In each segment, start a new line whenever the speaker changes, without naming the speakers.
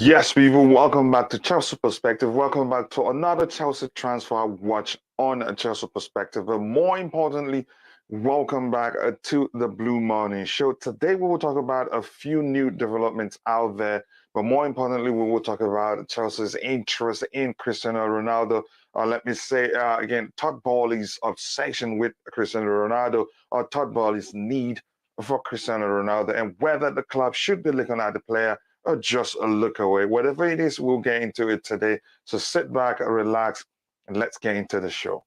Yes, people, welcome back to Chelsea Perspective. Welcome back to another Chelsea transfer watch on Chelsea Perspective. But more importantly, welcome back to the Blue Morning Show. Today, we will talk about a few new developments out there. But more importantly, we will talk about Chelsea's interest in Cristiano Ronaldo. Let me say again, Todd Boehly's obsession with Cristiano Ronaldo, or Todd Boehly's need for Cristiano Ronaldo, and whether the club should be looking at the player or just a look away. Whatever it is, we'll get into it today. So sit back, relax, and let's get into the show.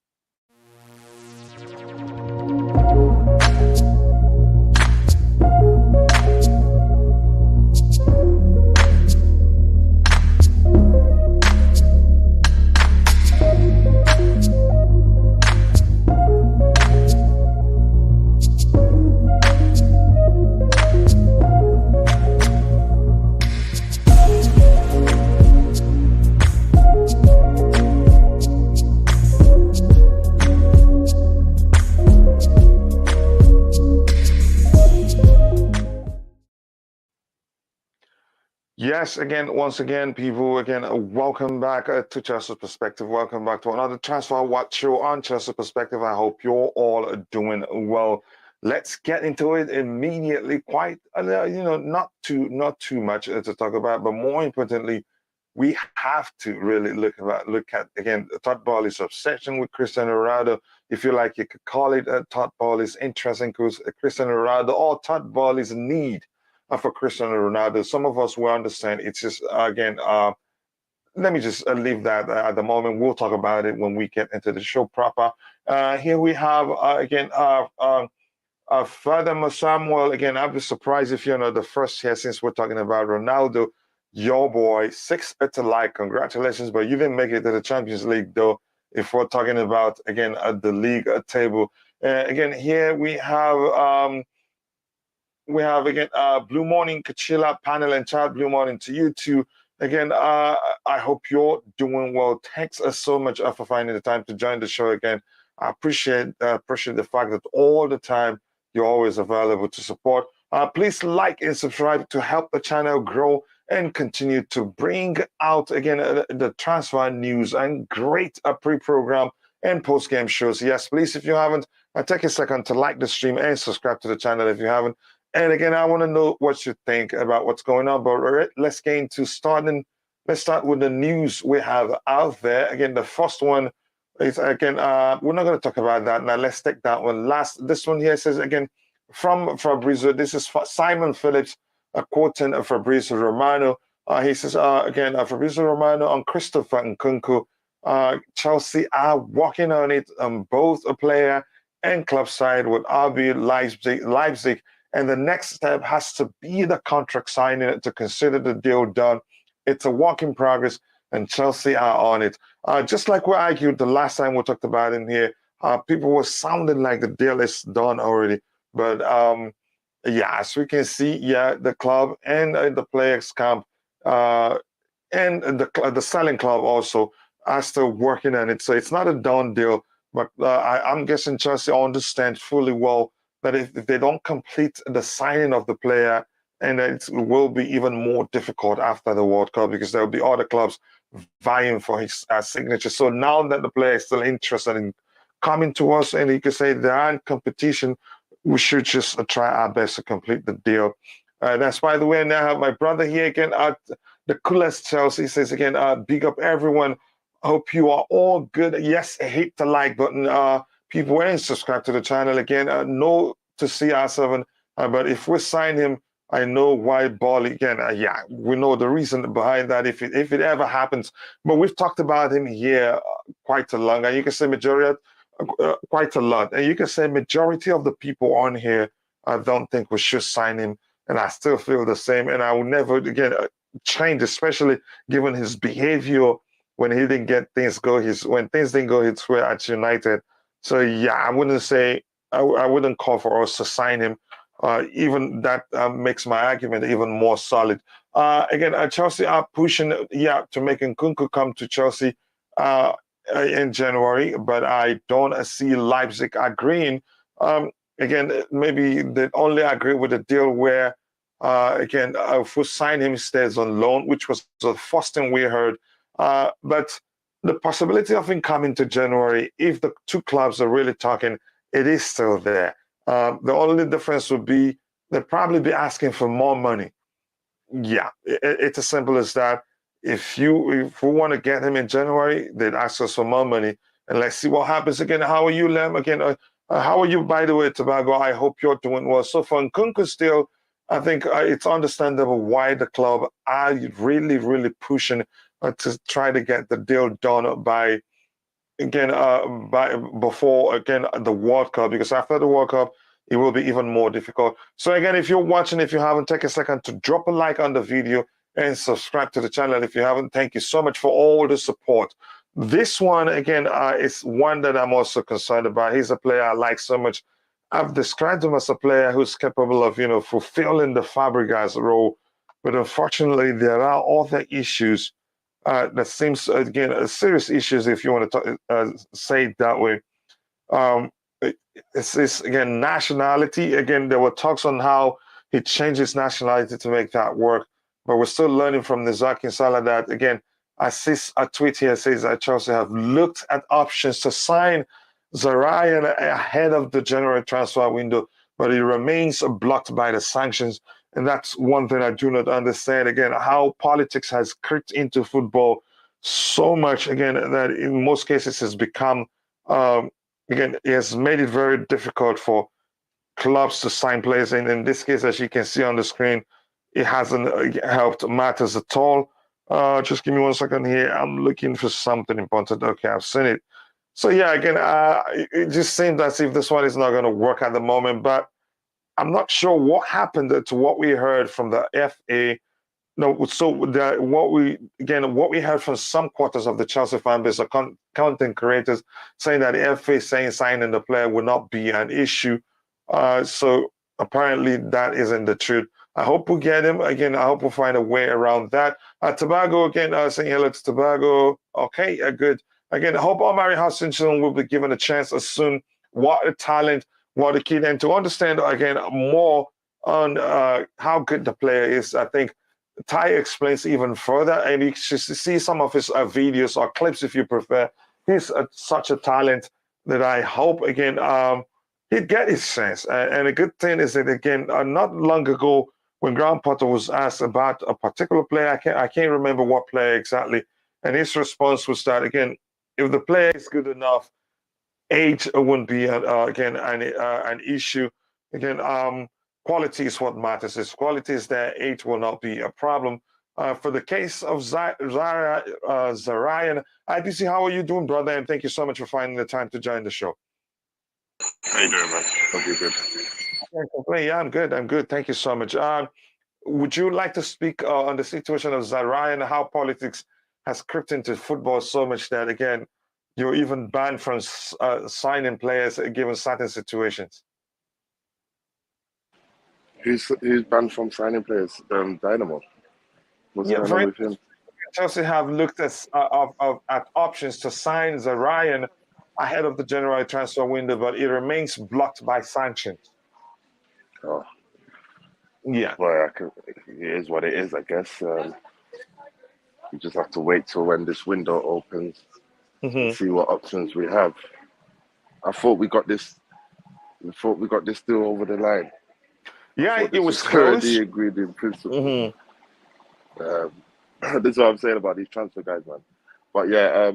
Yes, again, once again, people, again, welcome back to Chelsea Perspective. Welcome back to another Transfer Watch show on Chelsea Perspective. I hope you're all doing well. Let's get into it immediately. Quite, not too much to talk about, but more importantly, we have to really look at again Todd Boehly's obsession with Cristiano Ronaldo. If you like, you could call it Todd Boehly's interest in Cristiano Ronaldo, or Todd Boehly's need for Cristiano Ronaldo. Some of us will understand. It's just again. Let me just leave that at the moment. We'll talk about it when we get into the show proper. Here we have again. Furthermore, Samuel, again, I'd be surprised if you're not the first here since we're talking about Ronaldo, your boy, 6 better like. Congratulations, but you didn't make it to the Champions League, though, if we're talking about, again, the league table. Again, here we have again Blue Morning, Kachila, panel and chat. Blue Morning to you too. Again, I hope you're doing well. Thanks so much for finding the time to join the show again. I appreciate the fact that all the time you're always available to support. Please like and subscribe to help the channel grow and continue to bring out again the transfer news and great pre-program and post-game shows. Yes, please, if you haven't, take a second to like the stream and subscribe to the channel if you haven't. And again, I want to know what you think about what's going on. But all right, let's get into starting. Let's start with the news we have out there. Again, the first one is again, we're not going to talk about that now. Let's take that one last. This one here says again from Fabrizio. This is Simon Phillips quoting Fabrizio Romano. He says again, Fabrizio Romano on Christopher Nkunku. Chelsea are working on it on both a player and club side with RB Leipzig. And the next step has to be the contract signing to consider the deal done. It's a work in progress, and Chelsea are on it. Just like we argued the last time we talked about in here, people were sounding like the deal is done already. But yeah, as we can see, yeah, the club and the players' camp and the selling club also are still working on it. So it's not a done deal. But I'm guessing Chelsea understand fully well that if they don't complete the signing of the player, and it will be even more difficult after the World Cup because there will be other clubs vying for his signature. So now that the player is still interested in coming to us, and you can say they are in competition, we should just try our best to complete the deal. That's by the way. Now I have my brother here again at the coolest Chelsea. He says again, big up everyone. Hope you are all good. Yes, hit the like button. People and subscribe to the channel again. No to CR7, but if we sign him, I know why Boehly again. Yeah, we know the reason behind that if it ever happens. But we've talked about him here quite a long, and you can say majority, quite a lot, and you can say majority of the people on here, I don't think we should sign him, and I still feel the same, and I will never again change, especially given his behavior when he didn't get things when things didn't go his way at United. So yeah, I wouldn't say I wouldn't call for us to sign him. Even that makes my argument even more solid. Again, Chelsea are pushing, yeah, to make Nkunku come to Chelsea in January, but I don't see Leipzig agreeing. Again, maybe they only agree with a deal where If we sign him instead on loan, which was the first thing we heard. But the possibility of him coming to January, if the two clubs are really talking, it is still there. The only difference would be they'd probably be asking for more money. Yeah, it's as simple as that. If we want to get him in January, they'd ask us for more money, and let's see what happens. Again, how are you, Lem? Again, how are you, by the way, Tobago? I hope you're doing well. So for Nkunku still, I think it's understandable why the club are really, really pushing to try to get the deal done by before again the World Cup, because after the World Cup it will be even more difficult. So again, if you're watching, if you haven't, take a second to drop a like on the video and subscribe to the channel if you haven't. Thank you so much for all the support. This one again is one that I'm also concerned about. He's a player I like so much. I've described him as a player who's capable of fulfilling the Fabregas role, but unfortunately there are other issues that seems again serious issues, if you want to say it that way. Um, it's again nationality. Again, there were talks on how he changed his nationality to make that work, but we're still learning from the Zakharyan Salah that again. I see a tweet here says that Chelsea have looked at options to sign Zakharyan ahead of the January transfer window, but it remains blocked by the sanctions. And that's one thing I do not understand. Again, how politics has crept into football so much, again, that in most cases has become, again, it has made it very difficult for clubs to sign players. And in this case, as you can see on the screen, it hasn't helped matters at all. Just give me 1 second here. I'm looking for something important. Okay, I've seen it. So yeah, again, it just seems as if this one is not going to work at the moment, but I'm not sure what happened to what we heard from the FA. No, so what we heard from some quarters of the Chelsea fan base, or content creators, saying that the FA saying signing the player would not be an issue. So apparently that isn't the truth. I hope we get him. Again, I hope we'll find a way around that. Tobago, again, saying hello to Tobago. Okay, good. Again, I hope Omari Hutchinson will be given a chance as soon. What a talent, what a kid. And to understand, again, more on how good the player is, I think Ty explains even further, and you should see some of his videos or clips if you prefer. He's such a talent that I hope, again, he'd get his chance. And a good thing is that, again, not long ago, when Graham Potter was asked about a particular player, I can't remember what player exactly, and his response was that, again, if the player is good enough, age wouldn't be again an issue. Again, quality is what matters. If quality is there, age will not be a problem. For the case of Zakharyan, IBC, how are you doing, brother? And thank you so much for finding the time to join the show.
How you doing, man? Hope you're good.
Yeah, I'm good. I'm good. Thank you so much. Would you like to speak on the situation of Zakharyan and how politics has crept into football so much that, again, you're even banned from signing players given certain situations?
Who's banned from signing players? Dynamo. What's going on with him?
Chelsea have looked at options to sign Zakharyan ahead of the January transfer window, but it remains blocked by sanctions.
Oh,
yeah.
Well, it is what it is, I guess. You just have to wait till when this window opens and see what options we have. I thought we got this. We thought we got this deal over the line.
Yeah, it was close.
Already agreed in principle. This is what I'm saying about these transfer guys, man. But yeah,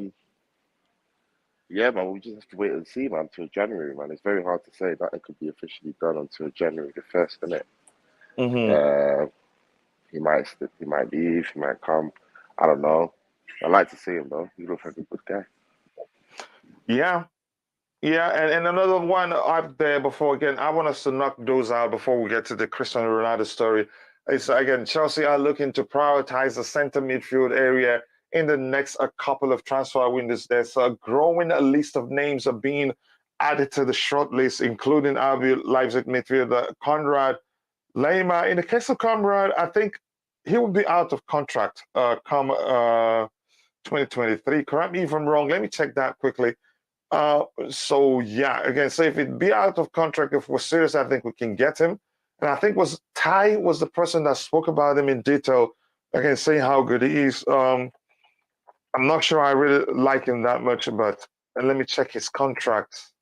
man, we just have to wait and see, man, till January, man. It's very hard to say that it could be officially done until January the 1st, isn't it? He might leave, he might come. I don't know. I like to see him though. He looks like a good guy.
Yeah. Yeah, and another one up there before, again, I want us to knock those out before we get to the Cristiano Ronaldo story. It's, again, Chelsea are looking to prioritize the center midfield area in the next couple of transfer windows. There's a growing list of names are being added to the short list, including RB Leipzig midfielder Konrad Laimer. In the case of Konrad, I think he will be out of contract come 2023. Correct me if I'm wrong. Let me check that quickly. So yeah, again, so if it be out of contract, if we're serious, I think we can get him. and I think was Ty was the person that spoke about him in detail, again, saying how good he is. I'm not sure I really like him that much, but let me check his contract.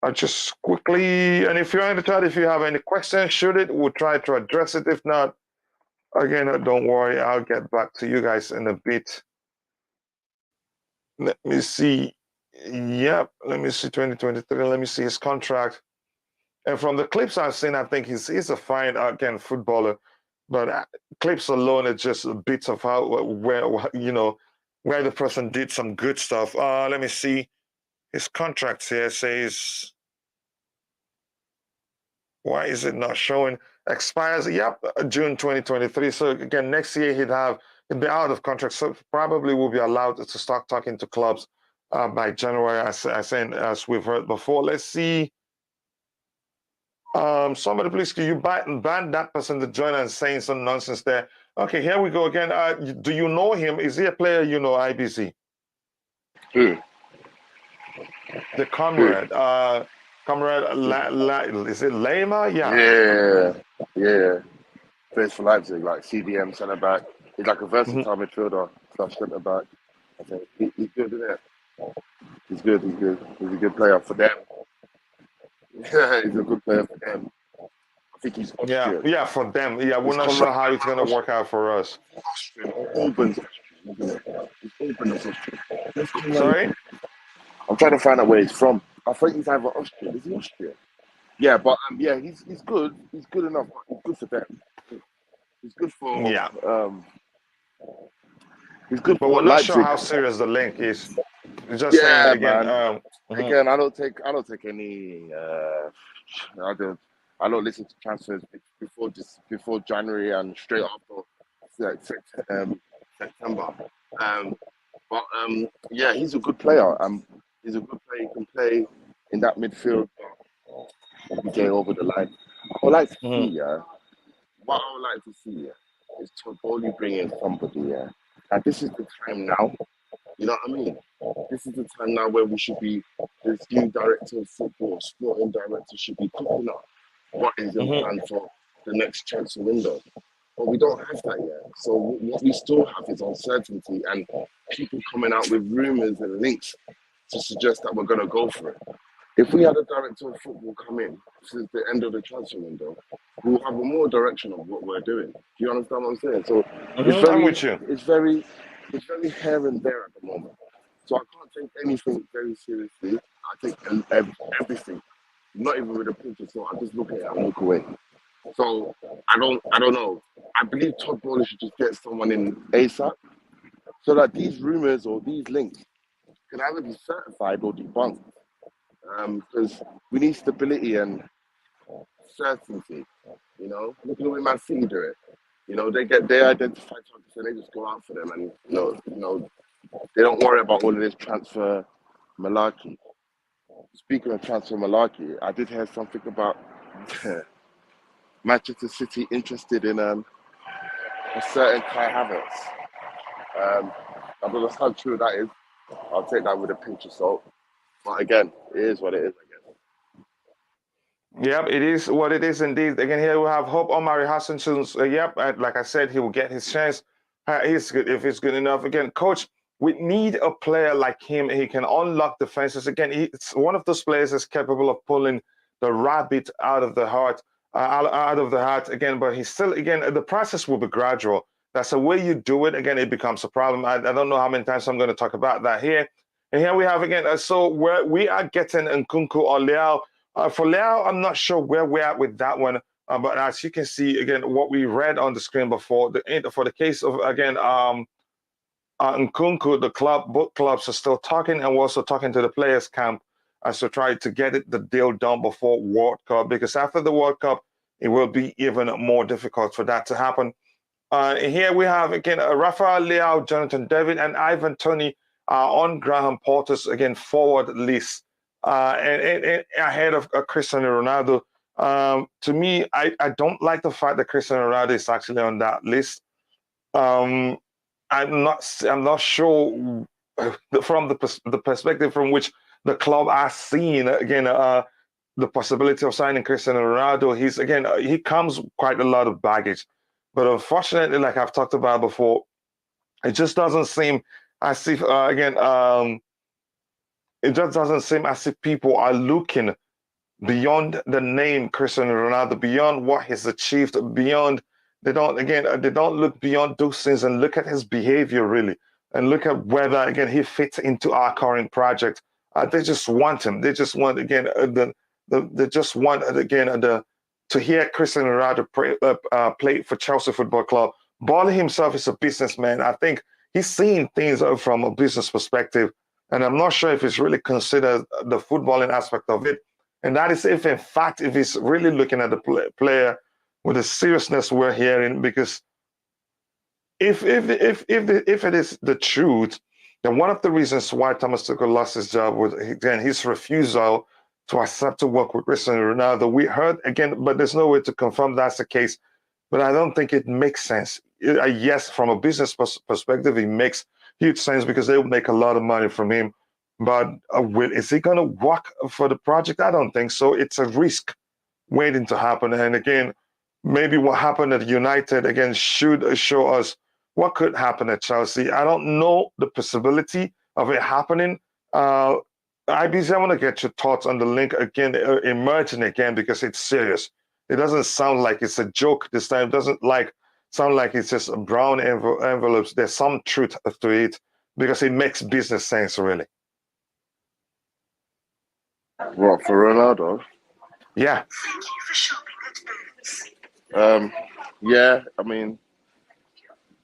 I just quickly, and if you're in the chat, if you have any questions, shoot it. We'll try to address it. If not, again, don't worry. I'll get back to you guys in a bit. Let me see. Yep, let me see 2023. Let me see his contract. And from the clips I've seen, I think he's a fine, again, footballer. But clips alone are just bits of how, where, where the person did some good stuff. Let me see. His contract here says, why is it not showing? Expires, yep, June 2023. So again, next year he'd be out of contract. So probably will be allowed to start talking to clubs by January, as we've heard before. Let's see. Somebody please, can you ban that person to join and saying some nonsense there? Okay, here we go again. Do you know him? Is he a player you know, IBC?
Who?
The comrade. Is it Lema?
Yeah. Yeah. Plays for Leipzig, like CDM centre back. He's like a versatile midfielder / centre back. I think he's good, isn't it? He's good. He's a good player for them. Yeah, he's a good player for them. I think he's Austrian.
Yeah, for them. Yeah, we're not sure how it's going to work out for us.
Austrian. Orban's Austrian.
Sorry?
I'm trying to find out where he's from. I think he's either Austrian. Is he Austrian? Yeah, but yeah, he's good. He's good enough. He's good for them. He's good for he's good
but
for
we're not
Leipzig.
sure how serious the link is. Just saying again.
Man. Again, I don't take any. I don't listen to transfers before January and straight after September. Yeah, he's a good player. He's a good player. He can play in that midfield. Get over the line. I would like to see, what I would like to see is Todd Boehly bringing somebody, and this is the time now. You know what I mean? This is the time now where we should be, this new director of football, sporting director should be cooking up what is in plan for the next transfer window. But we don't have that yet. So what we still have is uncertainty and people coming out with rumours and links to suggest that we're going to go for it. If we had a director of football come in since the end of the transfer window, we'll have a more direction of what we're doing. Do you understand what I'm saying? So
I'm with you.
It's very here and there at the moment. So I can't take anything very seriously. I take everything, not even with a pinch of salt. I just look at it and walk away. So I don't know. I believe Todd Boehly should just get someone in ASAP, so that these rumors or these links can either be certified or debunked. Because we need stability and certainty. You know, look at the way Man City do it. You know, they identify targets and they just go out for them, and you know, they don't worry about all of this transfer malarkey. Speaking of transfer malarkey, I did hear something about Manchester City interested in a certain Kai Havertz. I don't know how true that is. I'll take that with a pinch of salt. But again, it is what it is, I guess.
Yep, it is what it is indeed. Again, here we have Hope Omari Hassan. Like I said, he will get his chance. He's good if he's good enough. Again, coach, we need a player like him. He can unlock defenses. Again, it's one of those players that's capable of pulling the rabbit out of the heart, again, but he's still, again, the process will be gradual. That's the way you do it. Again, it becomes a problem. I don't know how many times I'm going to talk about that here. And here we have again, so we are getting Nkunku or Leao. For Leao, I'm not sure where we're at with that one. But as you can see, again, what we read on the screen before, for the case of, again, Nkunku, both clubs are still talking, and we're also talking to the players' camp as to try to get the deal done before World Cup, because after the World Cup, it will be even more difficult for that to happen. Here we have, again, Rafael Leao, Jonathan David, and Ivan Toney on Graham Potter's, again, forward list, and ahead of Cristiano Ronaldo. To me, I don't like the fact that Cristiano Ronaldo is actually on that list. I'm not sure from the perspective from which the club are seeing, again, the possibility of signing Cristiano Ronaldo. He comes quite a lot of baggage, but unfortunately, like I've talked about before, it just doesn't seem as if it just doesn't seem as if people are looking beyond the name Cristiano Ronaldo, beyond what he's achieved, beyond they don't look beyond those things and look at his behavior really, and look at whether again he fits into our current project. They just want him. They just want again they just want again to hear Cristiano Ronaldo play for Chelsea Football Club. Boehly himself is a businessman. I think he's seeing things from a business perspective, and I'm not sure if he's really considered the footballing aspect of it. And that is if, in fact, if he's really looking at the player with the seriousness we're hearing, because if it is the truth, then one of the reasons why Thomas Tuchel lost his job was again his refusal to accept to work with Cristiano Ronaldo. We heard again, but there's no way to confirm that's the case. But I don't think it makes sense. Yes, from a business perspective, it makes huge sense because they will make a lot of money from him. But is he going to work for the project? I don't think so. It's a risk waiting to happen. And again, maybe what happened at United again should show us what could happen at Chelsea. I don't know the possibility of it happening. IBZ, I want to get your thoughts on the link again, emerging again, because it's serious. It doesn't sound like it's a joke this time. It doesn't sound like it's just brown envelopes. There's some truth to it because it makes business sense, really.
What, for Ronaldo?
Yeah.
Thank you for shopping at Boots.
Yeah, I mean,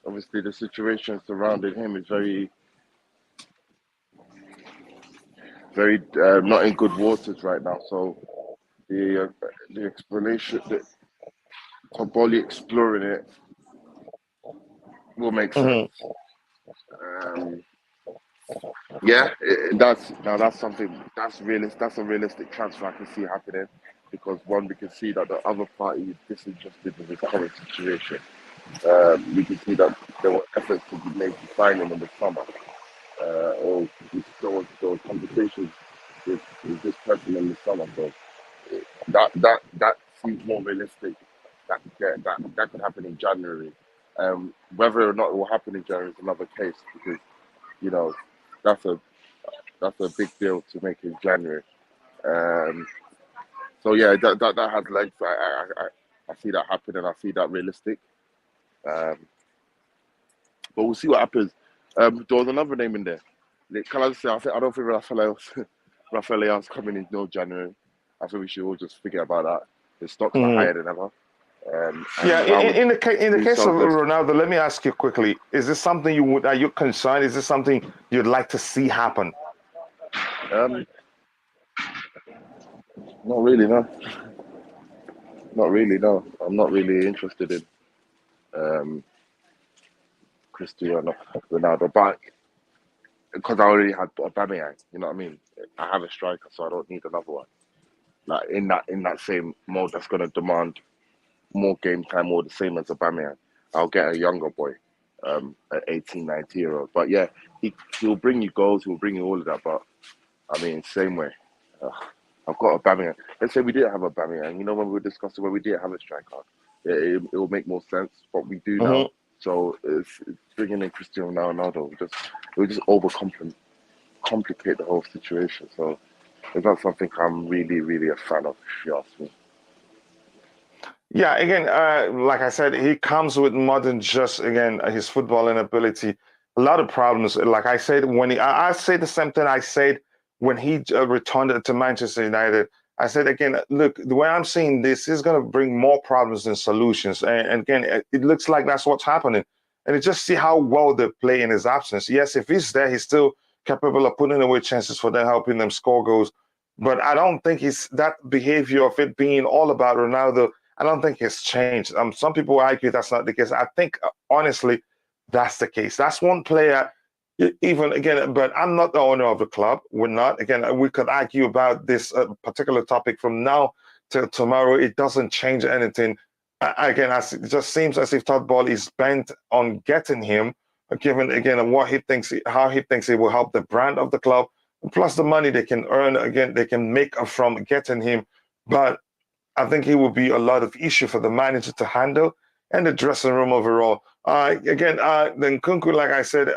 obviously the situation surrounding him is very not in good waters right now. So the explanation that Todd Boehly exploring it will make sense. Yeah, that's something that's realist. That's a realistic transfer I can see happening because one, we can see that the other party is disinterested in his current situation. We can see that there were efforts to be made to sign him in the summer, or there was conversations with this person in the summer. So that seems more realistic. That could happen in January. Whether or not it will happen in January is another case because that's a big deal to make in January. So yeah, that has legs. I see that happening. I see that realistic. But we'll see what happens. There was another name in there. Can I just say, I don't think Rafael's coming in no January. I think we should all just forget about that. His stocks are higher than ever.
In the case of Ronaldo, let me ask you quickly: is this something are you concerned? Is this something you'd like to see happen?
Not really, no. Not really, no. I'm not really interested in Cristiano Ronaldo, but because I already had Aubameyang, you know what I mean? I have a striker, so I don't need another one. Like in that same mode, that's going to demand more game time, or the same as Aubameyang. I'll get a younger boy, an 18, 19-year-old. But yeah, he'll bring you goals, he'll bring you all of that. But I mean, same way. I've got Aubameyang. Let's say we didn't have Aubameyang. You know, when we were discussing when we didn't have a striker, it will make more sense. What we do now, so it's bringing in Cristiano Ronaldo. It will just complicate the whole situation. So it's not something I'm really, really a fan of, if you ask me.
Yeah, again, like I said, he comes with more than just, again, his footballing ability. A lot of problems. Like I said, I say the same thing I said when he returned to Manchester United. I said, again, look, the way I'm seeing this is going to bring more problems than solutions. And again, it looks like that's what's happening. And you just see how well they play in his absence. Yes, if he's there, he's still capable of putting away chances for them, helping them score goals. But I don't think that behavior of it being all about Ronaldo, I don't think it's changed. Some people argue that's not the case. I think, honestly, that's the case. That's one player, even again, but I'm not the owner of the club. We're not. Again, we could argue about this particular topic from now till tomorrow. It doesn't change anything. Again, it just seems as if Todd Boehly is bent on getting him, given, again, how he thinks it will help the brand of the club, plus the money they can earn, again, they can make from getting him but I think it will be a lot of issue for the manager to handle and the dressing room overall. Again, the Nkunku, like I said,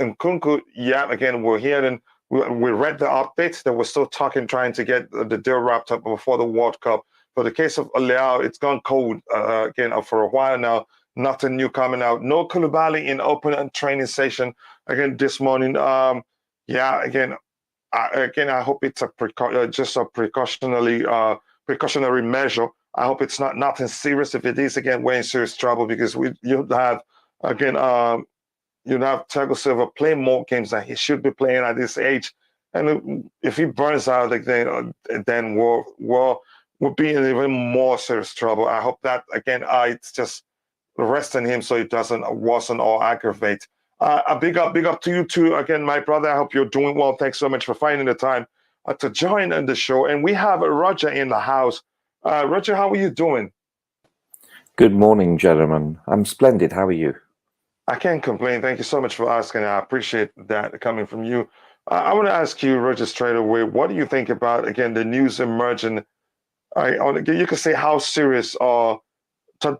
Nkunku, yeah, again, we're hearing, we read the updates that we're still talking, trying to get the deal wrapped up before the World Cup. For the case of Leao, it's gone cold again for a while now. Nothing new coming out. No Koulibaly in open training session again this morning. Yeah, again, I hope it's just a precautionary measure. I hope it's not nothing serious. If it is, again, we're in serious trouble because you have again you have Thiago Silva playing more games than he should be playing at this age, and if he burns out again, then we'll be in even more serious trouble. I hope that again, it's just resting him so it doesn't worsen or aggravate. A big up to you too. Again, my brother, I hope you're doing well. Thanks so much for finding the time to join in the show. And we have Roger in the house. Roger, how are you doing?
Good morning, gentlemen. I'm splendid. How are you?
I can't complain. Thank you so much for asking. I appreciate that coming from you. I want to ask you, Roger, straight away, what do you think about, again, the news emerging? You can say how serious Todd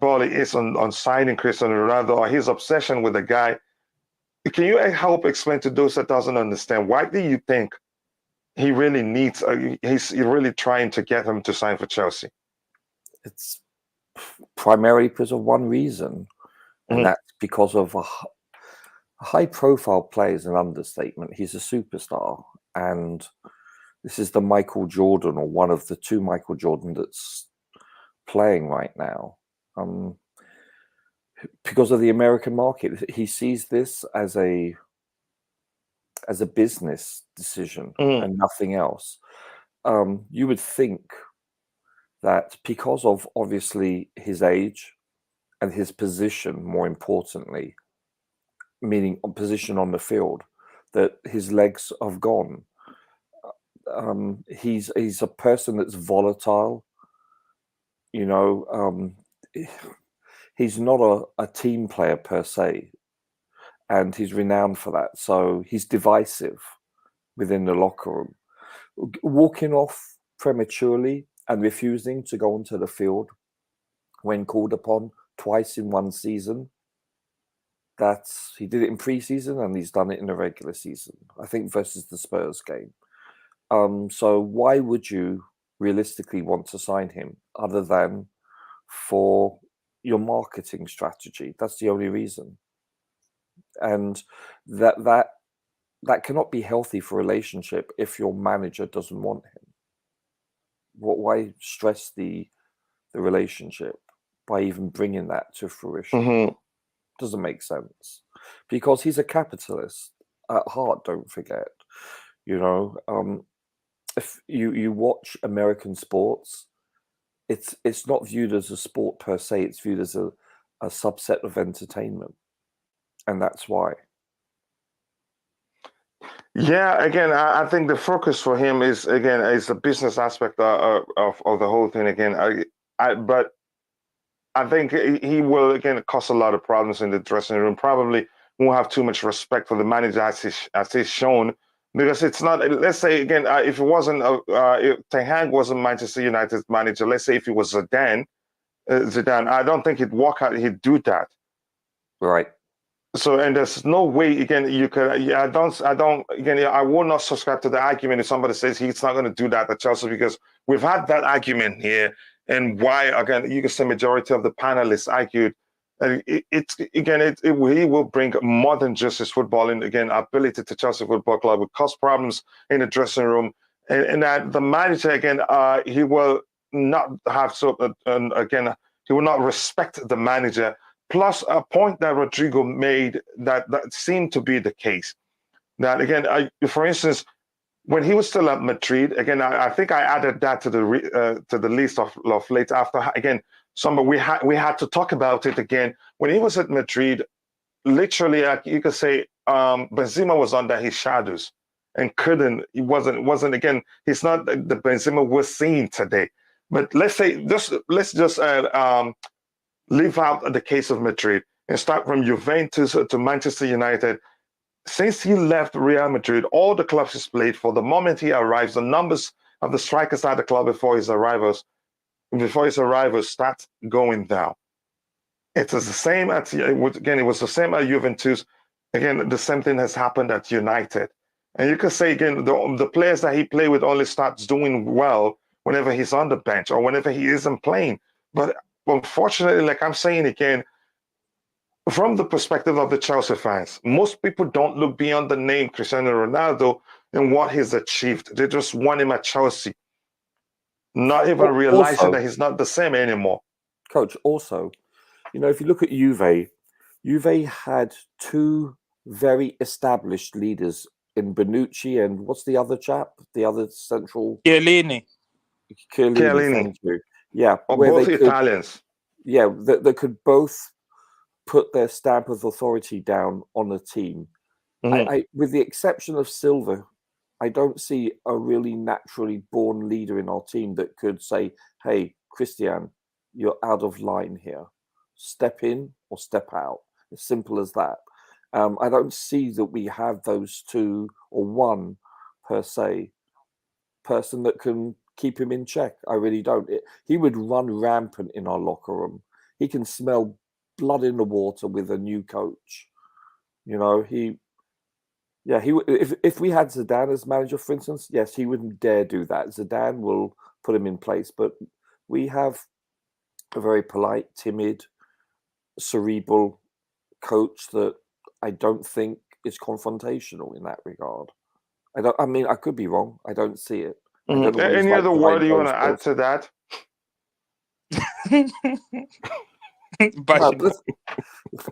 Boehly is on signing Cristiano Ronaldo or his obsession with the guy. Can you help explain to those that doesn't understand, why do you think he really needs, he's really trying to get him to sign for Chelsea?
It's primarily because of one reason, and that's because of a high-profile player is an understatement. He's a superstar, and this is the Michael Jordan, or one of the two Michael Jordan that's playing right now. Because of the American market, he sees this as a business decision and nothing else. You would think that because of obviously his age and his position, more importantly, meaning position on the field, that his legs have gone. He's a person that's volatile. You know, he's not a team player per se, and he's renowned for that. So he's divisive within the locker room. Walking off prematurely and refusing to go onto the field when called upon twice in one season. He did it in pre-season and he's done it in the regular season, I think, versus the Spurs game. So why would you realistically want to sign him other than for your marketing strategy? That's the only reason. And that cannot be healthy for a relationship if your manager doesn't want him. Why stress the relationship by even bringing that to fruition? Doesn't make sense, because he's a capitalist at heart. Don't forget, you know, if you watch American sports, it's not viewed as a sport per se. It's viewed as a subset of entertainment, and that's why.
Yeah, again, I think the focus for him is the business aspect of the whole thing. Again, but I think he will again cause a lot of problems in the dressing room. Probably won't have too much respect for the manager as he's shown, because it's not. Let's say again, if it wasn't if Ten Hag wasn't Manchester United's manager, let's say if it was Zidane, I don't think he'd walk out. He'd do that.
Right.
So, and there's no way again you could. Yeah, I don't. Again, I will not subscribe to the argument if somebody says he's not going to do that at Chelsea, because we've had that argument here. And why, again, you can say majority of the panelists argued he will bring more than just his footballing, again, ability to Chelsea Football Club, will cause problems in the dressing room, and that the manager, again, he will not have again, he will not respect the manager. Plus, a point that Rodrigo made that seemed to be the case. That again, for instance, when he was still at Madrid, again, I think I added that to the list of late after. Again, we had to talk about it again. When he was at Madrid, literally, you could say Benzema was under his shadows and he wasn't again. He's not the Benzema we're seeing today. But let's just leave out the case of Madrid and start from Juventus to Manchester United. Since he left Real Madrid, all the clubs he's played for, the moment he arrives, the numbers of the strikers at the club before his arrival starts going down. It is the same at again. It was the same at Juventus. Again, the same thing has happened at United. And you can say again, the players that he played with only starts doing well whenever he's on the bench or whenever he isn't playing. But unfortunately, like I'm saying again, from the perspective of the Chelsea fans, most people don't look beyond the name Cristiano Ronaldo and what he's achieved. They just want him at Chelsea, not even realizing that he's not the same anymore.
Coach, also, you know, if you look at Juve had two very established leaders in Bonucci and what's the other chap? The other central...
Chiellini.
Thank you. Yeah.
Both Italians.
Yeah, they could both put their stamp of authority down on the team. I, with the exception of Silva, I don't see a really naturally born leader in our team that could say, hey, Christian, you're out of line here. Step in or step out. As simple as that. I don't see that we have those two or one per se person that can keep him in check. I really don't. He would run rampant in our locker room. He can smell blood in the water with a new coach. You know, if we had Zidane as manager, for instance, yes, he wouldn't dare do that. Zidane will put him in place, but we have a very polite, timid, cerebral coach that I don't think is confrontational in that regard. I mean, I could be wrong. I don't see it.
Any other word you want to add to that?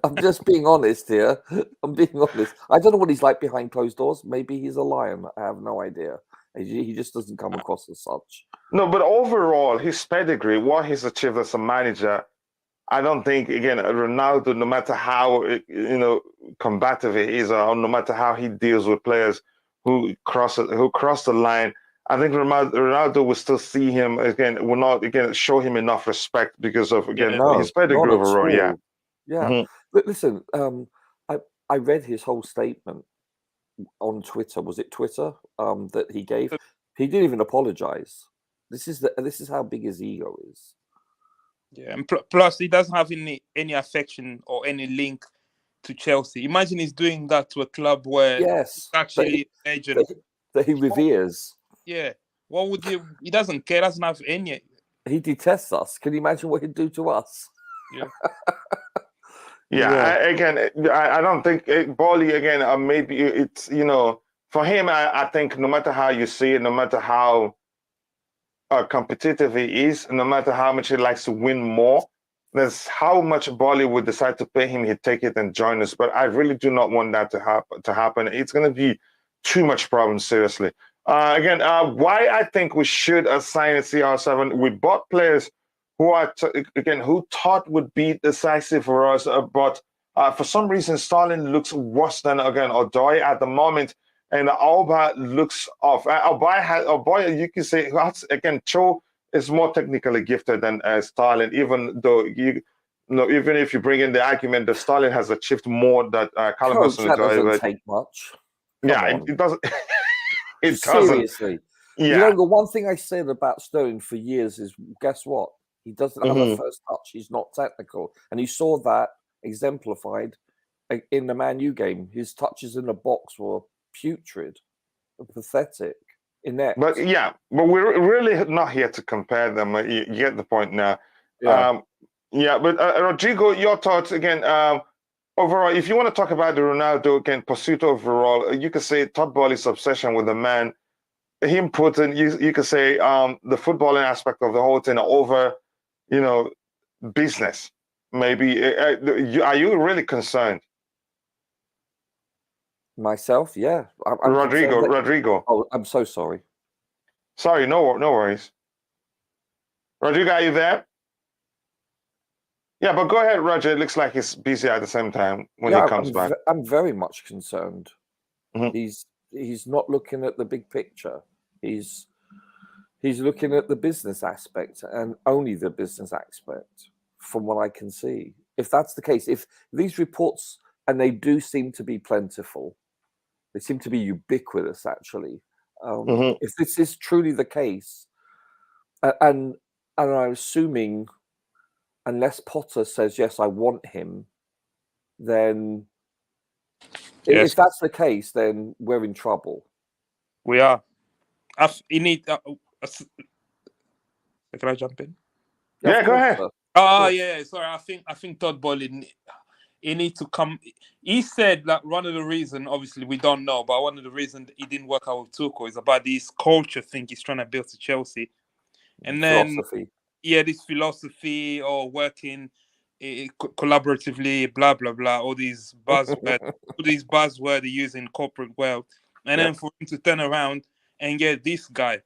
I'm just being honest here. I'm being honest. I don't know what he's like behind closed doors. Maybe he's a lion. I have no idea. He just doesn't come across as such.
No, but overall, his pedigree, what he's achieved as a manager, I don't think, again, Ronaldo, no matter how combative he is, or no matter how he deals with players who cross the line, I think Ronaldo will still see him again. Will not again show him enough respect because of his pedigree overall. Yeah.
But listen, I read his whole statement on Twitter. Was it Twitter that he gave? He didn't even apologize. This is how big his ego is.
Yeah, and plus he doesn't have any affection or any link to Chelsea. Imagine he's doing that to a club where it's actually agent
that he reveres.
Yeah, what would he? He doesn't care. Doesn't have any.
He detests us. Can you imagine what he'd do to us?
Yeah. I don't think Boehly again. Maybe it's for him. I think no matter how you see it, no matter how competitive he is, no matter how much he likes to win more, there's how much Boehly would decide to pay him, he'd take it and join us. But I really do not want that to happen. It's going to be too much problem, seriously. Why I think we should assign a CR7. We bought players who are who thought would be decisive for us, but for some reason Sterling looks worse than Odoi at the moment, and Alba looks off. Alba, you can say again, Cho is more technically gifted than Sterling, even though even if you bring in the argument that Sterling has achieved more that Callum
doesn't take much.
It doesn't. It
Seriously.
Yeah.
You know, the one thing I said about Sterling for years is, guess what? He doesn't have a first touch. He's not technical. And you saw that exemplified in the Man U game. His touches in the box were putrid and pathetic, inept.
But we're really not here to compare them. You get the point now. But Rodrigo, your thoughts again. Overall, if you want to talk about the Ronaldo pursuit overall, you could say Todd Boehly's obsession with the man, him putting, you could say the footballing aspect of the whole thing over, business. Maybe are you really concerned?
Myself, yeah. I'm
Rodrigo.
Oh, I'm so sorry.
Sorry, no worries. Rodrigo, are you there? Yeah, but go ahead, Roger. It looks like he's busy at the same time when he comes back.
I'm very much concerned.
Mm-hmm.
He's not looking at the big picture. He's looking at the business aspect and only the business aspect, from what I can see. If that's the case, if these reports, and they do seem to be plentiful, they seem to be ubiquitous, actually, If this is truly the case, and I'm assuming, unless Potter says yes, I want him, then if that's the case, then we're in trouble.
We are. You need. Can I jump in?
Yeah, go ahead.
Yeah. Sorry, I think Todd Boehly, he need to come. He said that one of the reasons, obviously we don't know, but one of the reasons he didn't work out with Tuchel is about this culture thing he's trying to build to Chelsea, and then this philosophy or working collaboratively, blah blah blah, all these buzzwords they use in corporate world, and then for him to turn around and get this guy,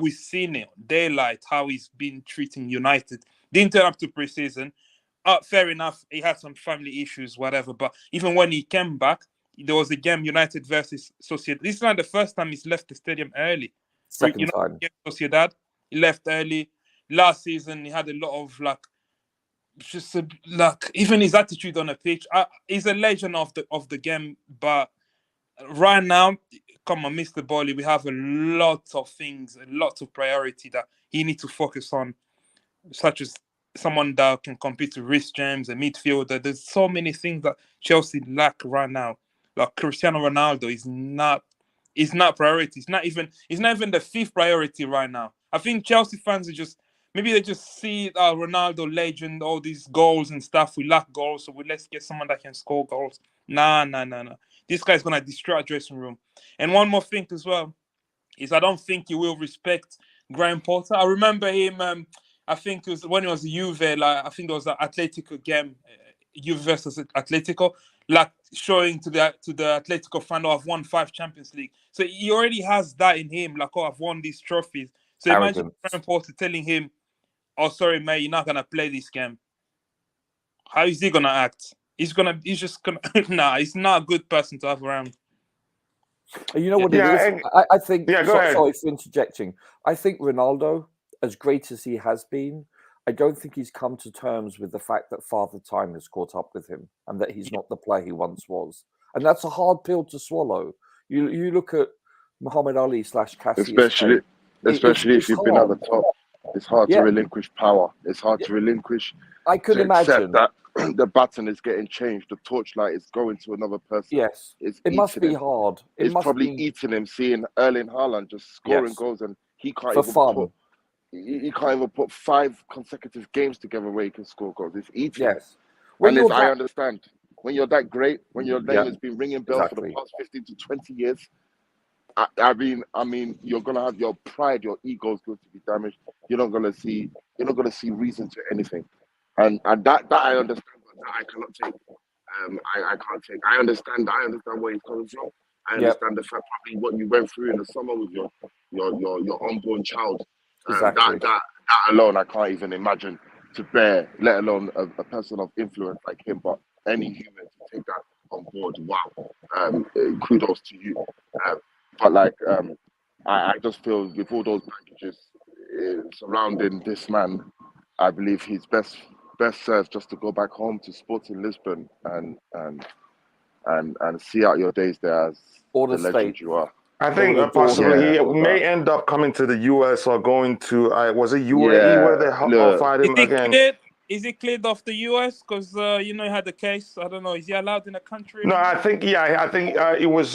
we've seen it daylight how he's been treating United. Didn't turn up to preseason. Fair enough, he had some family issues, whatever. But even when he came back, there was a game United versus Sociedad. This is not the first time he's left the stadium early.
Second time.
Sociedad, he left early. Last season, he had a lot of even his attitude on the pitch. He's a legend of the game, but right now, come on, Mr. Boehly, we have a lot of things, a lot of priority that he needs to focus on, such as someone that can compete with Reece James, a midfielder. There's so many things that Chelsea lack right now. Like Cristiano Ronaldo is not priority. It's not even the fifth priority right now. I think Chelsea fans are maybe they just see Ronaldo legend, all these goals and stuff. We lack goals, so let's get someone that can score goals. Nah. This guy's gonna destroy our dressing room. And one more thing as well is I don't think he will respect Graham Potter. I remember him. I think it was when it was Juve. I think it was an Atletico game, Juve versus Atletico. Showing to the Atletico fan, I've won 5 Champions League. So he already has that in him. I've won these trophies. So imagine Graham Potter telling him, "Oh, sorry, mate, you're not gonna play this game." How is he gonna act? He's just gonna. Nah, he's not a good person to have around.
You know what it is? I think. Sorry for interjecting. I think Ronaldo, as great as he has been, I don't think he's come to terms with the fact that Father Time has caught up with him and that he's not the player he once was. And that's a hard pill to swallow. You look at Muhammad Ali / Cassius,
especially if you've been at the top. It's hard to relinquish power. It's hard to relinquish.
I could imagine
that the baton is getting changed. The torchlight is going to another person.
Yes, it must be hard.
It's probably eating him, seeing Erling Haaland just scoring goals, and he can't even put 5 consecutive games together where he can score goals. It's eating.
Yes,
I understand when you're that great, when your name has been ringing bells for the past 15 to 20 years. I mean, you're gonna have your pride, your ego is going to be damaged. You're not gonna see reason to anything, and that I understand, but that I cannot take. I can't take. I understand where he's coming from. I understand the fact probably what you went through in the summer with your unborn child.
Exactly.
That alone, I can't even imagine to bear, let alone a person of influence like him. But any human to take that on board, wow, kudos to you. But I just feel with all those packages surrounding this man, I believe he's best served just to go back home to Sporting Lisbon and see out your days there as the legend you are.
I think possibly he may end up coming to the US or going to was it UAE where they offered him again.
Is he cleared off the US? Because he had the case. I don't know. Is he allowed in the country?
No, I think it was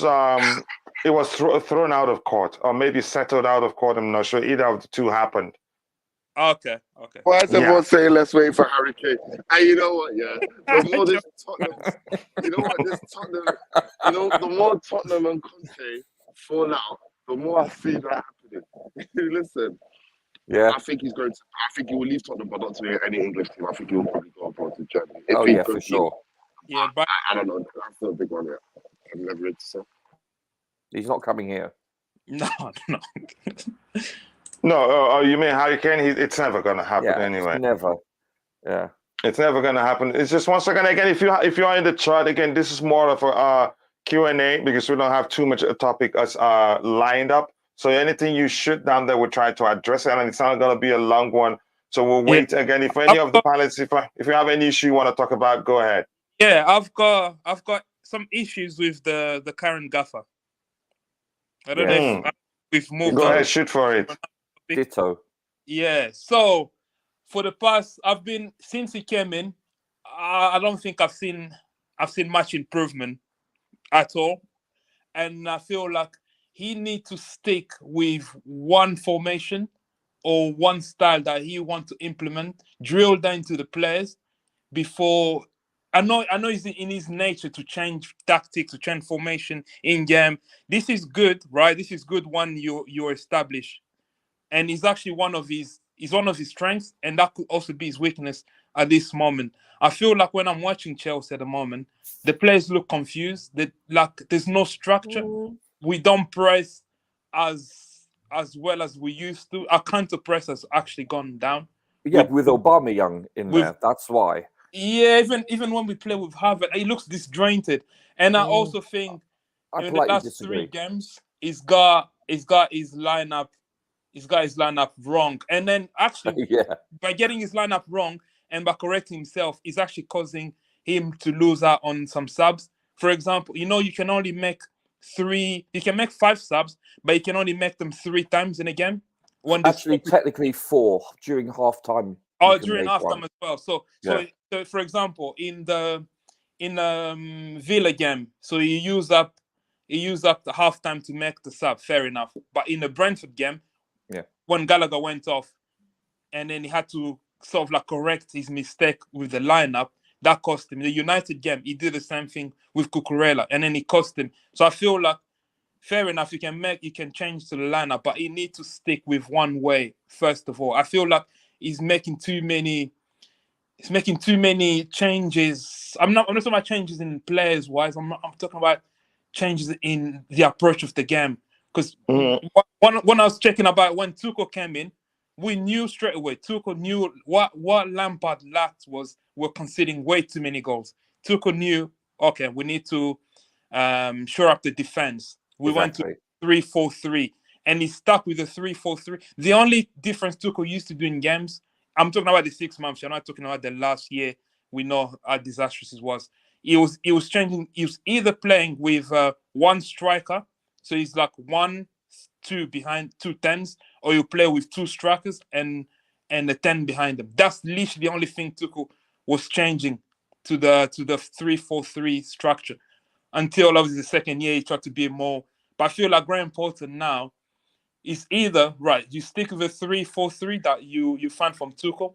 thrown out of court or maybe settled out of court. I'm not sure. Either of the two happened.
Okay.
Why is everyone saying let's wait for Harry Kane? And you know what? Yeah, the more this Tottenham, the more Tottenham and Conte fall out, the more I see that happening. Listen.
Yeah,
I think he will leave Tottenham, but not to any English team. I think he will probably go abroad to Germany.
For sure.
Yeah, but
I don't know. That's not a big one yet. I've never read so.
He's not coming here.
No.
No, you mean Harry Kane? It's never going to happen anyway.
It's never. Yeah.
It's never going to happen. It's just once again, if you are in the chat, again, this is more of a Q&A because we don't have too much a topic lined up. So anything you shoot down there, we'll try to address it, and it's not going to be a long one. So we'll wait again. If any of the pilots, if you have any issue you want to talk about, go ahead.
Yeah, I've got some issues with the current gaffer. I don't know we've moved
Go
on.
ahead, shoot for it.
Ditto.
Yeah. So for the past, since he came in, I don't think I've seen much improvement at all, and I feel like he needs to stick with one formation or one style that he wants to implement, drill that into the players before. I know it's in his nature to change tactics, to change formation in game. This is good, right? This is good when you establish, and it's actually one of his strengths, and that could also be his weakness at this moment. I feel like when I'm watching Chelsea at the moment, the players look confused. There's no structure. We don't press as well as we used to. Our counter press has actually gone down.
Yeah, with Aubameyang in there, that's why.
Yeah, even when we play with Harvard, it looks disjointed. And I also think in the last 3 games, he's got his lineup wrong. And then actually, by getting his lineup wrong and by correcting himself, is actually causing him to lose out on some subs. For example, you can only make 5 subs, but you can only make them 3 times in a game.
Actually, technically 4 during halftime.
Oh, during halftime as well. So for example, in the Villa game, so he used up the halftime to make the sub. Fair enough. But in the Brentford game, when Gallagher went off, and then he had to sort of like correct his mistake with the lineup, that cost him. The United game, he did the same thing with Cucurella, and then it cost him. So I feel like, fair enough, you can change to the lineup, but he needs to stick with one way. First of all, I feel like he's making too many changes. I'm not talking about changes in players wise. I'm talking about changes in the approach of the game. Because when I was checking about when Tuchel came in, we knew straight away. Tuchel knew what Lampard lacked was we're conceding way too many goals. Tuchel knew, okay, we need to shore up the defense. We went to 3-4-3, and he stuck with the 3-4-3. The only difference Tuchel used to do in games, I'm talking about the 6 months. I'm not talking about the last year. We know how disastrous it was. He was changing. He was either playing with one striker, so he's like 1-2 behind 2 10s, or you play with 2 strikers and a 10 behind them. That's literally the only thing Tuchel was changing to the 3-4-3 structure. Until obviously the second year, he tried to be more. But I feel like Graham Potter now is either you stick with the 3-4-3 that you find from Tuchel,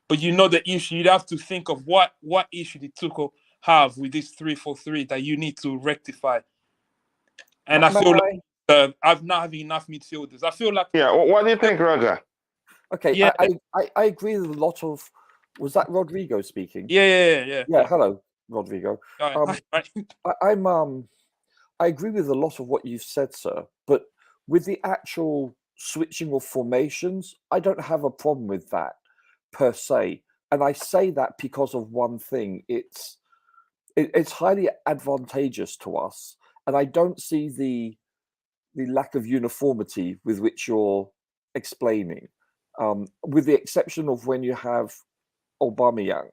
but the issue. You'd have to think of what issue did Tuchel have with this 3-4-3 that you need to rectify. And I feel like I'm not having enough midfielders. I feel like
What do you think, Roger?
Okay, yeah. I agree with a lot of. Was that Rodrigo speaking?
Yeah.
Hello, Rodrigo. I agree with a lot of what you've said, sir. But with the actual switching of formations, I don't have a problem with that per se. And I say that because of one thing: it's highly advantageous to us, and I don't see the lack of uniformity with which you're explaining, with the exception of when you have Aubameyang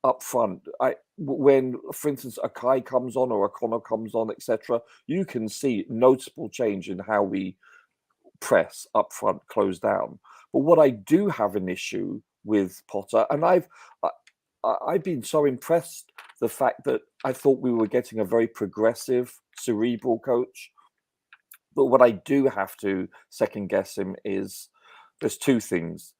up front. When, for instance, Akai comes on or O'Connor comes on, etc., you can see noticeable change in how we press up front, close down. But what I do have an issue with Potter, and I've been so impressed the fact that I thought we were getting a very progressive, cerebral coach. But what I do have to second guess him is there's 2 things: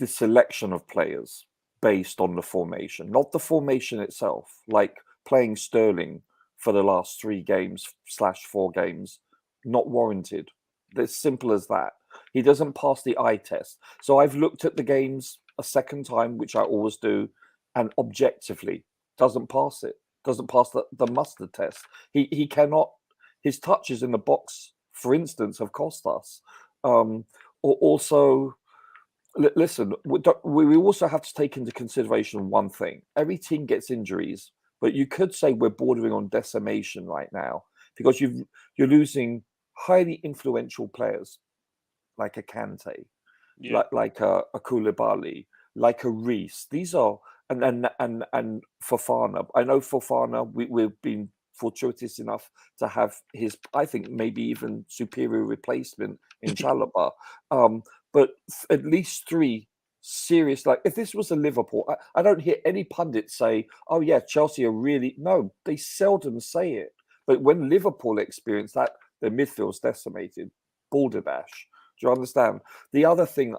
the selection of players based on the formation, not the formation itself, like playing Sterling for the last 3 games / 4 games, not warranted. It's simple as that. He doesn't pass the eye test. So I've looked at the games a second time, which I always do, and objectively doesn't pass it. Doesn't pass the mustard test. He cannot. His touches in the box, for instance, have cost us. Also, listen, we also have to take into consideration one thing. Every team gets injuries, but you could say we're bordering on decimation right now because you're losing highly influential players like a Kante, like a Koulibaly, like a Reece. These are and Fofana. I know Fofana. We've been fortuitous enough to have his, I think, maybe even superior replacement in Chalobah. But at least 3 serious, like if this was a Liverpool, I don't hear any pundits say, oh yeah, Chelsea are really, no, they seldom say it. But when Liverpool experience that, their midfield's decimated, balderdash. Do you understand? The other thing,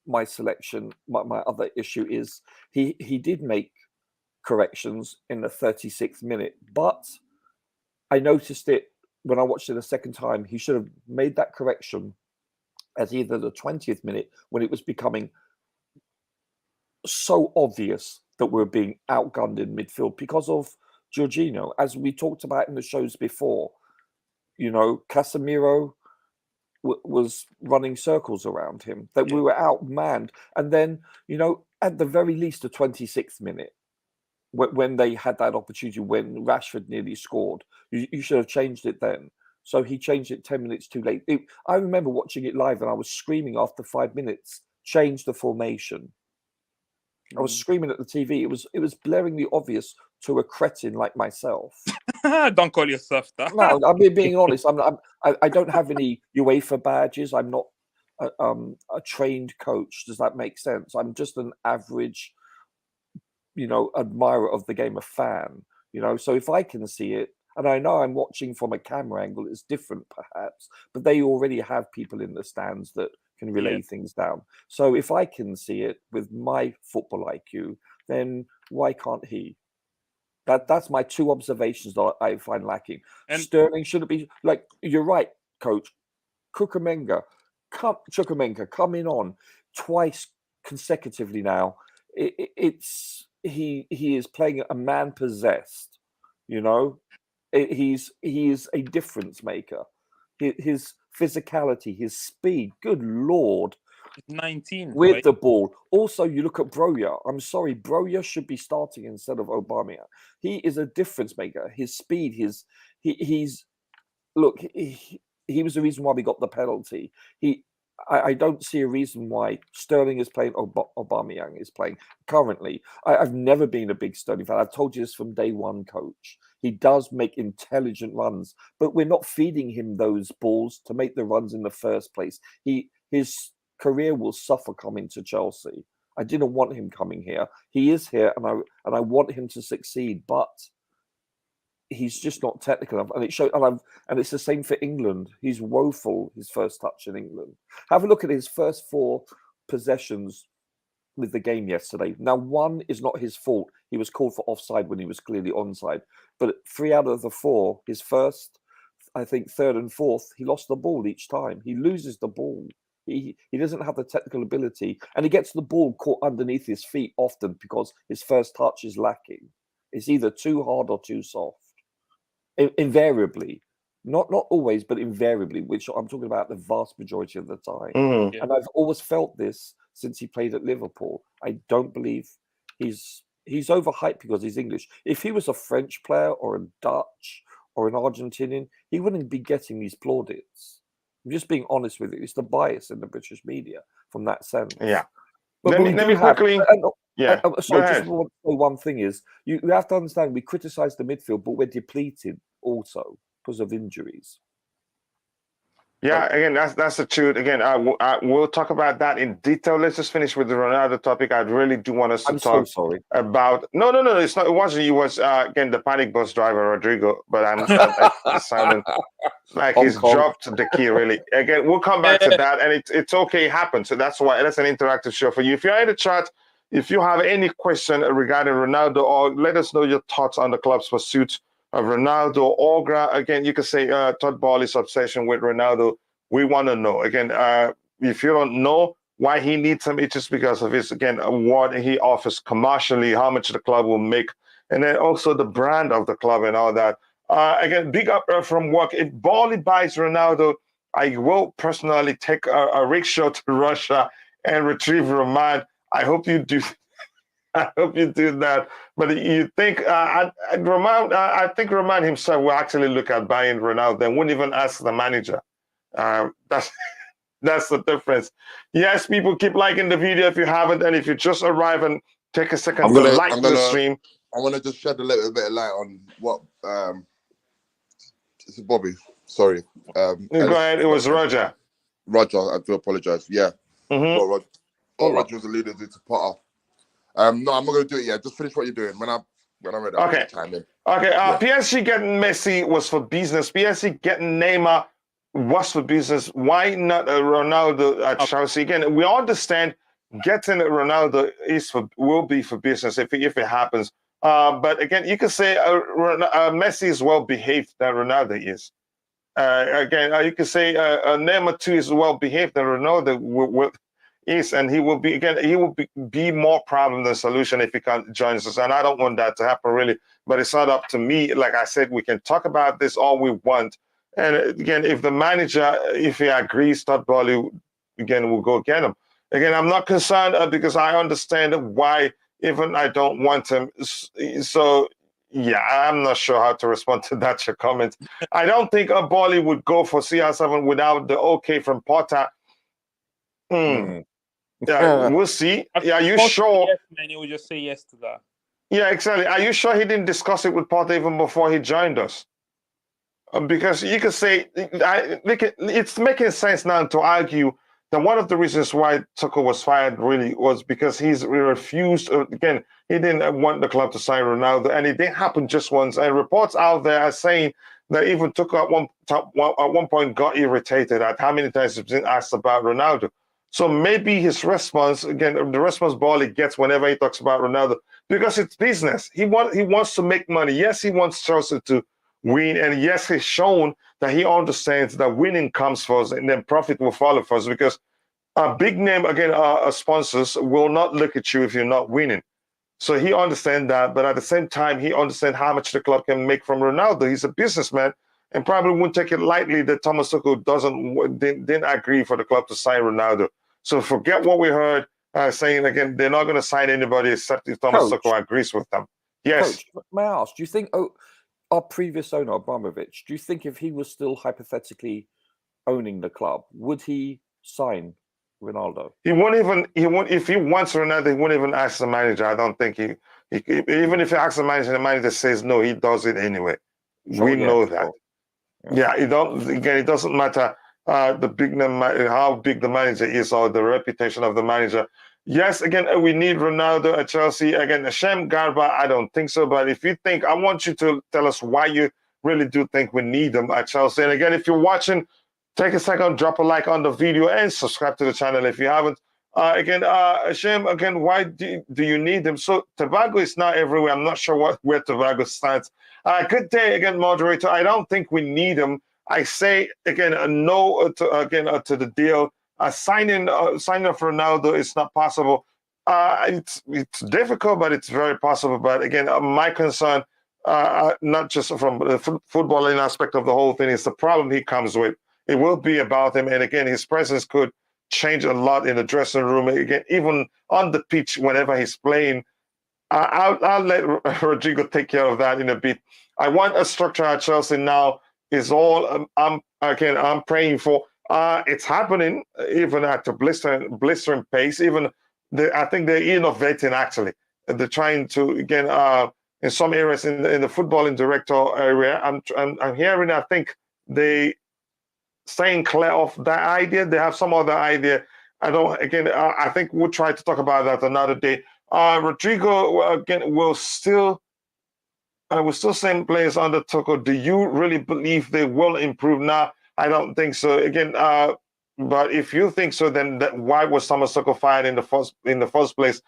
my selection, my other issue is he did make corrections in the 36th minute, but I noticed it when I watched it a second time. He should have made that correction at either the 20th minute, when it was becoming so obvious that we were being outgunned in midfield because of Jorginho, as we talked about in the shows before. You know, Casemiro was running circles around him, that we were outmanned. And then, you know, at the very least, the 26th minute, when they had that opportunity, when Rashford nearly scored, you should have changed it then. So he changed it 10 minutes too late. I remember watching it live and I was screaming after 5 minutes, change the formation. I was screaming at the TV. It was blaringly obvious to a cretin like myself.
Don't call yourself that.
No, I'm being honest. I don't have any UEFA badges. I'm not a trained coach. Does that make sense? I'm just an average, you know, admirer of the game, a fan. You know, so if I can see it, and I know I'm watching from a camera angle, it's different perhaps, but they already have people in the stands that can relay things down. So if I can see it with my football IQ, then why can't he? That's my 2 observations that I find lacking. And Sterling shouldn't be, like, you're right, coach. Chukwuemeka coming on twice consecutively now. He is playing a man possessed, you know. He is a difference maker. His physicality, his speed, good Lord.
19
with the ball. Also, you look at Broja. I'm sorry, Broja should be starting instead of Aubameyang. He is a difference maker. His speed, he was the reason why we got the penalty. I don't see a reason why Sterling is playing, Aubameyang is playing currently. I've never been a big Sterling fan. I've told you this from day one, coach. He does make intelligent runs, but we're not feeding him those balls to make the runs in the first place. His career will suffer coming to Chelsea. I didn't want him coming here. He is here, and I want him to succeed, but he's just not technical enough. And it's the same for England. He's woeful, his first touch in England. Have a look at his first 4 possessions with the game yesterday. Now, 1 is not his fault. He was called for offside when he was clearly onside. But 3 out of the 4, his first, I think, 3rd and 4th, he lost the ball each time. He loses the ball. He doesn't have the technical ability, and he gets the ball caught underneath his feet often because his first touch is lacking. It's either too hard or too soft. Invariably, not always, but invariably, which I'm talking about the vast majority of the time.
Mm-hmm.
And I've always felt this since he played at Liverpool. I don't believe he's overhyped because he's English. If he was a French player or a Dutch or an Argentinian, he wouldn't be getting these plaudits. I'm just being honest with you. It's the bias in the British media from that sense.
Yeah.
But
let me quickly.
So just one thing is, you have to understand, we criticize the midfield, but we're depleted also because of injuries.
Yeah, again, that's the truth. Again, we'll talk about that in detail. Let's just finish with the Ronaldo topic. I really do want us to talk about. No, it's not. It wasn't. It was again the panic bus driver Rodrigo. But I'm sounding like he's dropped the key. Really. Again, we'll come back to that, and it's okay. It happened. So that's why that's an interactive show for you. If you're in the chat, if you have any question regarding Ronaldo, or let us know your thoughts on the club's pursuit of Ronaldo, Orgra, again, you can say Todd Boehly's obsession with Ronaldo. We want to know. Again, if you don't know why he needs him, it's just because of his, again, what he offers commercially, how much the club will make, and then also the brand of the club and all that. Again, big up from work. If Boehly buys Ronaldo, I will personally take a rickshaw to Russia and retrieve Roman. I hope you do. I hope you do that. But you think I think Roman himself will actually look at buying Ronaldo and wouldn't even ask the manager. That's the difference. Yes, people keep liking the video if you haven't, and if you just arrive and take a second to like the stream.
I want to just shed a little bit of light on what This is Bobby. Sorry.
Go ahead. It was Roger.
Roger, I do apologize. Yeah. Well, Roger. Roger was alluding to Potter. No, I'm not going to do it yet. Just finish what you're doing. When I'm ready, I'll chime in.
Okay. PSG getting Messi was for business. PSG getting Neymar was for business. Why not Ronaldo at Chelsea? Again, we understand getting Ronaldo will be for business if it happens. But again, you can say Messi is well behaved than Ronaldo is. You can say Neymar too is well behaved than Ronaldo is, and he will be more problem than solution if he can't join us. And I don't want that to happen really, but it's not up to me. Like I said, we can talk about this all we want. And again, if the manager, if he agrees, Todd Boehly, again, we'll go get him. Again, I'm not concerned because I understand why even I don't want him. So, yeah, I'm not sure how to respond to that, your comment. I don't think Boehly would go for CR7 without the okay from Potter. Yeah, we'll see. Yeah, are you sure?
Yes, man, he would just say yes to that.
Yeah, exactly. Are you sure he didn't discuss it with Potter even before he joined us? Because you could say it's making sense now to argue that one of the reasons why Tuchel was fired really was because he refused. Again, he didn't want the club to sign Ronaldo, and it didn't happen just once. And reports out there are saying that even Tuchel at one point got irritated at how many times he's been asked about Ronaldo. So maybe his response, again, the response Boehly gets whenever he talks about Ronaldo, because it's business. He wants to make money. Yes, he wants Chelsea to win, and yes, he's shown that he understands that winning comes first, and then profit will follow first. Because a big name, again, sponsors will not look at you if you're not winning. So he understands that, but at the same time, he understands how much the club can make from Ronaldo. He's a businessman, and probably wouldn't take it lightly that Thomas Tuchel didn't agree for the club to sign Ronaldo. So forget what we heard saying again. They're not going to sign anybody except if Thomas Tuchel agrees with them. Yes.
Coach, may I ask? Do you think our previous owner Abramovich? Do you think if he was still hypothetically owning the club, would he sign Ronaldo?
He won't even. If he wants Ronaldo, he won't even ask the manager. I don't think he even if he asks the manager says no, he does it anyway.
Sure,
we know that.
Sure.
Yeah, it doesn't matter the big how big the manager is or the reputation of the manager. Yes, again, we need Ronaldo at Chelsea. Again, Hashem Garba, I don't think so. But if you think, I want you to tell us why you really do think we need them at Chelsea. And again, if you're watching, take a second, drop a like on the video and subscribe to the channel if you haven't. Hashem, again, why do you need them? So Tobago is not everywhere. I'm not sure where Tobago stands. Good day again, moderator. I don't think we need him. I say again, no to the deal. Signing for Ronaldo is not possible. It's difficult, but it's very possible. But again, my concern, not just from the footballing aspect of the whole thing, is the problem he comes with. It will be about him, and again, his presence could change a lot in the dressing room. Again, even on the pitch, whenever he's playing. I'll let Rodrigo take care of that in a bit. I want a structure at Chelsea now. Is all I'm praying for. It's happening even at a blistering pace. Even I think they're innovating actually. They're trying to again in some areas in the footballing director area. I'm hearing. I think they staying clear of that idea. They have some other idea. I think we'll try to talk about that another day. Rodrigo again will still send players under Tuchel. Do you really believe they will improve? Now, I don't think so. Again, but if you think so, then why was Thomas Tuchel fired in the first place?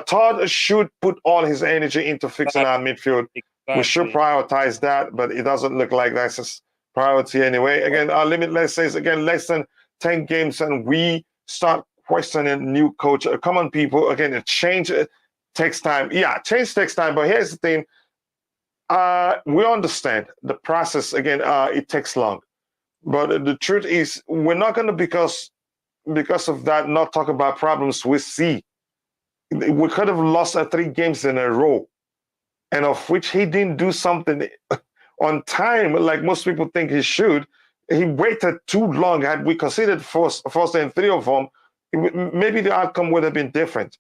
Todd should put all his energy into fixing our midfield. Exactly. We should prioritize that, but it doesn't look like that's a priority anyway. Again, our limitless says again less than 10 games, and we start questioning new coach. Come on, people. Again, a change takes time. Yeah, change takes time. But here's the thing. We understand the process. Again, it takes long. But the truth is, we're not going to, because of that, not talk about problems we see. We could have lost 3 games in a row, and of which he didn't do something on time like most people think he should. He waited too long. Had we considered first and 3 of them, maybe the outcome would have been different.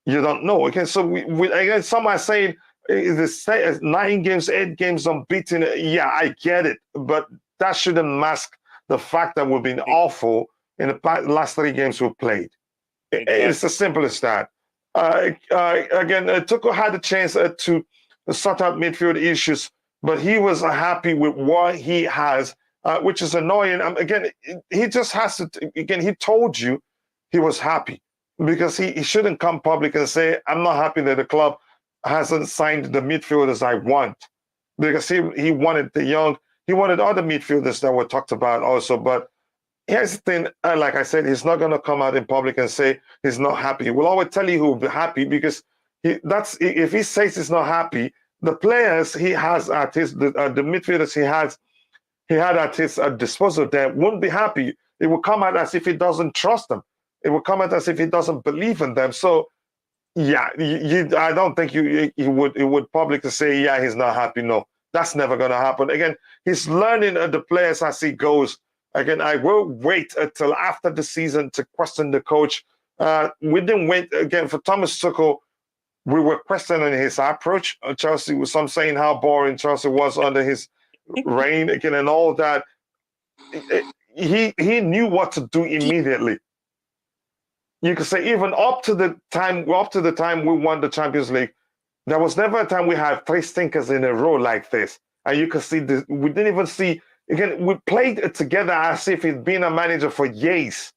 You don't know. Okay, so again, some are saying the 9 games, 8 games unbeaten. Yeah, I get it, but that shouldn't mask the fact that we've been awful in the last 3 games we've played. Exactly. It's as simple as that. Again, Tuchel had a chance to sort out midfield issues, but he was happy with what he has, which is annoying. Again, he just has to. Again, he told you he was happy because he shouldn't come public and say, "I'm not happy that the club hasn't signed the midfielders I want," because he wanted the young, he wanted other midfielders that were talked about also, but. Here's the thing, like I said, he's not going to come out in public and say he's not happy. He will always tell you he'll be happy because if he says he's not happy, the players he has at his the midfielders he had at his disposal there won't be happy. It will come out as if he doesn't trust them. It will come out as if he doesn't believe in them. So yeah, I don't think he would publicly say he's not happy. No, that's never going to happen. Again, he's learning the players as he goes. Again, I will wait until after the season to question the coach. We didn't wait again for Thomas Tuchel. We were questioning his approach. Chelsea was some saying how boring Chelsea was under his reign again and all that. He knew what to do immediately. You could say even up to the time we won the Champions League, there was never a time we had 3 stinkers in a row like this. And you could see this. We didn't even see. Again, we played together as if he'd been a manager for years.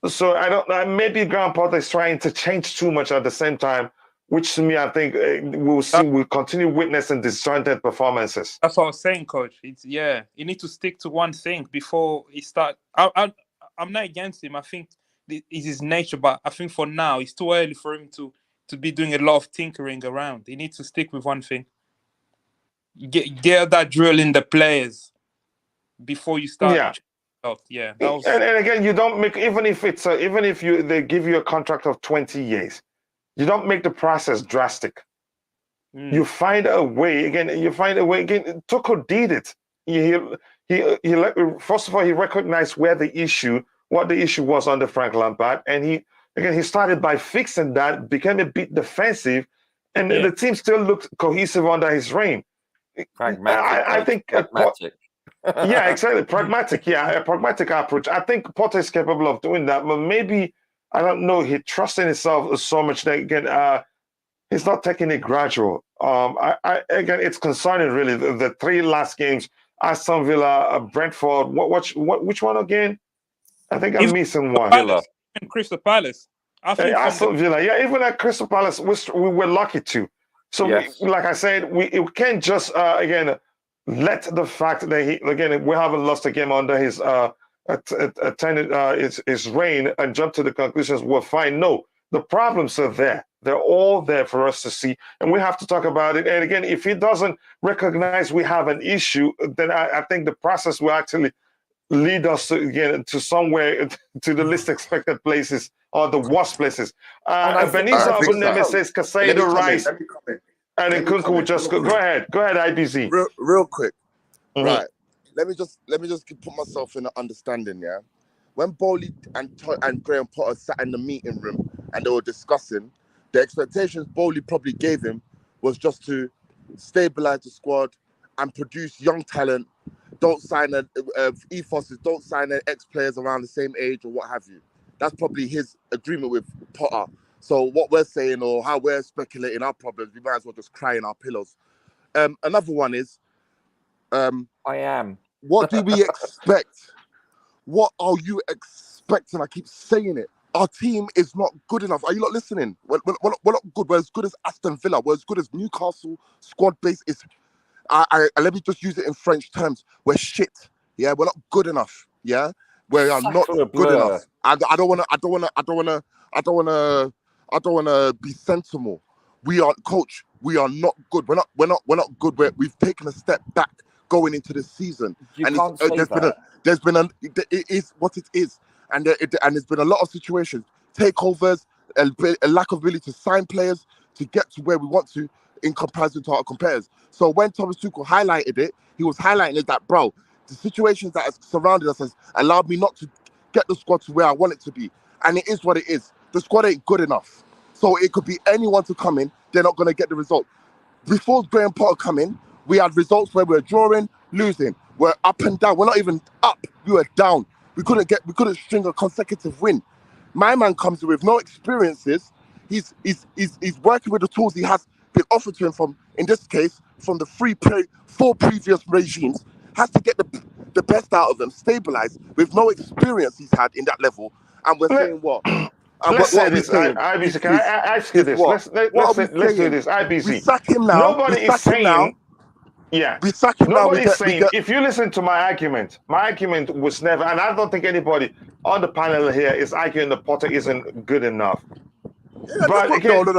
So I don't. Maybe Graham Potter is trying to change too much at the same time, which to me I think we'll continue witnessing disjointed performances.
That's what I was saying, Coach. You need to stick to one thing before he start. I'm not against him. I think it's his nature, but I think for now it's too early for him to be doing a lot of tinkering around. He needs to stick with one thing. Get that drill in the players before you start. Yeah. And
again, you don't make even if they give you a contract of 20 years, you don't make the process drastic. You find a way. Again, Tuchel did it. He first of all he recognized what the issue was under Frank Lampard, and he started by fixing that, became a bit defensive, and the team still looked cohesive under his reign.
Pragmatic.
I think
pragmatic.
Yeah, exactly. Pragmatic. Yeah, a pragmatic approach. I think Potter is capable of doing that, but maybe I don't know. He trusts in himself so much that again, he's not taking it gradual. Again, it's concerning really. The 3 last games: Aston Villa, Brentford. Which one again? I think I'm missing one.
Villa and Crystal Palace.
Aston Villa. Yeah, even at Crystal Palace, we were lucky to. So, like I said, we can't just again let the fact that we haven't lost a game under his his reign and jump to the conclusions we're fine. No, the problems are there. They're all there for us to see, and we have to talk about it. And again, if he doesn't recognize we have an issue, then I think the process will actually lead us to somewhere to the least expected places or the worst places. Benitez Abuneme says Casado, Rice, and Nkunku will just go ahead. Go ahead, IBZ.
Real quick. Right. Let me just put myself in an understanding, yeah? When Boehly and Graham Potter sat in the meeting room and they were discussing, the expectations Boehly probably gave him was just to stabilize the squad and produce young talent. Don't sign ethos is don't sign ex-players around the same age or what have you. That's probably his agreement with Potter. So what we're saying or how we're speculating our problems, we might as well just cry in our pillows. Another one is,
I am.
What do we expect? What are you expecting? I keep saying it. Our team is not good enough. Are you not listening? We're not good. We're as good as Aston Villa. We're as good as Newcastle. Squad base is. Let me just use it in French terms. We're shit. Yeah, we're not good enough. Yeah, we are not good enough. I don't wanna be sentimental. We are, coach. We are not good. We're not good. We've taken a step back going into the season. It is what it is, and there's been a lot of situations, takeovers, a lack of ability to sign players to get to where we want to in comparison to our competitors. So when Thomas Tuchel highlighted it, he was highlighting it that, bro, the situations that have surrounded us has allowed me not to get the squad to where I want it to be, and it is what it is. The squad ain't good enough. So it could be anyone to come in. They're not going to get the result. Before Graham Potter come in, we had results where we're drawing, losing. We're up and down. We're not even up. We were down. We couldn't string a consecutive win. My man comes with no experiences. He's working with the tools he has been offered to him from, in this case, from the four previous regimes. Has to get the best out of them, stabilize with no experience he's had in that level. And we're saying what?
Let's say this, IBC. Can I ask you this? Let's do this, IBC.
We sack him now.
Nobody is saying. Yeah.
We sack him now.
Nobody's saying. If you listen to my argument was never, and I don't think anybody on the panel here is arguing that Potter isn't good enough.
Yeah,
but again, can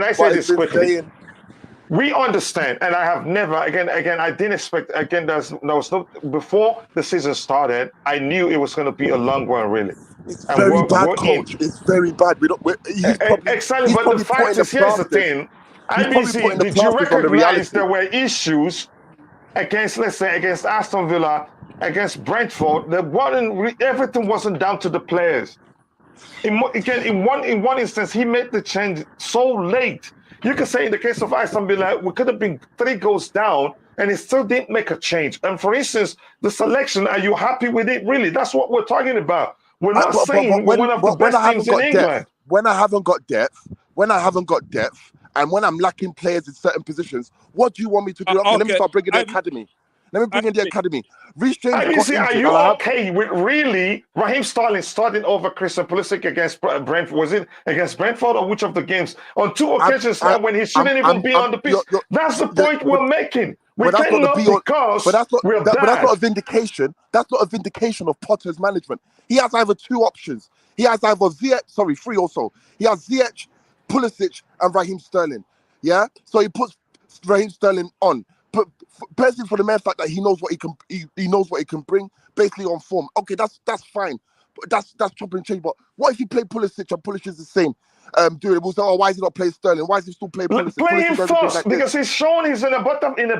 I say this quickly? We understand, and I have never, again, I didn't expect, again, there was no, before the season started, I knew it was going to be a long one, really.
It's very bad, coach. It's very bad.
Exactly, but the fact is, here's the thing. IBC, did you recognize there were issues against, let's say, against Aston Villa, against Brentford? Everything wasn't down to the players. In one instance, he made the change so late. You can say in the case of Aston Villa, we could have been 3 goals down and it still didn't make a change. And for instance, the selection, are you happy with it? Really, that's what we're talking about. We're not saying we're one of the best teams in England.
When I haven't got depth, and when I'm lacking players in certain positions, what do you want me to do? Okay, let me start bringing the academy. Let me bring in the academy.
Are you okay with really Raheem Sterling starting over Christian Pulisic against Brentford? Was it against Brentford or which of the games? On 2 occasions when he shouldn't even be on the pitch. That's the point we're making. But that's not a vindication. That's not a vindication of Potter's management. He has either 2 options. He has either 3 also. He has Ziyech, Pulisic, and Raheem Sterling. Yeah? So he puts Raheem Sterling on. Personally, for the mere fact that he knows what he knows what he can bring, basically on form. Okay, that's fine. But that's chopping and change. But what if he played Pulisic and Pulisic is the same? We'll say, why is he not playing Sterling? Why is he still playing Pulisic? Play him first because he's shown he's in a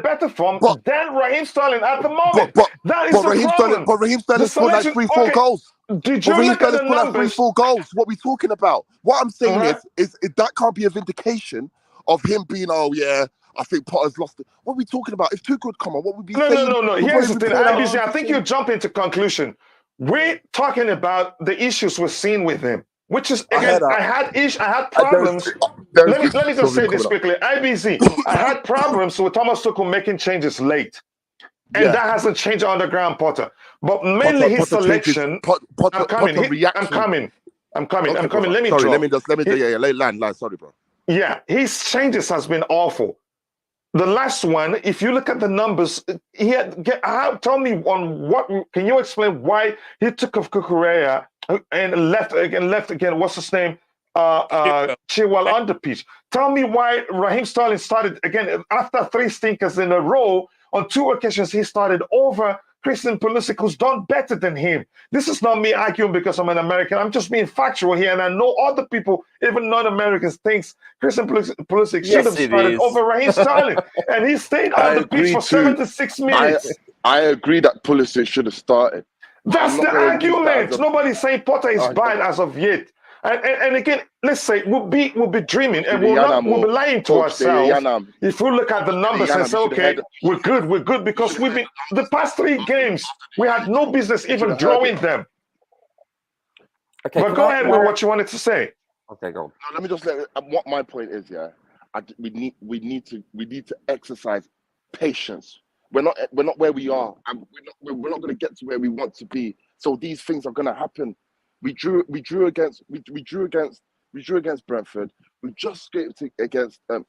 better form than Raheem Sterling at the moment. That is the problem.
But Raheem Sterling scored like 3-4 goals.
Did you look at the numbers?
Like 3-4 goals. What are we talking about? What I'm saying is that can't be a vindication of him being, I think Potter's lost it. What are we talking about? If Tuchel come on, what would we say?
No. Here's the thing, IBC, I think you jump into conclusion. We're talking about the issues we're seeing with him, which is, again, I had problems. Let me just say this quickly. IBC, I had problems with Thomas Tuchel making changes late. And that hasn't changed under Graham Potter. But mainly his selection. I'm coming. Let me
land. Sorry, bro.
Yeah, his changes has been awful. The last one, if you look at the numbers, tell me can you explain why he took off Kukurea and left again, what's his name? Chilwell on the pitch. Tell me why Raheem Sterling started again after 3 stinkers in a row. On 2 occasions, he started over Christian Pulisic, who's done better than him. This is not me arguing because I'm an American. I'm just being factual here, and I know other people, even non-Americans, thinks Christian Pulisic should have started over Raheem Sterling, and he stayed on the pitch for 76 minutes.
I agree that Pulisic should have started.
That's the argument. Nobody's saying Potter is bad as of yet. And again, let's say we'll be dreaming and we'll be lying to ourselves if we look at the numbers and say, okay, we're good because we've been the past 3 games we had no business even drawing them. Okay, but go ahead with what you wanted to say.
Okay, go on.
No, let me just say what my point is. We need to exercise patience. We're not where we are, and we're not going to get to where we want to be. So these things are going to happen. We drew against Brentford. We just scraped against a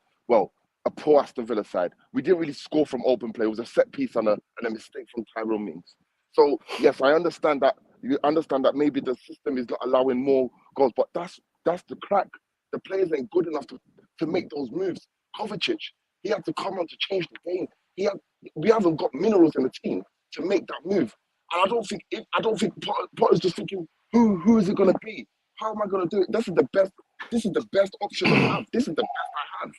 poor Aston Villa side. We didn't really score from open play. It was a set piece and a mistake from Tyrone Mings. So yes, I understand that. You understand that maybe the system is not allowing more goals, but that's the crack. The players ain't good enough to make those moves. Kovacic, he had to come on to change the game. We haven't got minerals in the team to make that move. And I don't think Potter's just thinking, who is it going to be? How am I going to do it? This is the best option I have. This is the best I have.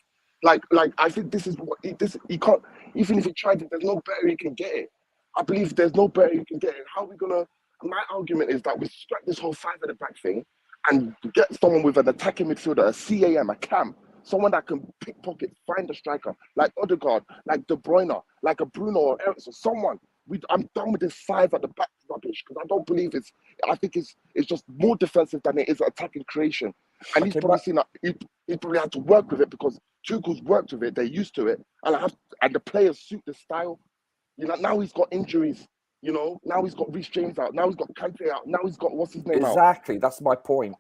Like I think this is what he can't. Even if he tried it, there's no better he can get it. I believe there's no better he can get it. How are we gonna? My argument is that we scrap this whole 5 at the back thing.
and get someone with an attacking midfielder, a CAM, a cam, someone that can pickpocket, find a striker, like Odegaard, like De Bruyne, like a Bruno or Eriksen, someone. I'm done with this five at the back rubbish because I don't believe it's. I think it's just more defensive than it is attacking creation. And he's probably seen that he probably had to work with it because Tuchel's worked with it. They're used to it, and the players suit the style. You know, now he's got injuries. You know, now he's got Reece James out. Now he's got Kante out. Now he's got what's his name out.
Exactly, that's my point.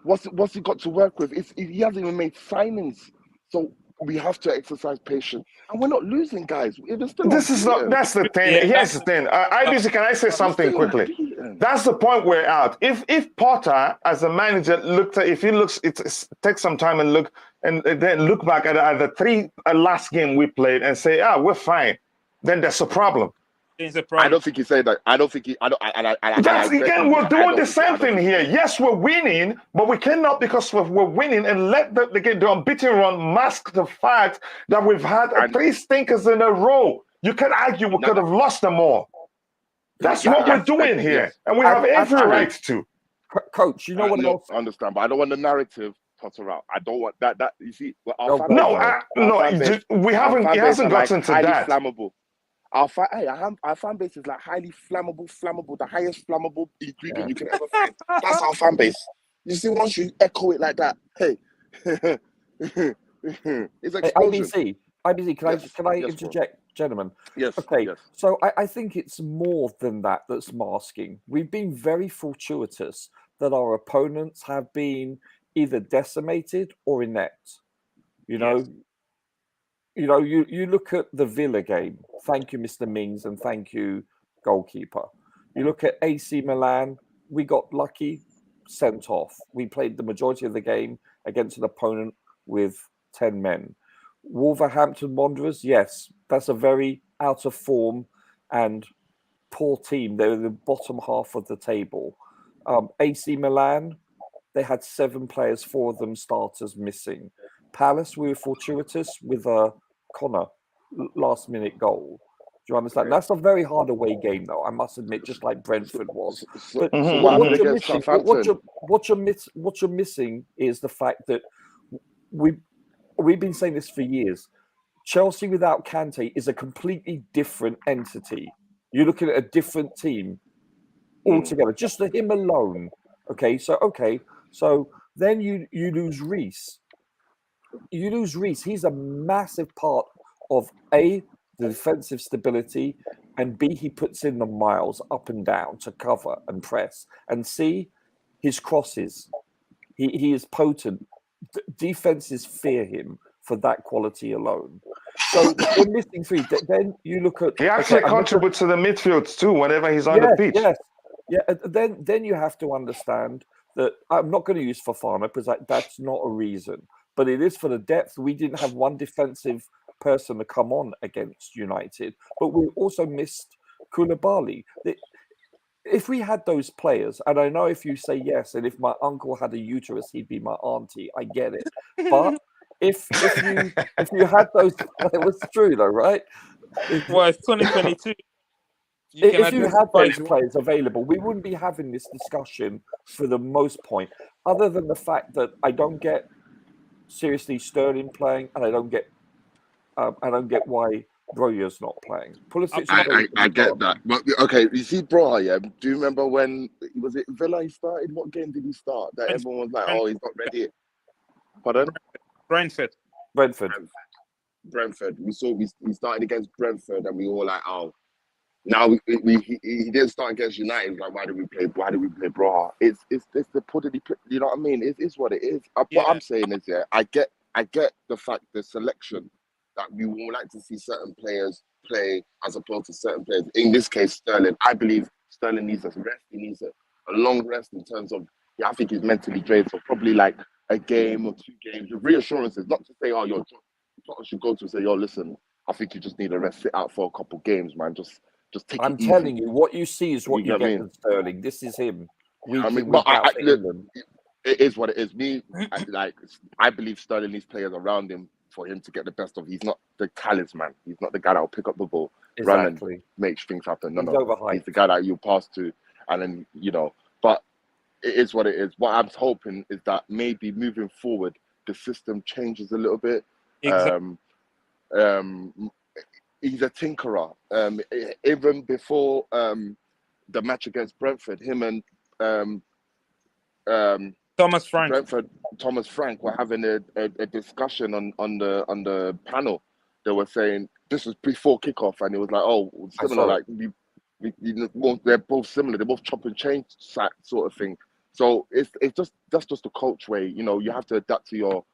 What's he got to work with? He hasn't even made signings, so we have to exercise patience. And we're not losing, guys.
This is not. That's the thing.
Yeah,
Here's the thing. IBC, can I say something quickly? That's the point we're at. If Potter, as a manager, takes some time and then look back at the three last game we played and say, we're fine, then there's a problem.
I don't think he said that. I don't think he.
We're doing the same thing here. Yes, we're winning, but we cannot, because we're winning, and let the unbeaten run mask the fact that we've had three stinkers in a row. You can argue we could have lost them all. That's what we're doing here, and we have every right to.
Coach, you know what else?
I understand, but I don't want the narrative Potter out. I don't want that. You see,
we haven't. It hasn't gotten to that.
Flammable. Our fan base is like highly flammable, the highest flammable ingredient you can ever find. That's our fan base. You see, once you echo it like that, hey, it's explosion.
IBC, can I interject, gentlemen?
Yes.
Okay.
Yes.
So I think it's more than that's masking. We've been very fortuitous that our opponents have been either decimated or inept. You know. You know, you look at the Villa game. Thank you, Mr. Mings, and thank you, goalkeeper. You look at AC Milan. We got lucky, sent off. We played the majority of the game against an opponent with 10 men. Wolverhampton Wanderers, yes, that's a very out of form and poor team. They're in the bottom half of the table. AC Milan, they had 7 players, 4 of them starters missing. Palace, we were fortuitous with a Connor last-minute goal. Do you understand? That's a very hard away game, though, I must admit, just like Brentford was. But what you're missing is the fact that we've been saying this for years. Chelsea without Kante is a completely different entity. You're looking at a different team altogether, just for him alone. So then you lose Reece. You lose Reece. He's a massive part of A, the defensive stability, and B, he puts in the miles up and down to cover and press, and C, his crosses. He is potent. Defenses fear him for that quality alone. So we're missing 3. Then you look at...
He actually contributes to the midfield too whenever he's on the pitch.
Yes. Yeah. Then you have to understand that I'm not going to use Fofana because that's not a reason. But it is for the depth. We didn't have one defensive person to come on against United, but we also missed Koulibaly. If we had those players, and I know if you say yes, and if my uncle had a uterus, he'd be my auntie. I get it. But if you had those, it was true though, right?
Well, it's 2022.
If you had those players available, we wouldn't be having this discussion for the most point, other than the fact that I don't get seriously Sterling playing, and I don't get why Broja's not playing.
I get that. But okay, you see Broja, yeah? Do you remember when was it Villa he started? What game did he start? That everyone was like, oh, he's not ready. Pardon?
Brentford.
We saw he started against Brentford, and we all like, oh, now he didn't start against United. Like, why did we play Broja? It's the put it. You know what I mean? It is what it is. What I'm saying is, I get the fact, the selection, that we would like to see certain players play as opposed to certain players. In this case, Sterling. I believe Sterling needs a rest. He needs a long rest in terms of, I think he's mentally drained. So probably like a game or 2 games with reassurances, not to say, oh, you should go to say, yo, listen, I think you just need a rest, sit out for a couple games, man. Just take
I'm telling you, what you see is what you get with Sterling. This is him.
It is what it is. I believe Sterling needs players around him for him to get the best of. He's not the talisman. He's not the guy that will pick up the ball, run and make things happen. No. He's the guy that you pass to, and then, but it is what it is. What I'm hoping is that maybe moving forward, the system changes a little bit.
Exactly.
He's a tinkerer. Even before the match against Brentford, him and
Thomas Frank.
Thomas Frank were having a discussion on the panel. They were saying this was before kickoff, and it was like, oh, similar, like they're both similar. They're both chop and change sort of thing. So that's just the coach way. You know, you have to adapt to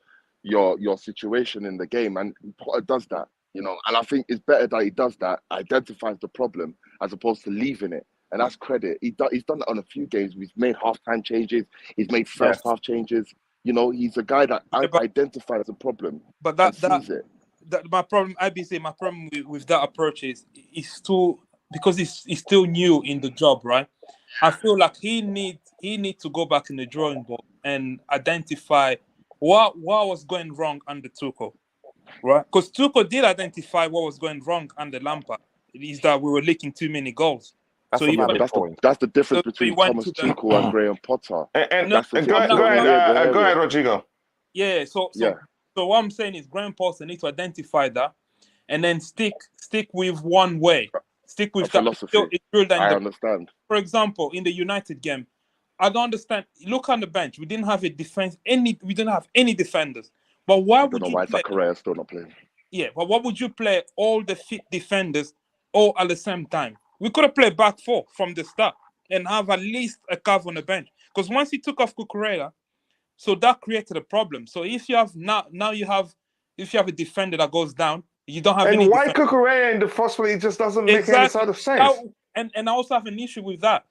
your situation in the game, and Potter does that. You know, and I think it's better that he does that, identifies the problem, as opposed to leaving it. And that's credit. He's done that on a few games. He's made half-time changes. He's made first half changes. You know, he's a guy that identifies the problem and sees it.
My problem, IBC, my problem with that approach is too, because he's still new in the job, right? I feel like he needs to go back in the drawing board and identify what was going wrong under Tuchel, right? Because Tuchel did identify what was going wrong under Lampard. It is that we were leaking too many goals.
That's the difference between Thomas Tuchel and Graham Potter.
And go ahead, Rodrigo.
Yeah. So what I'm saying is Graham Potter needs to identify that, and then stick with one way. Stick with that
philosophy. I understand.
For example, in the United game, I don't understand. Look on the bench. We didn't have a defense. We didn't have any defenders. But why would you play?
Zakharyan still not playing?
Yeah, but why would you play all the fit defenders all at the same time? We could have played back four from the start and have at least a cover on the bench. Because once he took off Cucurella, so that created a problem. So if you have if you have a defender that goes down, you don't have any.
And why Cucurella in the first place? It just doesn't make any sort of sense.
And I also have an issue with that.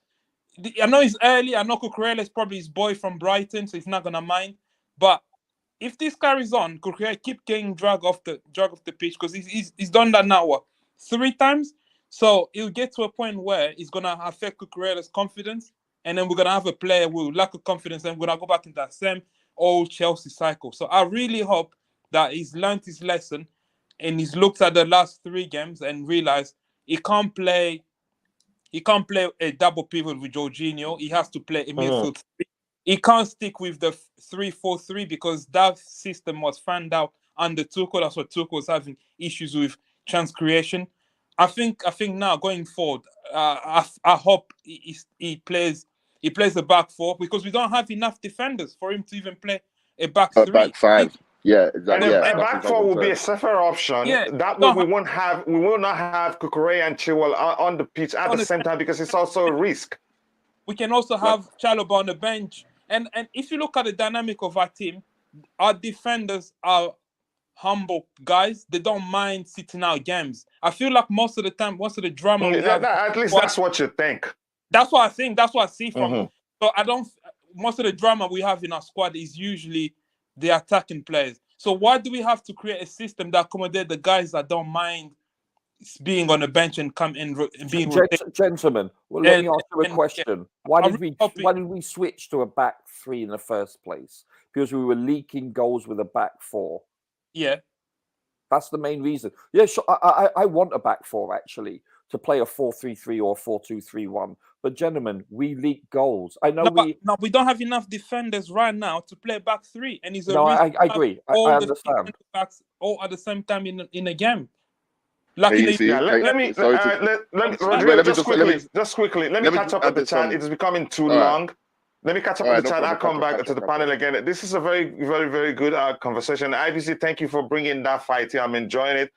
I know it's early. I know Cucurella is probably his boy from Brighton, so he's not gonna mind. But if this carries on, Cucurella keep getting dragged off the pitch, because he's done that now 3 times. So it'll get to a point where it's gonna affect Cucurella's confidence, and then we're gonna have a player with lack of confidence, and we're gonna go back into that same old Chelsea cycle. So I really hope that he's learned his lesson and he's looked at the last 3 games and realized he can't play a double pivot with Jorginho. He has to play a midfield 3. He can't stick with the 3-4-3 because that system was found out under Tuchel. That's what Tuchel was having issues with chance creation. I think now going forward, I hope he plays the back 4, because we don't have enough defenders for him to even play a back 3.
Back 5. Yeah, exactly.
And a back 4 will be a safer option. Yeah, that way we will not have Cucurella and Chilwell on the pitch at the same time, because it's also a risk.
We can also have Chalobah on the bench. And if you look at the dynamic of our team, our defenders are humble guys. They don't mind sitting out games. I feel like most of the time, most of the drama
at least that's what you think.
That's what I think. That's what I see from. So most of the drama we have in our squad is usually the attacking players. So why do we have to create a system that accommodates the guys that don't mind being on the bench and come in being
gentlemen? Well, let me ask you a question. Why did we switch to a back 3 in the first place? Because we were leaking goals with a back 4.
Yeah,
that's the main reason. Yeah, sure. I want a back 4 actually, to play a 4-3-3 or 4-2-3-1. But gentlemen, we leak goals. I know
we don't have enough defenders right now to play back 3, and it's
I agree. I understand.
Backs all at the same time in a game.
Let me just quickly. Let me catch up with the chat. It is becoming too long. Let me catch up with the chat. I'll come back to the panel again. This is a very, very, very good conversation. IBC, thank you for bringing that fight here. I'm enjoying it.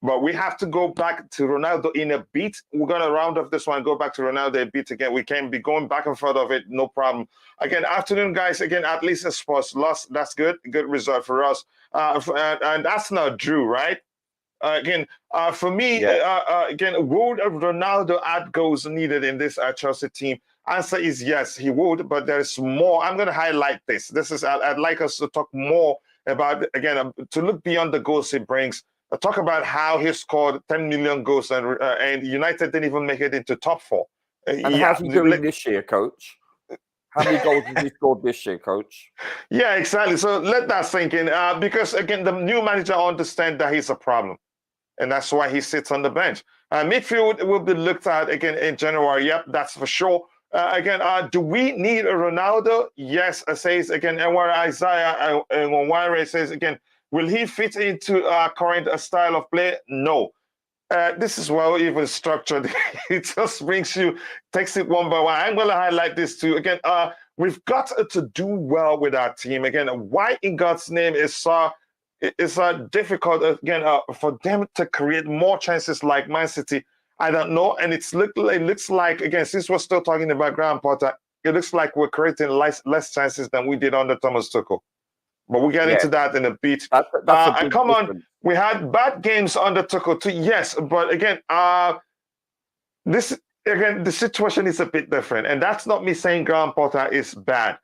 But we have to go back to Ronaldo in a bit. We're going to round off this one, go back to Ronaldo a bit again. We can be going back and forth of it, no problem. Again, afternoon, guys. Again, at least a Spurs loss. That's good. Good result for us. And that's not Drew, right? For me, again, would Ronaldo add goals needed in this Chelsea team? Answer is yes, he would, but there's more. I'm going to highlight this. I'd like us to talk more about, again, to look beyond the goals he brings. Talk about how he scored 10 million goals and United didn't even make it into top 4.
And how's he doing this year, coach? How many goals has he scored this year, coach?
Yeah, exactly. So let that sink in because, again, the new manager understands that he's a problem. And that's why he sits on the bench. Midfield will be looked at again in January. Yep, that's for sure. Again, do we need a Ronaldo? Yes, says again. And where Isaiah Nware says again, will he fit into our current style of play? No. This is well even structured. It just brings you, takes it one by one. I'm going to highlight this too. Again, we've got to do well with our team. Again, why in God's name is difficult again for them to create more chances like Man City? I don't know. And it looks like, again, since we're still talking about Graham Potter, it looks like we're creating less chances than we did under Thomas Tuchel. But we'll get into that in a bit.
That's a big
come
difference.
on, we had bad games under Tuchel too. Yes, but again, the situation is a bit different, and that's not me saying Graham Potter is bad.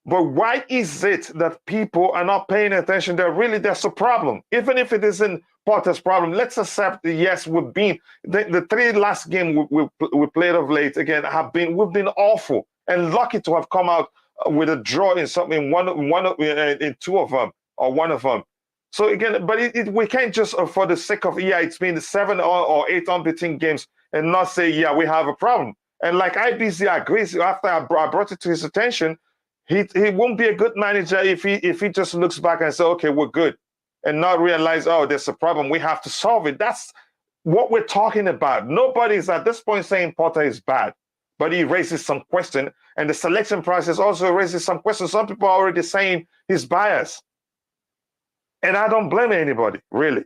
But why is it that people are not paying attention? There's a problem. Even if it isn't Potter's problem, let's accept that, yes, we've been the three last games we played of late again we've been awful and lucky to have come out with a draw in something in two of them or one of them. So again, but we can't just for the sake of it's been 7 or 8 unbeaten games and not say we have a problem. And like IBZ agrees, after I brought it to his attention, he won't be a good manager if he just looks back and says, okay, we're good, and not realize, oh, there's a problem, we have to solve it. That's what we're talking about. Nobody's at this point saying Potter is bad, but he raises some question, and the selection process also raises some questions. Some people are already saying he's biased, and I don't blame anybody, really.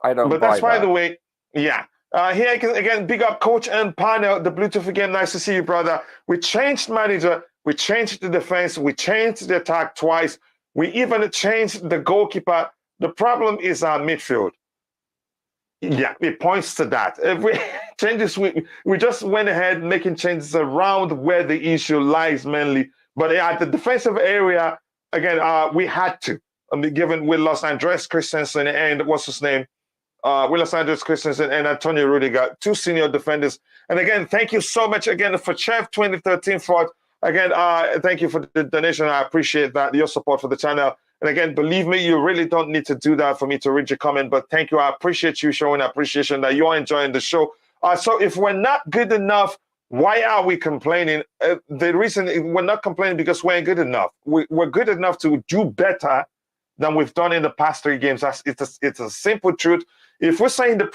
I don't.
But that's by the way, yeah. Here again, big up coach and panel, the Bluetooth again. Nice to see you, brother. We changed manager, we changed the defense, we changed the attack twice. We even changed the goalkeeper. The problem is our midfield. Yeah, it points to that. Every changes, we just went ahead making changes around where the issue lies mainly. But at the defensive area, again, we had to. I mean, given we lost Andreas Christensen and what's his name? We lost Andreas Christensen and Antonio Rudiger, 2 senior defenders. And again, thank you so much again for Chef 2013 for again. Thank you for the donation. I appreciate that, your support for the channel. And again, believe me, you really don't need to do that for me to read your comment. But thank you. I appreciate you showing appreciation that you're enjoying the show. So if we're not good enough, why are we complaining? The reason we're not complaining because we ain't good enough. We're good enough to do better than we've done in the past 3 games. It's a simple truth. If we're saying the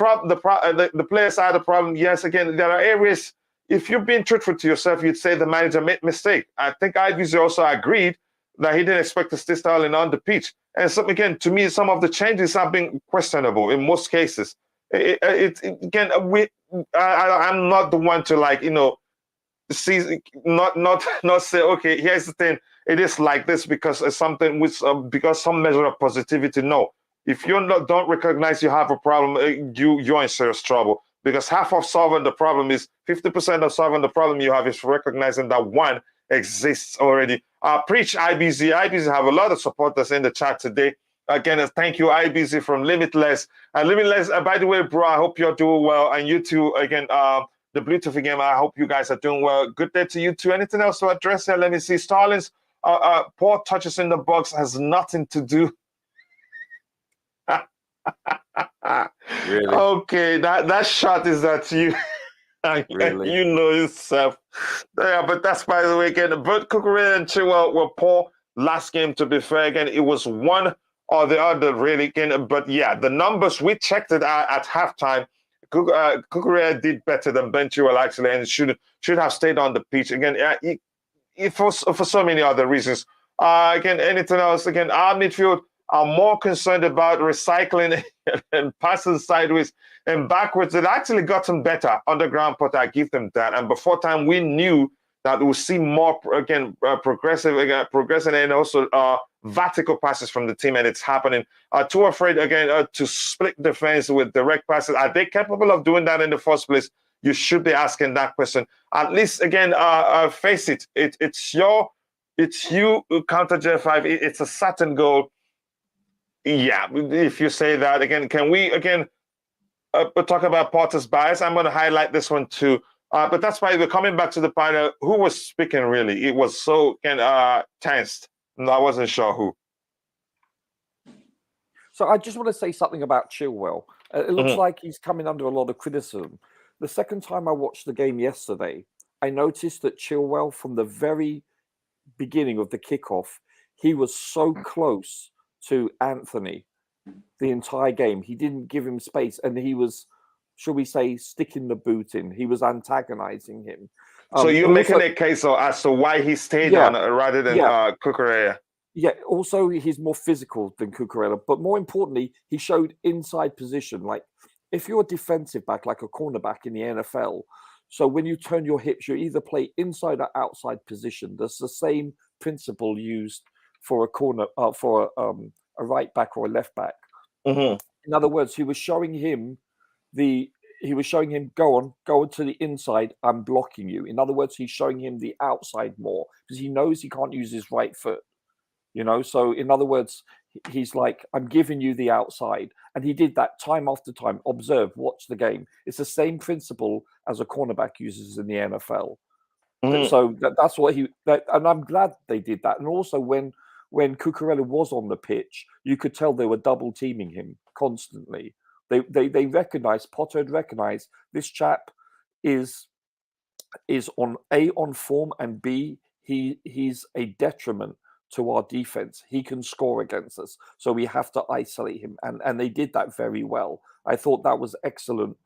players are the problem, yes, again, there are areas. If you're being truthful to yourself, you'd say the manager made mistake. I think IBZ also agreed that he didn't expect to stay styling on the pitch. And so again, to me, some of the changes have been questionable in most cases. I'm not the one to see, not say, okay, here's the thing, it is like this because it's something with because some measure of positivity. No, if you don't recognize you have a problem, you're in serious trouble, because half of solving the problem is 50% of solving the problem you have is recognizing that one exists already. Preach IBZ. IBZ have a lot of supporters in the chat today. Again, thank you, IBZ from Limitless. Limitless, by the way, bro, I hope you're doing well. And you too, again, the Bluetooth again, I hope you guys are doing well. Good day to you too. Anything else to address here? Let me see. Starling's poor touches in the box has nothing to do.
Really?
Okay, that shot is at you.
Really?
You know yourself. Yeah, but that's by the way again. Both Kukurea and Chilwell were poor last game, to be fair. Again, it was one or the other really again. But yeah, the numbers, we checked it out at halftime. Kukurea did better than Ben Chilwell actually, and should have stayed on the pitch. Again, for so many other reasons. Again, anything else? Again, our midfield are more concerned about recycling and passing sideways and backwards. It actually gotten better under Graham Potter. I give them that. And before time, we knew that we'll see more progressive and also vertical passes from the team, and it's happening. Too afraid again to split defense with direct passes. Are they capable of doing that in the first place? You should be asking that question. At least again, face it. It's you who counter J5. It's a certain goal. Yeah, if you say that again, can we again talk about Potter's bias? I'm going to highlight this one too. But that's why we're coming back to the panel. Who was speaking really? It was so tensed. No, I wasn't sure who.
So I just want to say something about Chilwell. It looks like he's coming under a lot of criticism. The second time I watched the game yesterday, I noticed that Chilwell, from the very beginning of the kickoff, he was so close to Anthony the entire game. He didn't give him space, and he was, shall we say, sticking the boot in. He was antagonizing him.
So you're
also,
making a case as to why he stayed
Yeah,
on rather than
yeah.
Cucurella.
Yeah, also he's more physical than Cucurella, but more importantly, he showed inside position. Like if you're a defensive back, like a cornerback in the NFL, so when you turn your hips, you either play inside or outside position. There's the same principle used for a corner, for a right back or a left back.
Mm-hmm.
In other words, he was showing him go on to the inside. I'm blocking you. In other words, he's showing him the outside more because he knows he can't use his right foot. You know, so in other words, he's like, I'm giving you the outside. And he did that time after time. Observe, watch the game. It's the same principle as a cornerback uses in the NFL.
Mm-hmm.
So that's what and I'm glad they did that. And also when Cucurella was on the pitch, you could tell they were double teaming him constantly. They recognized, Potter had recognized this chap is on form, and B, he's a detriment to our defense. He can score against us, so we have to isolate him, and they did that very well. I thought that was excellent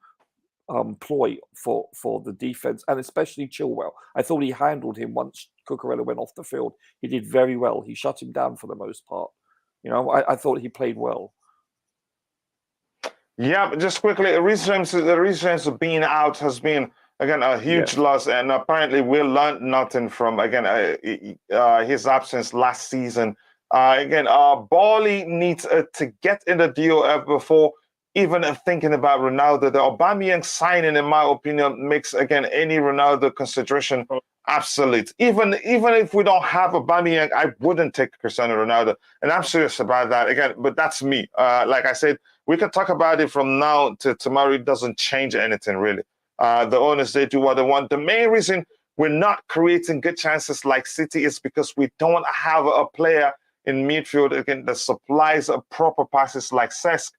ploy for the defense, and especially Chilwell. I thought he handled him once Cucurella went off the field. He did very well. He shut him down for the most part. You know, I thought he played well.
Yeah, but just quickly, the reasons of being out has been, again, a huge loss, and apparently we learned nothing from, again, his absence last season. Again, Boehly needs to get in the deal before even thinking about Ronaldo. The Aubameyang signing, in my opinion, makes, again, any Ronaldo consideration obsolete. Even if we don't have Aubameyang, I wouldn't take Cristiano Ronaldo, and I'm serious about that. Again, but that's me. Like I said, we can talk about it from now to tomorrow. It doesn't change anything, really. The owners, they do what they want. The main reason we're not creating good chances like City is because we don't have a player in midfield, again, that supplies proper passes like Cesc.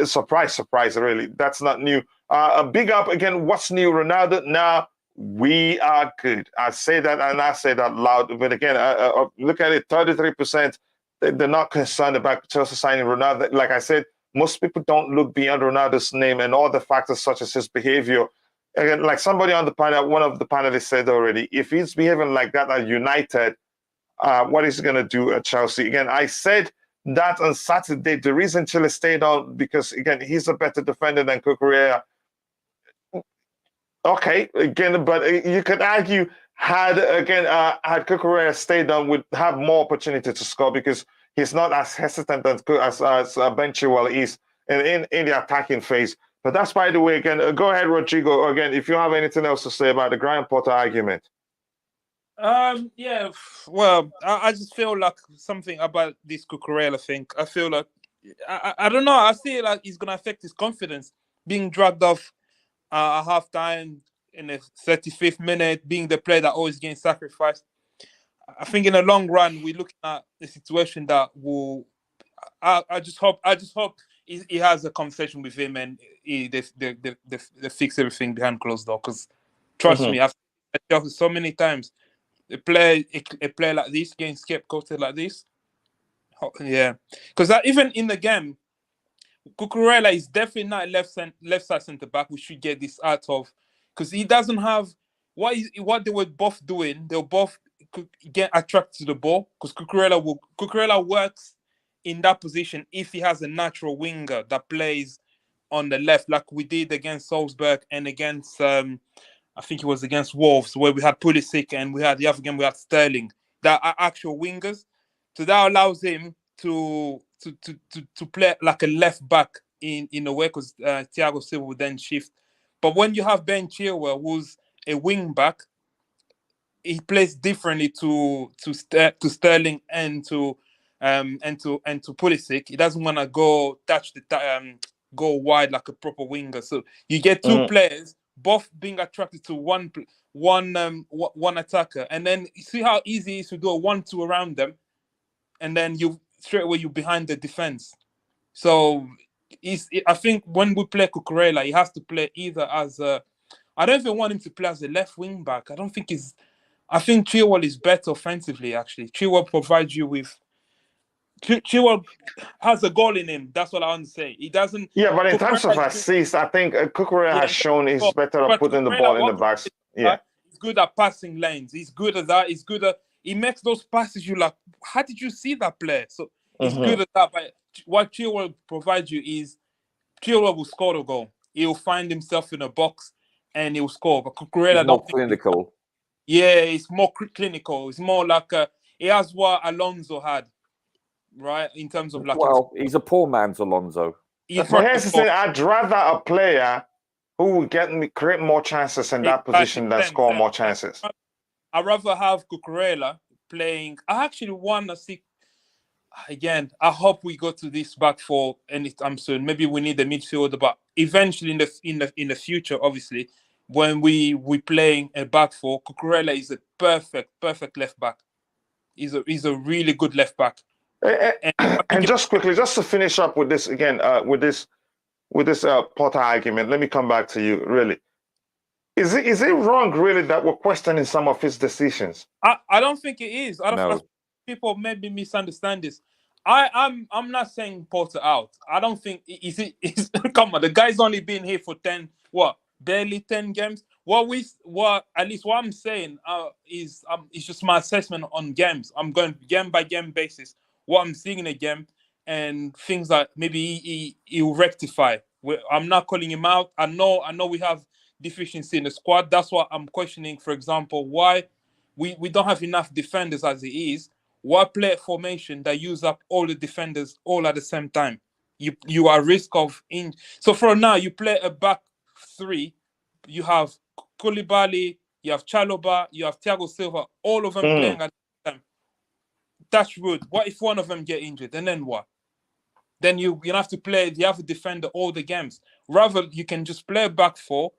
Surprise, really. That's not new. A big up, again, what's new, Ronaldo? Now, we are good. I say that, and I say that loud. But again, look at it, 33%. They're not concerned about Chelsea signing Ronaldo. Like I said, most people don't look beyond Ronaldo's name and all the factors such as his behavior. Again, like somebody on the panel, one of the panelists said already, if he's behaving like that at United, what is he going to do at Chelsea? Again, I said that on Saturday. The reason Chile stayed on, because, again, he's a better defender than Cucurella. Okay, again, but you could argue had had Cucurella stayed on, would have more opportunity to score because he's not as hesitant as Ben Chilwell is in the attacking phase. But that's, by the way, again, go ahead, Rodrigo. Again, if you have anything else to say about the Graham Potter argument.
Yeah, well, I just feel like something about this Cucurella thing. I feel like, I don't know, I feel like it's going to affect his confidence, being dragged off at halftime in the 35th minute, being the player that always getting sacrificed. I think in the long run, we're looking at a situation that will. I just hope he has a conversation with him and they fix everything behind closed door. Because trust me, I've said so many times, a player like this getting scapegoated like this. Yeah, because even in the game, Cucurella is definitely not left side centre back. We should get this out of, because he doesn't have what they were both doing. They'll both get attracted to the ball, because Cucurella works in that position if he has a natural winger that plays on the left, like we did against Salzburg and against I think it was against Wolves, where we had Pulisic and we had the other game we had Sterling, that are actual wingers. So that allows him to play like a left back in a way, because Thiago Silva would then shift. But when you have Ben Chilwell, who's a wing back, he plays differently to Sterling and to Pulisic. He doesn't want to go go wide like a proper winger. So you get two players both being attracted to one attacker, and then you see how easy it is to do a 1-2 around them, and then you straight away you're behind the defense. So I think when we play Cucurella, he has to play either as a I don't even want him to play as a left wing back. I think Chilwell is better offensively, actually. Chilwell provides you with... Chilwell has a goal in him. That's what I want to say. He doesn't...
Yeah, but in terms of
Cucurella
assists, I think Cucurella has shown he's better at putting the ball in the box. Yeah.
He's good at passing lanes. He's good at that. He's good at... He makes those passes you like, how did you see that player? So he's good at that. But what Chilwell provides you is Chilwell will score the goal. He'll find himself in a box and he'll score. But Cucurella...
He's more clinical.
Yeah, it's more clinical. It's more like he has what Alonso had, right? In terms of like...
Well, he's a poor man's Alonso.
But here's the thing, I'd rather a player who will create more chances in that position than score more chances.
I'd rather have Cucurella playing. I actually want to see... Again, I hope we go to this back four anytime soon. Maybe we need a midfielder, but eventually in the future, obviously, when we playing a back four, Cucurella is a perfect left back. He's a really good left back.
And just quickly, just to finish up with this again, with this Potter argument, let me come back to you. Really, is it wrong really that we're questioning some of his decisions?
I don't think it is. I don't
No.
think people maybe misunderstand this. I'm not saying Potter out. I don't think is come on, the guy's only been here for barely 10 games. At least what I'm saying is just my assessment on games. I'm going game by game basis. What I'm seeing in a game and things that maybe he'll rectify. I'm not calling him out. I know we have deficiency in the squad. That's what I'm questioning. For example, why we don't have enough defenders as it is. Why play a formation that use up all the defenders all at the same time? You are at risk of injury. So for now, you play a back three. You have Koulibaly, you have Chalobah, you have Thiago Silva, all of them playing at the same time. That's rude. What if one of them get injured? And then what? Then you have to play the other defender all the games. Rather, you can just play a back four,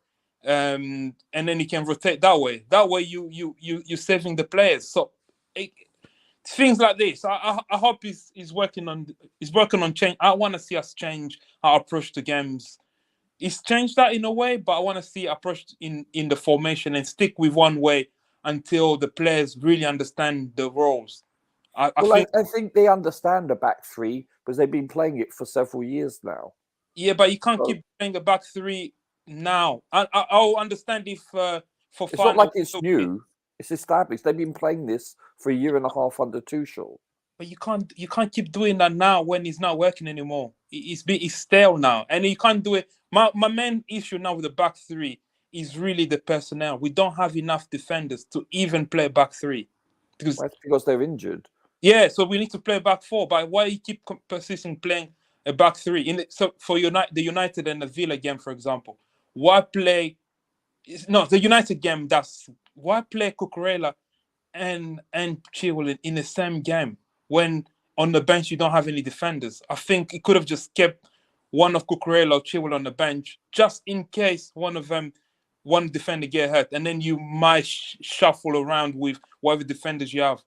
and then you can rotate that way. That way, you're saving the players. So things like this. I hope he's working on change. I want to see us change our approach to games. He's changed that in a way, but I want to see approached in the formation and stick with one way until the players really understand the roles. I
think they understand the back three because they've been playing it for several years now.
Yeah, but you can't keep playing a back three now. I'll understand if for
it's not like it's new. It's established. They've been playing this for a year and a half under Tuchel.
But you can't keep doing that now when it's not working anymore. It's stale now, and you can't do it. My main issue now with the back three is really the personnel. We don't have enough defenders to even play back three.
That's because they're injured.
Yeah, so we need to play back four. But why you keep persisting playing a back three? So for the United and the Villa game, for example, why play? No, the United game. Why play Cucurella and Chilwell in the same game when on the bench you don't have any defenders? I think it could have just kept one of Cucurella or Chilwell on the bench just in case one defender get hurt, and then you might shuffle around with whatever defenders you have,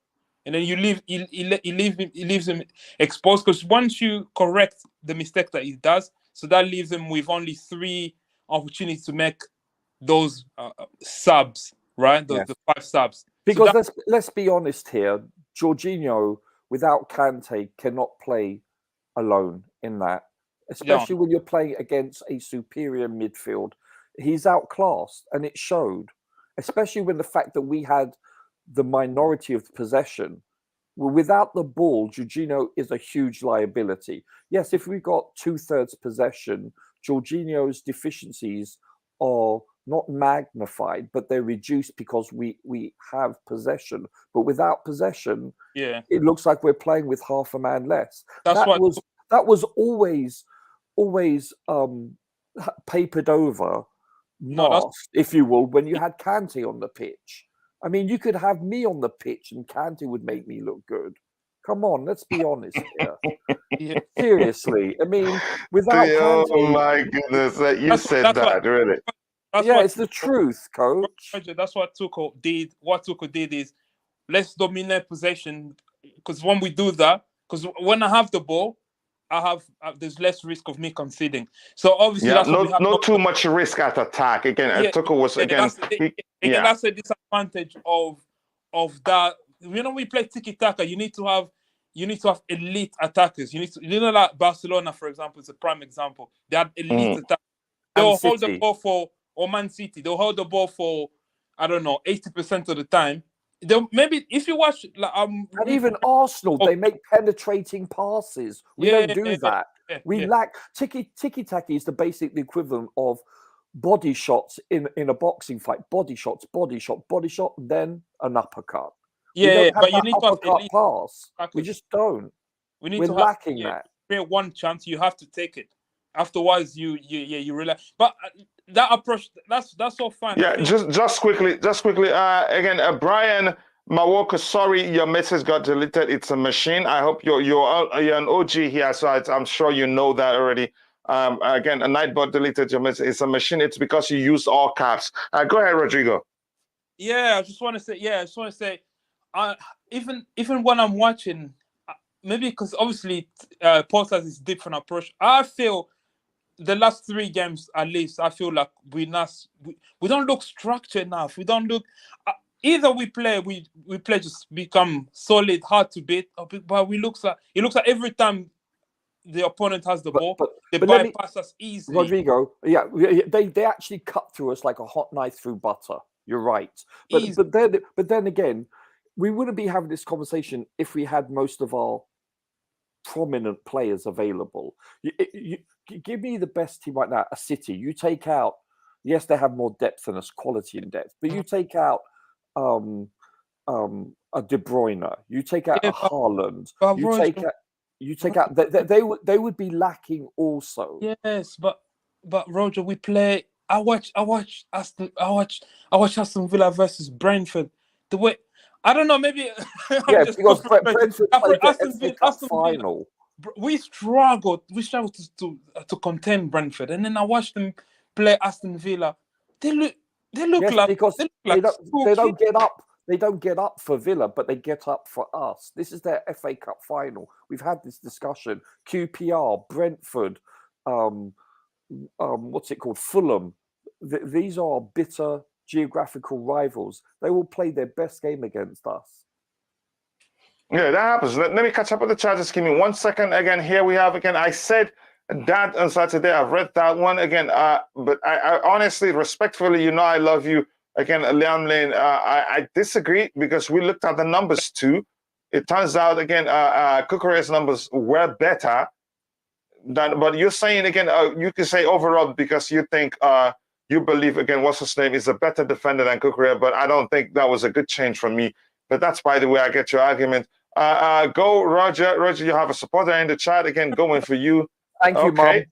and then you leaves him exposed. Because once you correct the mistake that he does, so that leaves him with only 3 opportunities to make those subs, right? The 5 subs.
Because let's be honest here, Jorginho without Kante cannot play alone in that, especially when you're playing against a superior midfield. He's outclassed, and it showed, especially when the fact that we had the minority of possession. Well, without the ball, Jorginho is a huge liability. Yes, if we got 2/3 possession, Jorginho's deficiencies are not magnified, but they're reduced because we have possession. But without possession, it looks like we're playing with half a man less. That was always papered over, masked, if you will, when you had Kante on the pitch. I mean, you could have me on the pitch and Kante would make me look good. Come on, let's be honest here. Seriously, I mean, without Kante...
Oh my goodness, you said that, really.
It's the truth, coach.
That's what Tuchel did. What Tuchel did is, let's dominate possession. Because when we do that, because when I have the ball, there's less risk of me conceding. So obviously
Yeah,
that's what we have.
not too much risk at attack. Again,
Yeah,
Tuchel was again.
That's a disadvantage of that. We play tiki taka. You need to have elite attackers. Like Barcelona, for example, is a prime example. They had elite attackers. They'll hold the ball or Man City. They'll hold the ball for, I don't know, 80% of the time. Maybe if you watch,
and even Arsenal, they make penetrating passes. We don't do that. We lack tiki taka is the equivalent of body shots in a boxing fight. Body shots, body shot, then an uppercut.
But you need to have elite
pass. We just don't. We're lacking that.
Create one chance, you have to take it. Afterwards, you relax. But that approach, that's all fine.
Yeah, just quickly. Again, Brian Mawoko, sorry, your message got deleted. It's a machine. I hope you're an OG here, so I'm sure you know that already. Again, a Nightbot deleted your message. It's a machine. It's because you used all caps. Go ahead, Rodrigo.
Yeah, I just want to say, even when I'm watching, maybe because obviously Porter's is different approach. I feel the last 3 games, at least, I feel like we don't look structured enough. We don't look. Either we play just become solid, hard to beat, but it looks like every time the opponent has the ball, they bypass us easily.
Rodrigo, they actually cut through us like a hot knife through butter. You're right, but then again, we wouldn't be having this conversation if we had most of our prominent players available. You give me the best team right now, a City. You take out, yes, they have more depth than us, quality and depth, but you take out a De Bruyne, you take out a Haaland, you take out they would be lacking also.
Yes, but Roger, we play. I watch Aston Villa versus Brentford. The way, I don't know, maybe
because Brentford played the FA Cup final.
We struggled to contain Brentford, and then I watched them play Aston Villa. They look like
because they don't get up. They don't get up for Villa, but they get up for us. This is their FA Cup final. We've had this discussion. QPR, Brentford, what's it called? Fulham. These are bitter geographical rivals. They will play their best game against us.
Yeah, that happens. Let me catch up with the chat. Just give me 1 second. Again, here we have, again, I said that on Saturday. I've read that one again. But I honestly, respectfully, I love you. Again, Liam Lane, I disagree because we looked at the numbers too. It turns out, again, Kukureya's numbers were better. But you're saying, again, you can say overall because you think you believe, again, what's his name is a better defender than Kukureya, but I don't think that was a good change from me. But that's, by the way, I get your argument. Go, Roger. Roger, you have a supporter in the chat. Again, going for you.
Thank you, Mom.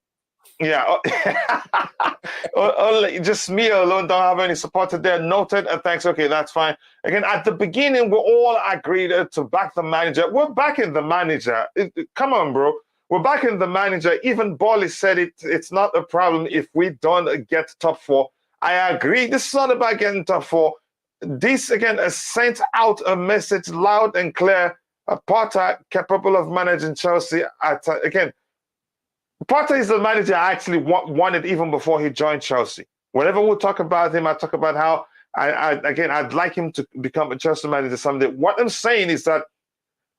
Yeah. Just me alone don't have any supporter there. Noted. Thanks. Okay, that's fine. Again, at the beginning, we all agreed to back the manager. We're backing the manager. Come on, bro. We're backing the manager. Even Boehly said it's not a problem if we don't get top 4. I agree. This is not about getting top 4. This, again, has sent out a message loud and clear. Potter capable of managing Chelsea. Again, Potter is the manager I actually wanted even before he joined Chelsea. Whenever we talk about him, I talk about how, I'd like him to become a Chelsea manager someday. What I'm saying is that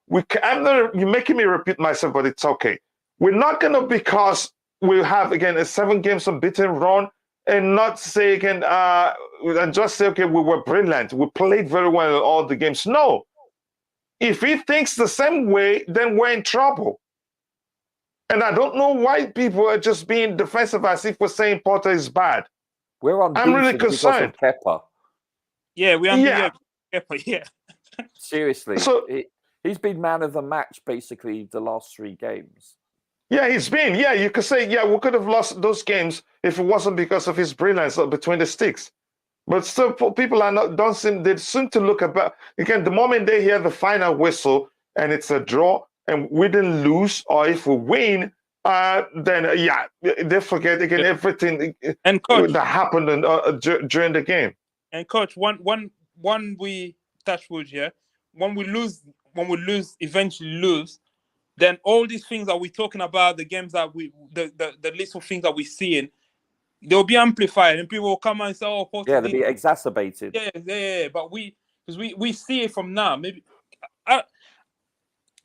you're making me repeat myself, but it's okay. We're not going to, because we have, again, a 7 games unbeaten run, and not say, again, and just say, okay, we were brilliant. We played very well in all the games. No. If he thinks the same way, then we're in trouble. And I don't know why people are just being defensive as if we're saying Potter is bad.
I'm really concerned. Because of Kepa.
Yeah, we are Kepa, yeah.
Seriously. So he's been man of the match basically the last 3 games.
Yeah, he's been. Yeah, you could say, yeah, we could have lost those games if it wasn't because of his brilliance between the sticks. But still, people they seem to look about, again, the moment they hear the final whistle and it's a draw and we didn't lose, or if we win, then they forget again everything
and coach,
that happened during the game.
And coach, one we touch wood here, when we eventually lose, then all these things that we're talking about, the games that the little things that we're seeing, they'll be amplified, and people will come and say, "Oh,
yeah, they'll be exacerbated."
Yeah. But because we see it from now. Maybe,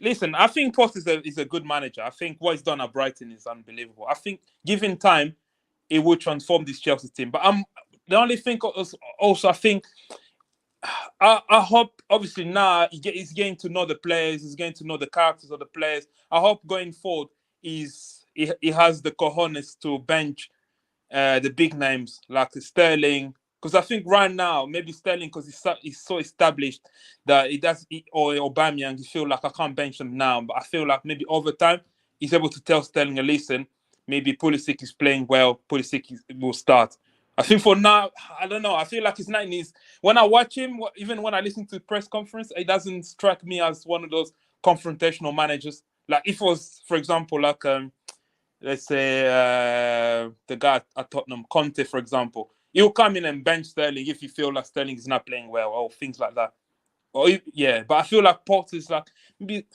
listen, I think Post is a good manager. I think what he's done at Brighton is unbelievable. I think given time, it will transform this Chelsea team. But the only thing also, I think. I hope, obviously, now he's getting to know the players, he's getting to know the characters of the players. I hope going forward he has the cojones to bench the big names like Sterling. Because I think right now, maybe Sterling, because he's so established that or Aubameyang, you feel like I can't bench them now. But I feel like maybe over time, he's able to tell Sterling, listen, maybe Pulisic is playing well, Pulisic will start. I think for now, I don't know. I feel like he's not in his... When I watch him, even when I listen to the press conference, it doesn't strike me as one of those confrontational managers. Like if it was, for example, like let's say the guy at Tottenham, Conte, for example, he'll come in and bench Sterling if you feel like Sterling is not playing well or things like that. But I feel like Potter is like maybe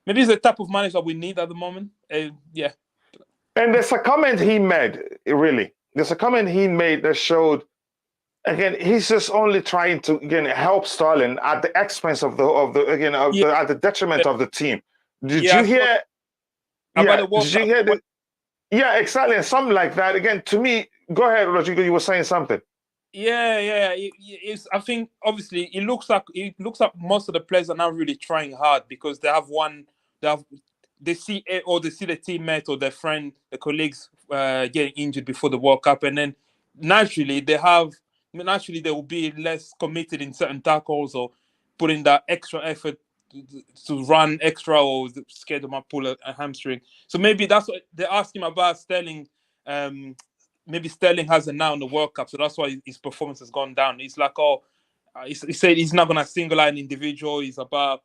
it's the type of manager we need at the moment. Yeah.
And there's a comment he made, really. There's a comment he made that showed, again, he's just only trying to help Sterling at the expense of at the detriment of the team. Did you hear? Did you hear? Yeah, exactly, something like that. Again, to me, go ahead, Rodrigo. You were saying something.
Yeah. I think obviously it looks like most of the players are now really trying hard because they see the teammate or their friend, the colleagues getting injured before the World Cup, and then naturally they will be less committed in certain tackles or putting that extra effort to run extra or scared them up, pull a hamstring. So maybe that's what they're asking about Sterling. Maybe Sterling hasn't now in the World Cup, so that's why his performance has gone down. It's like, he said he's not going to single out an individual. It's about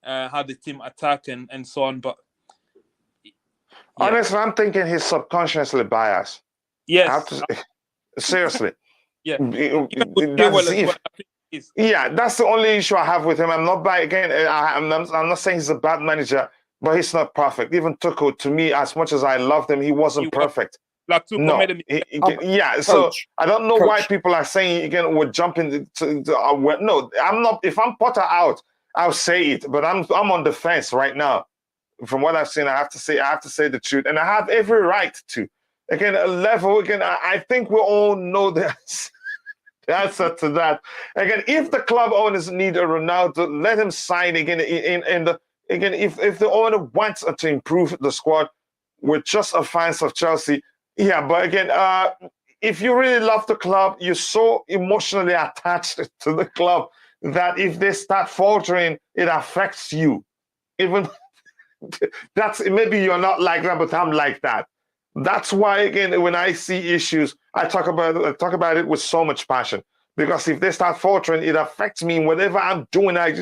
how the team attack and so on. But
honestly, I'm thinking he's subconsciously biased.
Yes.
Seriously.
Yeah.
That's the only issue I have with him. I'm not I'm not saying he's a bad manager, but he's not perfect. Even Tuchel, to me, as much as I loved him, he wasn't perfect.
Like Tuchel made him.
So I don't know why people are saying we're jumping no, I'm not. If I'm Potter out, I'll say it. But I'm on the fence right now. From what I've seen, I have to say the truth, and I have every right to. Again, I think we all know the answer to that. Again, if the club owners need a Ronaldo, let him sign again. If the owner wants to improve the squad, we're just fans of Chelsea. Yeah, but again, if you really love the club, you're so emotionally attached to the club that if they start faltering, it affects you. Even maybe you're not like that, but I'm like that. That's why, again, when I see issues, I talk about it with so much passion. Because if they start faltering, it affects me. Whatever I'm doing, I'm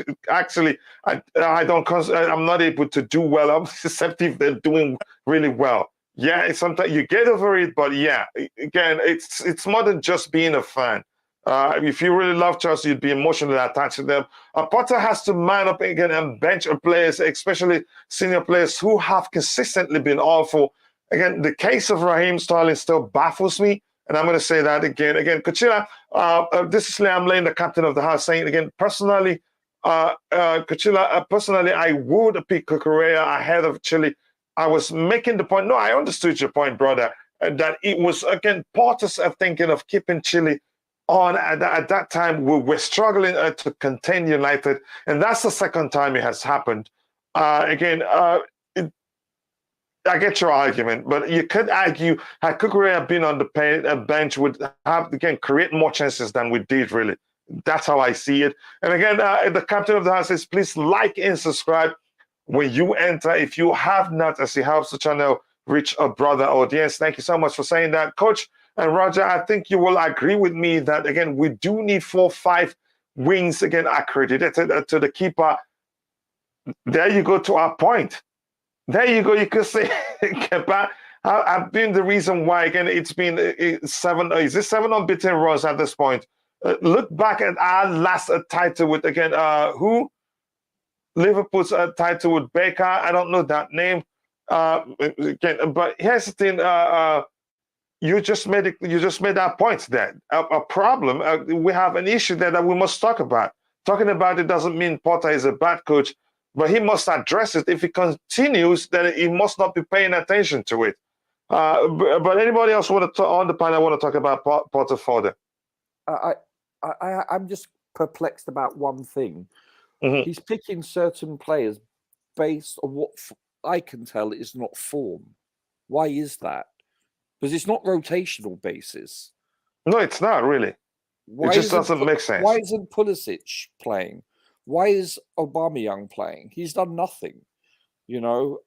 not able to do well, except if they're doing really well. Yeah, sometimes you get over it, but yeah, again, it's more than just being a fan. If you really love Chelsea, you'd be emotionally attached to them. Potter has to man up again and bench players, especially senior players who have consistently been awful. Again, the case of Raheem Sterling still baffles me, and I'm going to say that again. Again, Kachila, this is Liam Lane, the captain of the house, saying again, personally, Kachila, personally, I would pick Cucurella ahead of Chile. I was making the point. No, I understood your point, brother, that it was, again, Potter's thinking of keeping Chile on. At that time, we were struggling to contain United, and that's the second time it has happened. I get your argument, but you could argue had Cucurella been on the bench, would have, again, create more chances than we did, really. That's how I see it. And again, the captain of the house says, please like and subscribe when you enter. If you have not, as it helps the channel reach a broader audience. Thank you so much for saying that, Coach. And Roger, I think you will agree with me that, again, we do need 4-5 wings, again, accredited to the keeper. There you go to our point. There you go. You could say, I've been the reason why, again, it's been 7 unbeaten runs at this point. Look back at our last title with, again, who? Liverpool's title with Baker. I don't know that name. Again, but here's the thing. You just made that point there. A problem. We have an issue there that we must talk about. Talking about it doesn't mean Potter is a bad coach, but he must address it. If he continues, then he must not be paying attention to it. But anybody else on the panel want to talk about Potter further?
I'm just perplexed about one thing.
Mm-hmm.
He's picking certain players based on what I can tell is not form. Why is that? Because it's not rotational basis.
No, it's not really. It just doesn't make sense.
Why isn't Pulisic playing? Why is Aubameyang playing? He's done nothing. You know,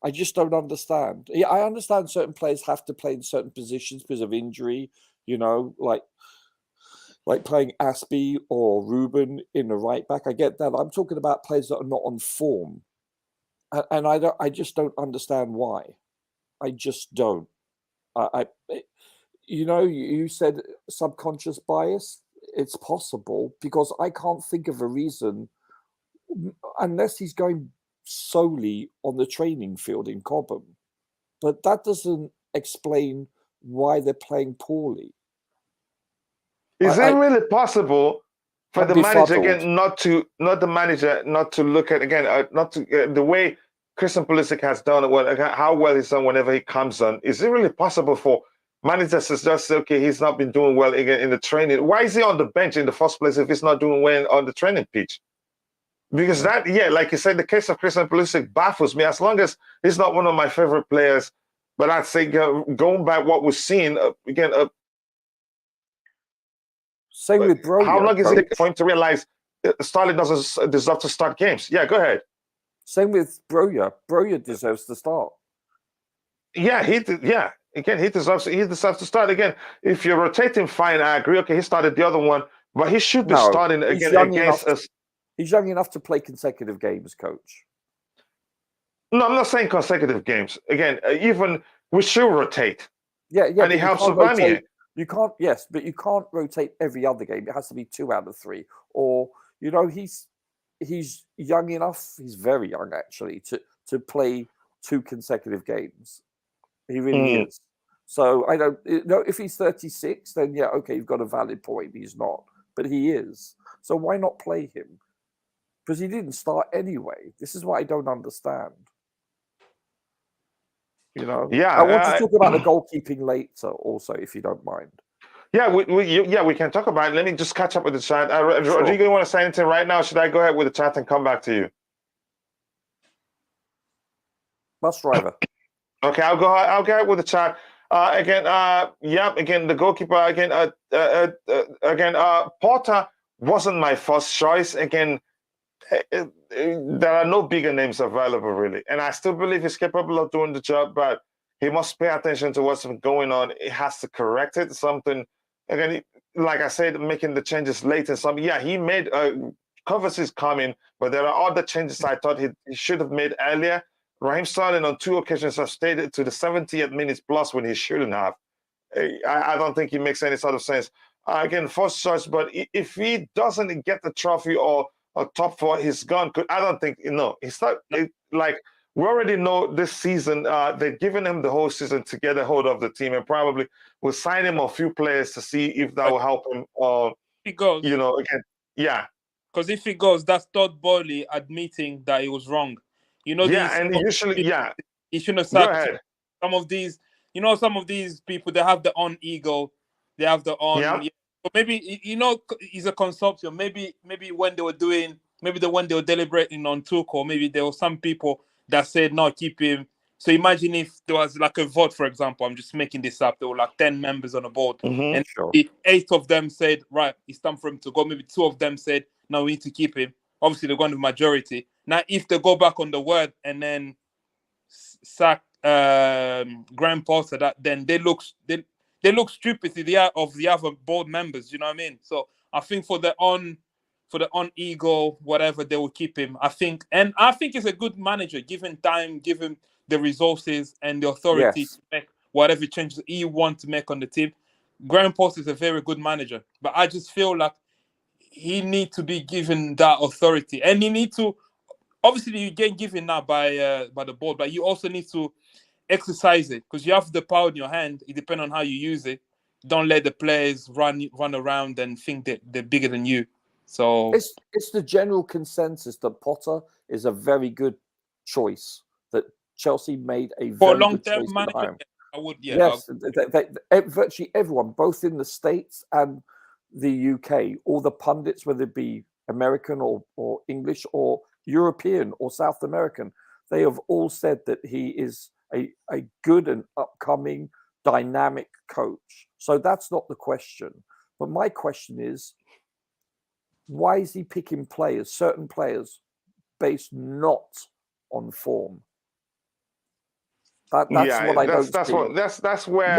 I just don't understand. Yeah, I understand certain players have to play in certain positions because of injury. You know, like playing Aspie or Ruben in the right back. I get that. I'm talking about players that are not on form, and I just don't understand why. I just don't. You know, you said subconscious bias. It's possible because I can't think of a reason unless he's going solely on the training field in Cobham. But that doesn't explain why they're playing poorly.
Is it really possible for the manager again not to look at again the way Christian Pulisic has done how well he's done whenever he comes on? Is it really possible for managers to just say, okay, he's not been doing well again in the training? Why is he on the bench in the first place if he's not doing well on the training pitch? Because like you said, the case of Christian Pulisic baffles me. As long as he's not one of my favorite players, but I'd say going by what we're seeing again.
Same with Broja.
How long is it for him to realize Sterling doesn't deserve to start games? Yeah, go ahead.
Same with Broja. Broja deserves to start.
Yeah, he deserves to start again. If you're rotating, fine. I agree. Okay, he started the other one, but he should be starting again against us.
He's young enough to play consecutive games, coach.
No, I'm not saying consecutive games. Again, even we should rotate.
Yeah,
and he helps Aubameyang.
You can't, yes, but you can't rotate every other game. It has to be 2 out of 3. Or, you know, he's young enough. He's very young, actually, to play 2 consecutive games. He really is. So I don't know if he's 36, then yeah, okay, you've got a valid point. He's not, but he is. So why not play him? Because he didn't start anyway. This is what I don't understand. You know, I want to talk about the goalkeeping later, also, if you don't mind.
Yeah, we can talk about it. Let me just catch up with the chat. Rodrigo, you want to say anything right now? Should I go ahead with the chat and come back to you?
Bus driver.
Okay, I'll go ahead with the chat. Again, the goalkeeper again. Potter wasn't my first choice. Again, there are no bigger names available, really. And I still believe he's capable of doing the job, but he must pay attention to what's going on. He has to correct it. Something, again, like I said, making the changes late and something. Yeah, he made covers is coming, but there are other changes I thought he should have made earlier. Raheem Sterling on 2 occasions have stayed to the 70th minutes plus when he shouldn't have. I don't think he makes any sort of sense. Again, first choice, but if he doesn't get the trophy or top 4, he's gone. I don't think, it's not like we already know this season, they've given him the whole season to get a hold of the team and probably will sign him a few players to see if that will help him.
He goes.
Again, yeah.
Because if he goes, that's Todd Boehly admitting that he was wrong. He shouldn't have sacked some of these. Some of these people, they have their own ego. They have their own. Yeah. But maybe he's a consortium. Maybe when they were deliberating on Tuchel, maybe there were some people that said no, keep him. So imagine if there was like a vote, for example. I'm just making this up. There were like 10 members on the board, and 8 of them said right, it's time for him to go. Maybe 2 of them said no, we need to keep him. Obviously, they're going to majority. Now, if they go back on the word and then sack Graham Potter, then they look stupid to the eye of the other board members. You know what I mean? So I think for the on ego, whatever, they will keep him. I think he's a good manager. Give him time, give him the resources and the authority to make whatever changes he wants to make on the team. Graham Potter is a very good manager, but I just feel like he need to be given that authority, and he need to. Obviously, you get given that by the board, but you also need to exercise it because you have the power in your hand. It depends on how you use it. Don't let the players run around and think that they're bigger than you. So
it's the general consensus that Potter is a very good choice. That Chelsea made a
for
very good
long-term
choice at
manager,
home.
I would. Yeah,
Yes, virtually everyone, both in the States and the UK, all the pundits, whether it be American or English or European or South American, they have all said that he is a good and upcoming dynamic coach. So that's not the question. But my question is, why is he picking certain players, based not on form? That's what I don't see.
That's where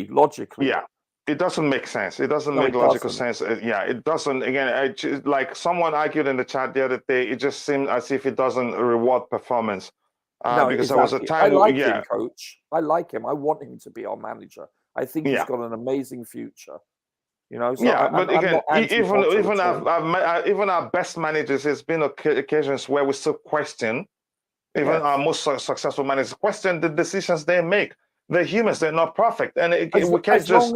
logically.
Yeah, it doesn't make sense. It doesn't
No,
make
it
logical
doesn't.
sense. Yeah, it doesn't. Again, like someone argued in the chat the other day, it just seemed as if it doesn't reward performance.
No,
Because
exactly.
there was a time
I like
yeah,
him, coach. I like him. I want him to be our manager. I think he's
yeah.
got an amazing future. You know, so
Yeah, but
I'm
again,
not anti-Potter
even
at all.
even our best managers, there's been occasions where we still question, even
Yes.
our most successful managers question the decisions they make. They're humans; they're not perfect, and we can't
As
just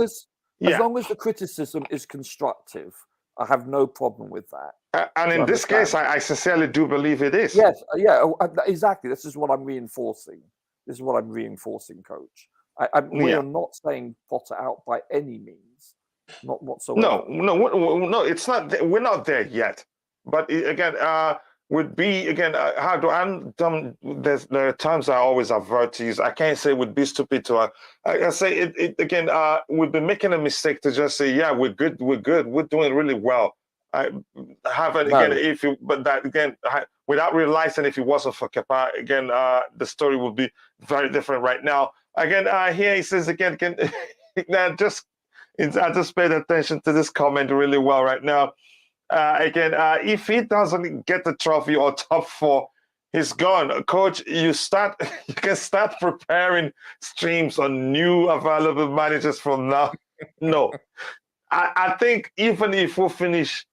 long as the criticism is constructive, I have no problem with that.
And in this case, I sincerely do believe it is.
Yes, yeah, exactly. This is what I'm reinforcing. This is what I'm reinforcing, Coach. We are not saying Potter out by any means, not whatsoever.
No, it's not. We're not there yet. But again, would be again. How do there are times I always avert to use. I can't say would be stupid to. I say it again. We've been making a mistake to just say, yeah, we're good, we're doing really well. I haven't again. If you, but that again, without realizing if it wasn't for Kepa, again, the story would be very different right now. Again, here he says again, I just paid attention to this comment really well right now. Again, if he doesn't get the trophy or top 4, he's gone. Coach, you can start preparing streams on new available managers from now. No, I think even if we finish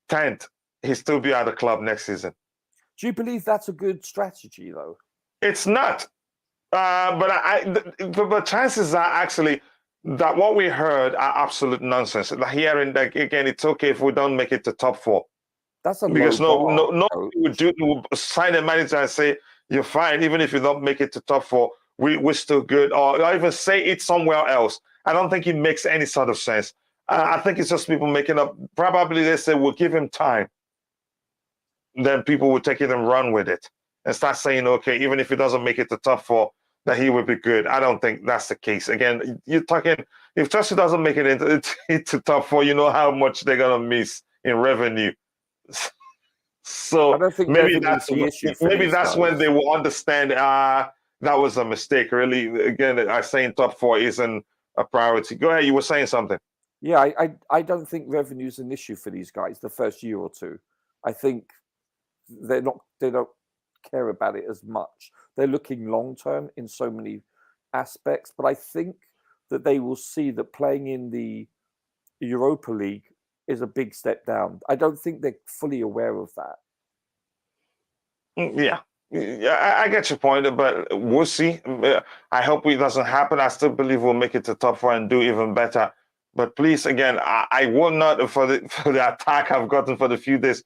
10th, he'll still be at the club next season.
Do you believe that's a good strategy, though?
It's not. But chances are actually that what we heard are absolute nonsense. Hearing that again, it's okay if we don't make it to top 4.
That's a
because
nobody
would sign a manager and say you're fine even if you don't make it to top 4. We're still good, or even say it somewhere else. I don't think it makes any sort of sense. I think it's just people making up. Probably they say we'll give him time. Then people will take it and run with it and start saying, okay, even if he doesn't make it to top 4, that he will be good. I don't think that's the case. Again, you're talking, if Chelsea doesn't make it into top 4, you know how much they're going to miss in revenue. So
I don't think
maybe that's
the issue.
Maybe that's when they will understand that was a mistake. Really, again, I saying top 4 isn't a priority. Go ahead, you were saying something.
Yeah, I don't think revenue is an issue for these guys the first year or two. I think they don't care about it as much. They're looking long term in so many aspects, but I think that they will see that playing in the Europa League is a big step down. I don't think they're fully aware of that.
Yeah, I get your point, but we'll see. I hope it doesn't happen. I still believe we'll make it to top 4 and do even better. But please, again, I will not for the attack I've gotten for the few days.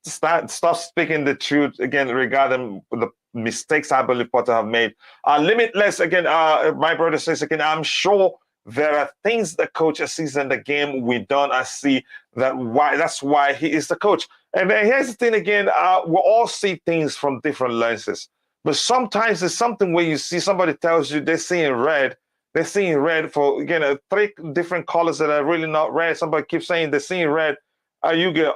Stop speaking the truth again regarding the mistakes I believe Potter have made. Limitless again. My brother says again. I'm sure there are things the coach sees in the game we don't see that's why he is the coach. And then here's the thing again. We all see things from different lenses, but sometimes there's something where you see somebody tells you they're seeing red. They're seeing red for again 3 different colors that are really not red. Somebody keeps saying they're seeing red. You get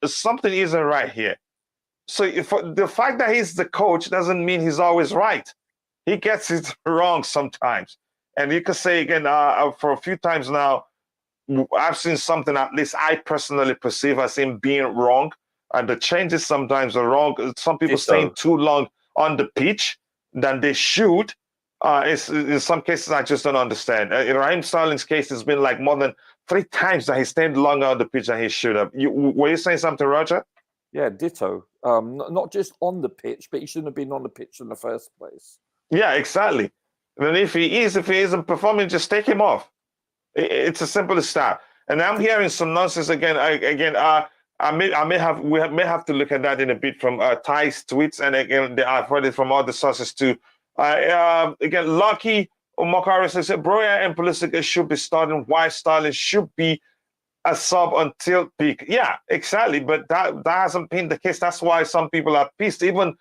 something isn't right here. So if the fact that he's the coach doesn't mean he's always right. He gets it wrong sometimes. And you can say again, for a few times now, I've seen something at least I personally perceive as him being wrong. And the changes sometimes are wrong. Some people staying too long on the pitch than they should. In some cases, I just don't understand. In Raheem Sterling's case, it's been like more than 3 times that he stayed longer on the pitch than he should have. Were you saying something, Roger?
Yeah, ditto. Not just on the pitch, but he shouldn't have been on the pitch in the first place.
Yeah, exactly. And if he isn't performing, just take him off. It's as simple as that. And I'm hearing some nonsense again. We may have to look at that in a bit from Ty's tweets, and again, I've heard it from other sources too. Again, Lucky Omakari says Broya and Pulisic should be starting. Why Sterling should be a sub until peak? Yeah, exactly. But that hasn't been the case. That's why some people are pissed. Even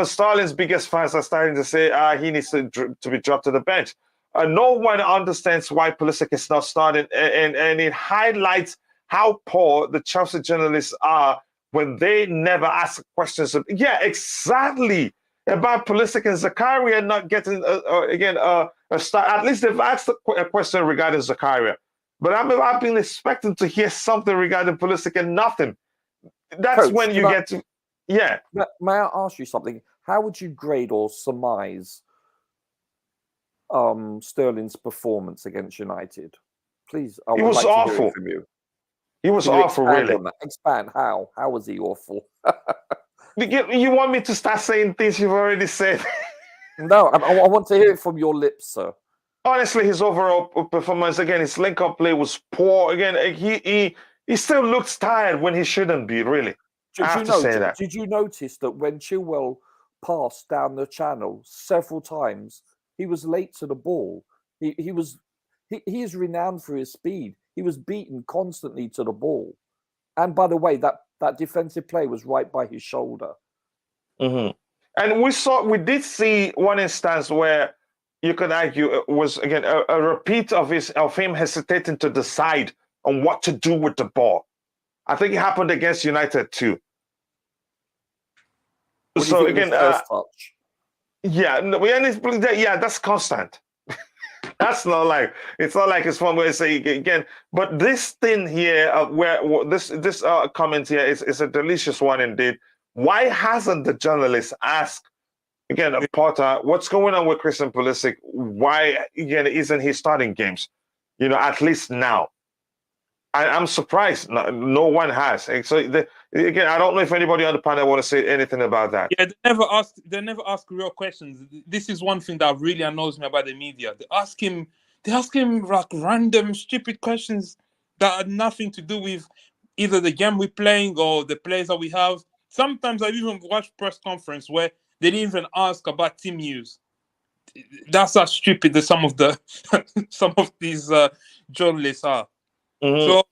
Sterling's biggest fans are starting to say he needs to be dropped to the bench. No one understands why Pulisic is not starting, and it highlights how poor the Chelsea journalists are when they never ask questions. Yeah, exactly. About Pulisic and Zakharyan not getting a start. At least they've asked a question regarding Zakharyan. But I've been expecting to hear something regarding Pulisic and nothing. That's Coach, when you get to... Yeah.
May I ask you something? How would you grade or surmise Sterling's performance against United? Please, I would like to hear it from you.
He was awful, really.
Expand. How was he awful?
You want me to start saying things you've already said?
No, I want to hear it from your lips, sir.
Honestly, his overall performance, again, his link-up play was poor. Again, he still looks tired when he shouldn't be, really.
Did you notice that when Chilwell passed down the channel several times, he was late to the ball? He is renowned for his speed. He was beaten constantly to the ball. And by the way, that defensive play was right by his shoulder.
Mm-hmm. And we did see one instance where you could argue it was, again, a repeat of him hesitating to decide on what to do with the ball. I think it happened against United too. So again,
touch?
Yeah, that's constant. That's not like, it's not like it's one way to say again. But this thing here, this comment here is a delicious one indeed. Why hasn't the journalist asked again, Potter, what's going on with Christian Pulisic? Why again isn't he starting games? At least now. I'm surprised no one has. So again, I don't know if anybody on the panel want to say anything about that.
Yeah, they never ask real questions. This is one thing that really annoys me about the media. They ask him like random, stupid questions that had nothing to do with either the game we're playing or the players that we have. Sometimes I've even watched press conference where they didn't even ask about team news. That's how stupid that some of these journalists are.
Mm-hmm. So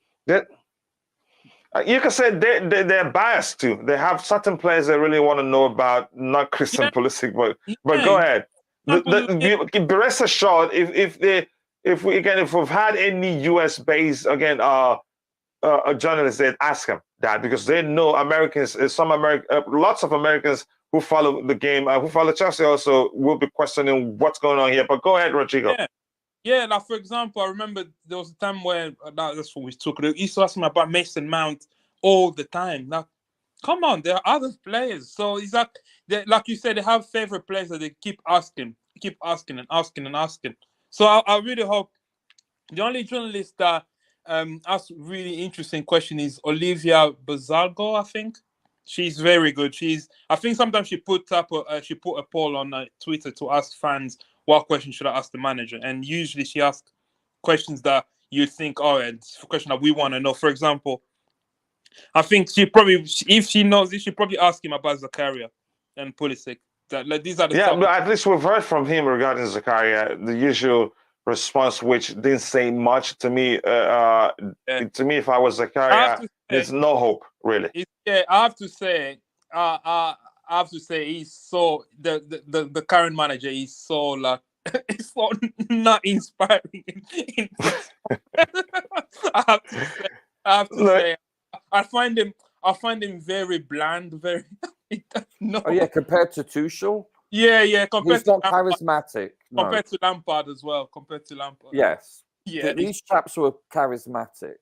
you can say they're biased too. They have certain players they really want to know about, not Christian Pulisic. But go ahead. Be rest assured, if we've had any US based journalists, they'd ask them that because they know lots of Americans who follow the game, who follow Chelsea also will be questioning what's going on here. But go ahead, Rodrigo.
Yeah, like for example, I remember there was a time where that's what we took. They used to ask me about Mason Mount all the time. Now, come on, there are other players. So it's like you said, they have favorite players that they keep asking and asking. So I really hope the only journalist that asked really interesting question is Olivia Bazalgo. I think she's very good. I think sometimes she put a poll on Twitter to ask fans what question should I ask the manager, and usually she asks questions that you think, it's a question that we want to know. For example, I think she probably, if she knows this, she probably ask him about Zakharyan and Pulisic. These are the
but at least we've heard from him regarding Zakharyan. The usual response, which didn't say much to me. To me, if I was Zakharyan, there's no hope really.
I have to say, he's so the current manager is so like it's so not inspiring. I have to say, I find him very bland. Very no.
Oh yeah, compared to Tuchel.
Yeah.
He's not charismatic.
Compared to Lampard as well.
Yes.
Yeah.
These chaps were charismatic.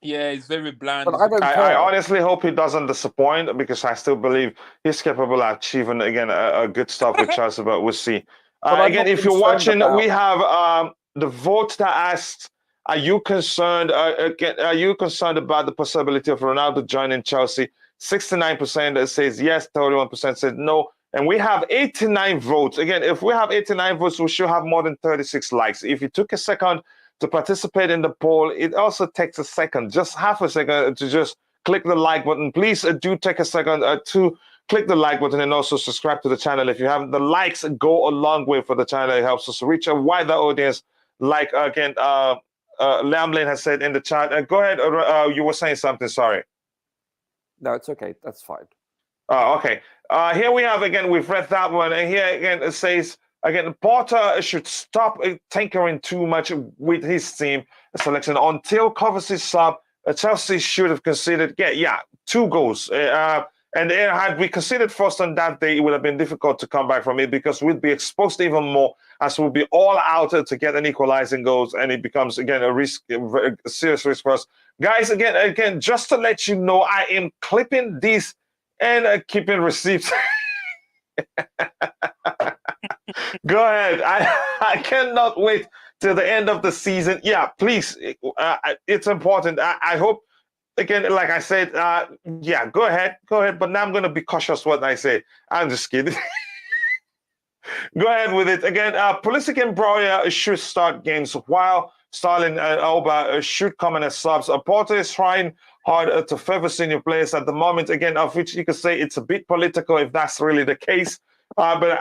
Yeah, he's very bland.
But
I honestly hope he doesn't disappoint because I still believe he's capable of achieving again a good stuff with Chelsea. But we'll see. Again, if you're watching, we have the vote that asked Are you concerned? Are you concerned about the possibility of Ronaldo joining Chelsea? 69% says yes, 31% said no, and we have 89 votes. Again, if we have 89 votes, we should have more than 36 likes. If you took a second to participate in the poll, it also takes a second, just half a second, to just click the like button. Please do take a second to click the like button and also subscribe to the channel if you haven't. The likes go a long way for the channel. It helps us reach a wider audience. Like again, Lamlin has said in the chat. Go ahead. You were saying something. Sorry.
No, it's okay. That's fine.
Oh, okay. Here we have again. We've read that one, and here again it says again Porter should stop tinkering too much with his team selection until Kovacic sub. Chelsea should have considered 2 goals. And had we considered first on that day, it would have been difficult to come back from it because we'd be exposed even more as we'll be all out to get an equalizing goals, and it becomes again a risk, a serious risk for us, guys. Again, just to let you know, I am clipping these and keeping receipts. Go ahead. I cannot wait till the end of the season. Yeah, please. It's important. I hope. Again, like I said, go ahead. But now I'm going to be cautious what I say. I'm just kidding. Go ahead with it. Again, Pulisic and Breuer should start games, while Sterling and Alba should come in as subs. Porter is trying hard to favor senior players at the moment. Again, of which you could say it's a bit political if that's really the case. But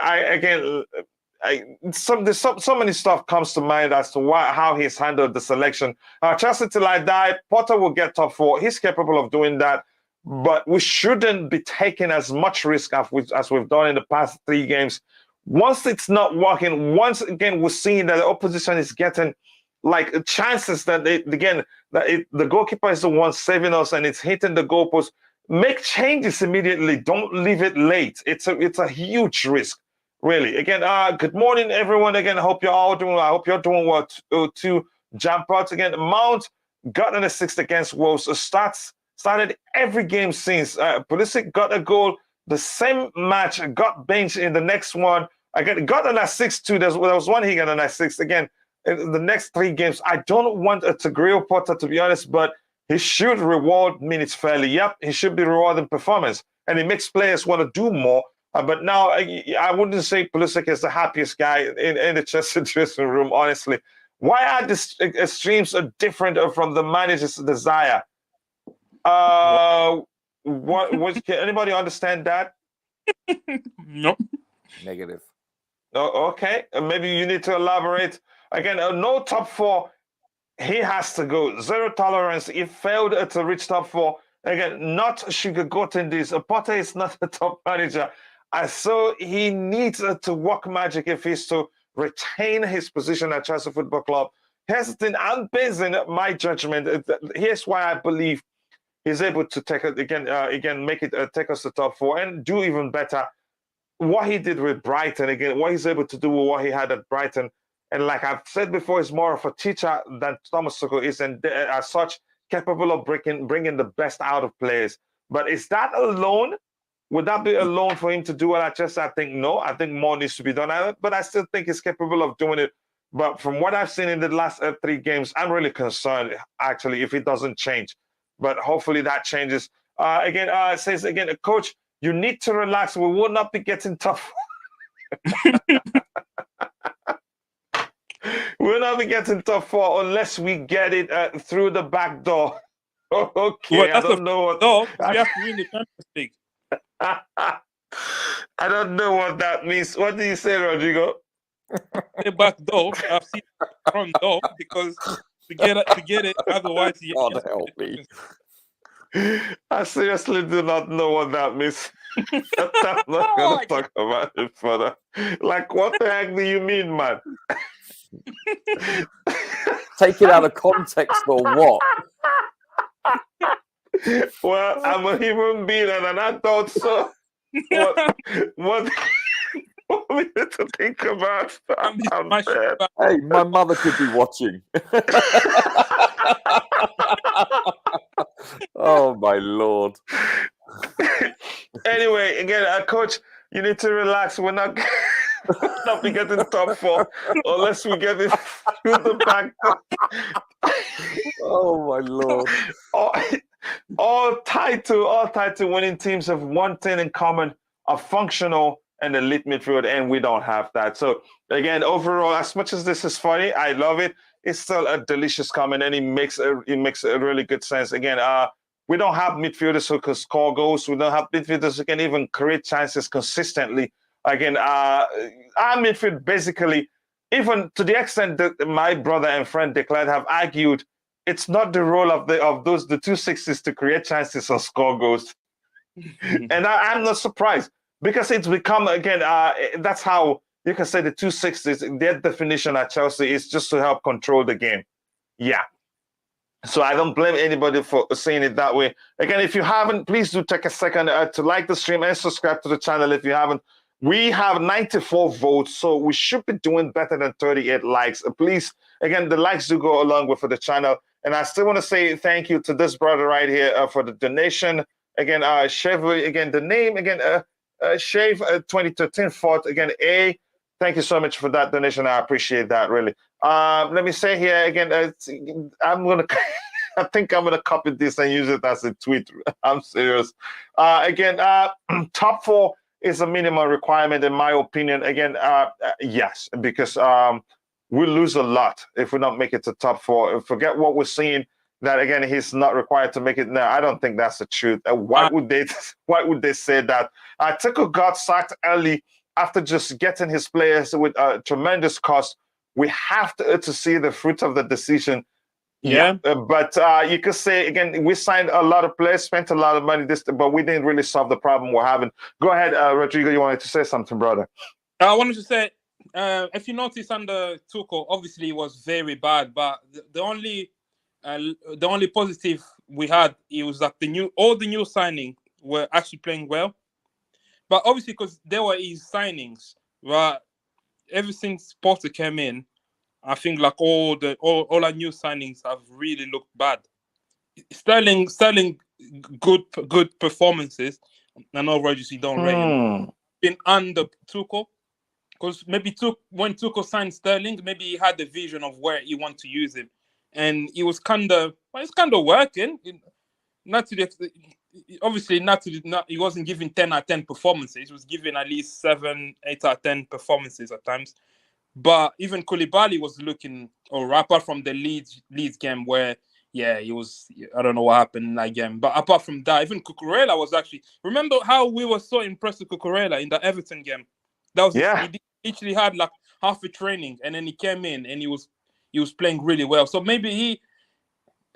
so many stuff comes to mind as to how he's handled the selection. Chelsea till I die, Potter will get top 4. He's capable of doing that, but we shouldn't be taking as much risk as we've done in the past 3 games. Once it's not working, once again we're seeing that the opposition is getting like chances that the goalkeeper is the one saving us and it's hitting the goalpost. Make changes immediately. Don't leave it late. It's a huge risk. Really. Again, good morning, everyone. Again, I hope you're all doing well. I hope you're doing well too. Jump out again. Mount got an assist against Wolves. Started every game since. Pulisic got a goal the same match. Got benched in the next one. Again, got an assist too. There was one he got an assist. Again, in the next 3 games, I don't want to grill Potter, to be honest, but he should reward minutes fairly. Yep, he should be rewarding performance. And it makes players want to do more. But now, I wouldn't say Pulisic is the happiest guy in the Chelsea dressing room, honestly. Why are the extremes different from the manager's desire? Can anybody understand that?
No.
Negative.
Oh, okay. Maybe you need to elaborate. Again, no top 4. He has to go. 0 tolerance. He failed to reach top 4. Again, not sugarcoating this. Potter is not a top manager. So he needs to work magic if he's to retain his position at Chelsea Football Club. Here's the thing, I'm based in my judgment. Here's why I believe he's able to take it again, make it take us to top 4 and do even better. What he did with Brighton, again, what he's able to do with what he had at Brighton. And like I've said before, he's more of a teacher than Thomas Tuchel is, and as such, capable of bringing the best out of players. But is that alone? Would that be alone for him to do what I think no. I think more needs to be done. But I still think he's capable of doing it. But from what I've seen in the last 3 games, I'm really concerned, actually, if it doesn't change. But hopefully that changes. It says, coach, you need to relax. We will not be getting tough. We'll not be getting top 4 unless we get it through the back door. Okay,
Well,
I don't know what...
No, we have to win the Champions League.
I don't know what that means. What do you say, Rodrigo?
The back door. I've seen the front door because to get it. Otherwise,
God help me.
I seriously do not know what that means. I'm not going to talk about it further. Like, what the heck do you mean, man?
Take it out of context or what?
Well, I'm a human being and an adult, so what we need to think about?
Hey, my mother could be watching. Oh my Lord.
Anyway, again, coach, you need to relax. We're not not be getting top 4 unless we get it through the back door.
Oh my Lord.
all tied to winning teams have one thing in common: a functional and elite midfield, and we don't have that. So again, overall, as much as this is funny, I love it. It's still a delicious comment, and it makes a really good sense. Again, we don't have midfielders who can score goals. We don't have midfielders who can even create chances consistently. Again, our midfield basically, even to the extent that my brother and friend Declan have argued, it's not the role of the 260s to create chances or score goals. And I'm not surprised, because it's become, again, that's how you can say the 260s, their definition at Chelsea is just to help control the game. Yeah. So I don't blame anybody for saying it that way. Again, if you haven't, please do take a second to like the stream and subscribe to the channel if you haven't. We have 94 votes, so we should be doing better than 38 likes. Please, again, the likes do go along with for the channel. And I still want to say thank you to this brother right here for the donation. Again, Shave, again, the name, again, Shave 2013 Fort, again, A. Thank you so much for that donation. I appreciate that, really. Let me say here again, I'm going to, I think I'm going to copy this and use it as a tweet. I'm serious. Again, top 4 is a minimum requirement, in my opinion. Again, yes, because we lose a lot if we don't make it to top 4. Forget what we're seeing, that again he's not required to make it. No, I don't think that's the truth. Why would they say that? Tuchel got sacked early after just getting his players with a tremendous cost. We have to see the fruit of the decision.
Yeah.
But you could say, again, we signed a lot of players, spent a lot of money, but we didn't really solve the problem we're having. Go ahead, Rodrigo, you wanted to say something, brother.
I wanted to say, if you notice under Tuchel, obviously it was very bad, but the only positive we had, it was that all the new signings were actually playing well. But obviously, because they were his signings, but ever since Potter came in, I think like all our new signings have really looked bad. Sterling, good performances. I know Rodgers, you don't rate him. Been under Tuchel, because maybe when Tuchel signed Sterling, maybe he had the vision of where he wanted to use him, and he was kind of working. Not to the obviously he wasn't giving 10 out of 10 performances. He was giving at least 7, 8 out of 10 performances at times. But even Koulibaly was looking alright, apart from the Leeds game where he was, I don't know what happened in that game. But apart from that, even Cucurella was actually, remember how we were so impressed with Cucurella in the Everton game? That was he literally had like half a training, and then he came in and he was playing really well. So maybe he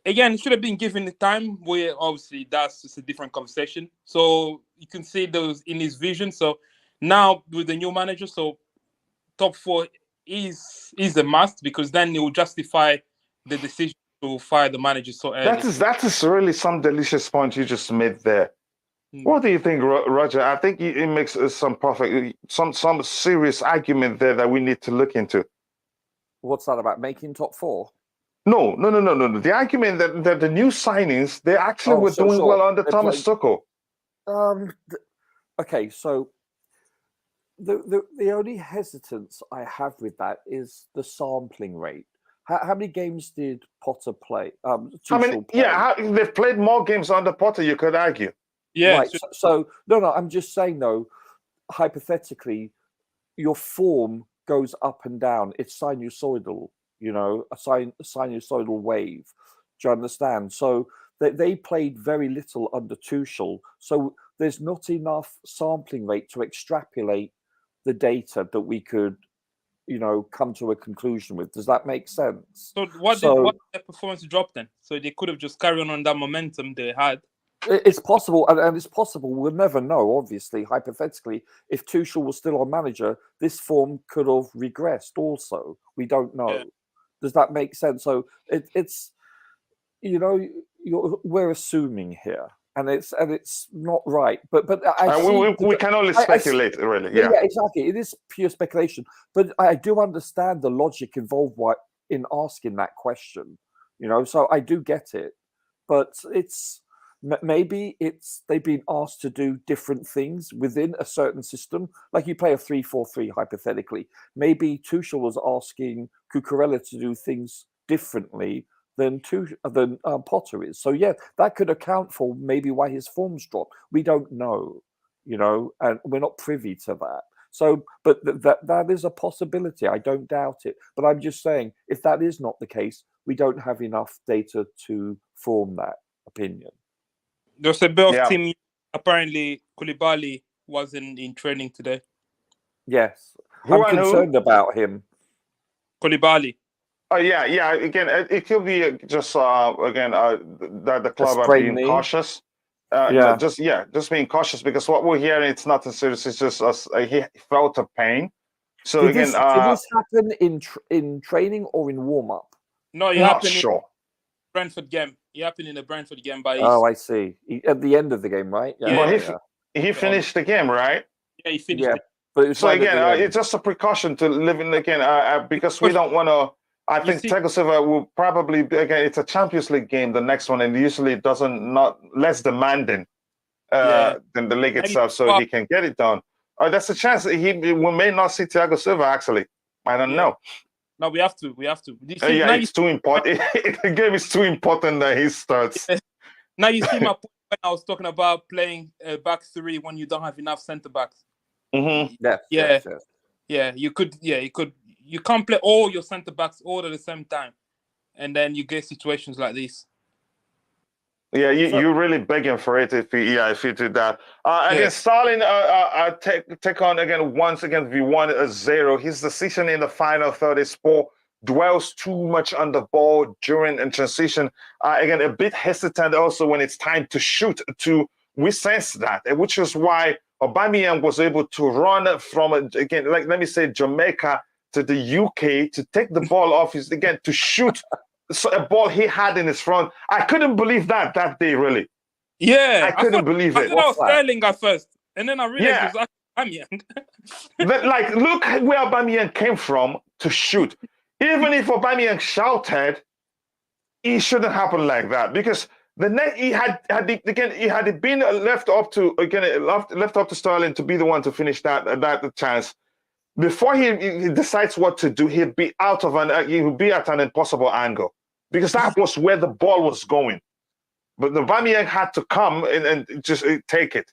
should have been given the time, where obviously that's just a different conversation. So you can see those in his vision. So now with the new manager, so top 4 is a must, because then it will justify the decision to fire the manager so early.
That is really some delicious point you just made there. What do you think, Roger? I think it makes some serious argument there that we need to look into.
What's that about, making top 4?
No. The argument that the new signings, they actually were doing well under Thomas Tuchel.
Okay, so the only hesitance I have with that is the sampling rate. How many games did Potter play?
They've played more games under Potter, you could argue.
Yeah.
Right. So no, I'm just saying, though, hypothetically, your form goes up and down. It's sinusoidal, a sinusoidal wave. Do you understand? So they played very little under Tuchel. So there's not enough sampling rate to extrapolate the data that we could, come to a conclusion with. Does that make sense?
So what did their performance drop then? So they could have just carried on that momentum they had.
It's possible, and it's possible. We'll never know, obviously. Hypothetically, if Tuchel was still our manager, this form could have regressed also. We don't know. Yeah. Does that make sense? So it's we're assuming here, and it's not right. But
we can only speculate, really. Yeah,
exactly. It is pure speculation. But I do understand the logic involved in asking that question. So I do get it. But it's maybe they've been asked to do different things within a certain system. Like you play a 3-4-3 hypothetically. Maybe Tuchel was asking Cucurella to do things differently than Potter is. So yeah, that could account for maybe why his form's dropped. We don't know, and we're not privy to that. So, but that is a possibility. I don't doubt it. But I'm just saying, if that is not the case, we don't have enough data to form that opinion.
There's a bit of team. Apparently, Koulibaly wasn't in training today.
Yes, I'm concerned about him.
Koulibaly.
Oh yeah. Again, it could be just the club are being cautious. Just being cautious, because what we're hearing, it's nothing serious. It's just he felt a pain. So
did this happen in training or in warm up?
No, it
not
happened
sure.
In Brentford game. It happened in the Brentford game.
I see. At the end of the game, right?
Yeah. He finished the game, right?
Yeah, he finished. Yeah.
But it was
it's just a precaution to live in again because we don't want to. I think Thiago Silva will probably it's a Champions League game, the next one, and usually it not less demanding than the league itself, so he can get it done. There's a chance we may not see Thiago Silva actually. I don't know.
No, we have to.
It's too important. The game is too important that he starts.
Now you see my point when I was talking about playing back three when you don't have enough centre backs.
Mm-hmm.
Yeah. You could. You can't play all your centre backs all at the same time, and then you get situations like this.
Yeah, you're really begging for it if you do that. Against Stalin, take on again once again V1-0. His decision in the final third is poor. Dwells too much on the ball during in transition. Again, a bit hesitant also when it's time to shoot. We sense that, which is why Aubameyang was able to run from again, like let me say Jamaica to the UK to take the ball off to shoot. So a ball he had in his front. I couldn't believe that day, really.
Yeah.
I couldn't believe it.
I thought I was Sterling at first. And then I realized it was Aubameyang.
But look where Aubameyang came from to shoot. Even if Aubameyang shouted, it shouldn't happen like that. Because the net he had it been left up to Sterling to be the one to finish that chance. Before he decides what to do, he would be at an impossible angle, because that was where the ball was going. But the Aubameyang had to come and just take it.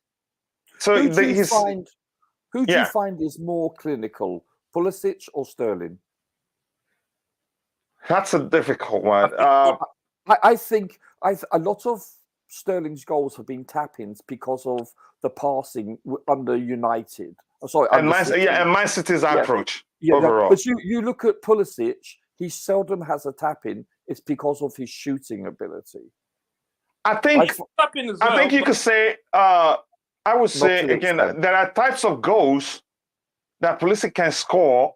So
who do you find is more clinical, Pulisic or Sterling?
That's a difficult one.
I think a lot of Sterling's goals have been tap-ins because of the passing under United.
And Man City's approach overall.
But you look at Pulisic, he seldom has a tap-in. It's because of his shooting ability.
I think you could say, I would say, again, there are types of goals that Pulisic can score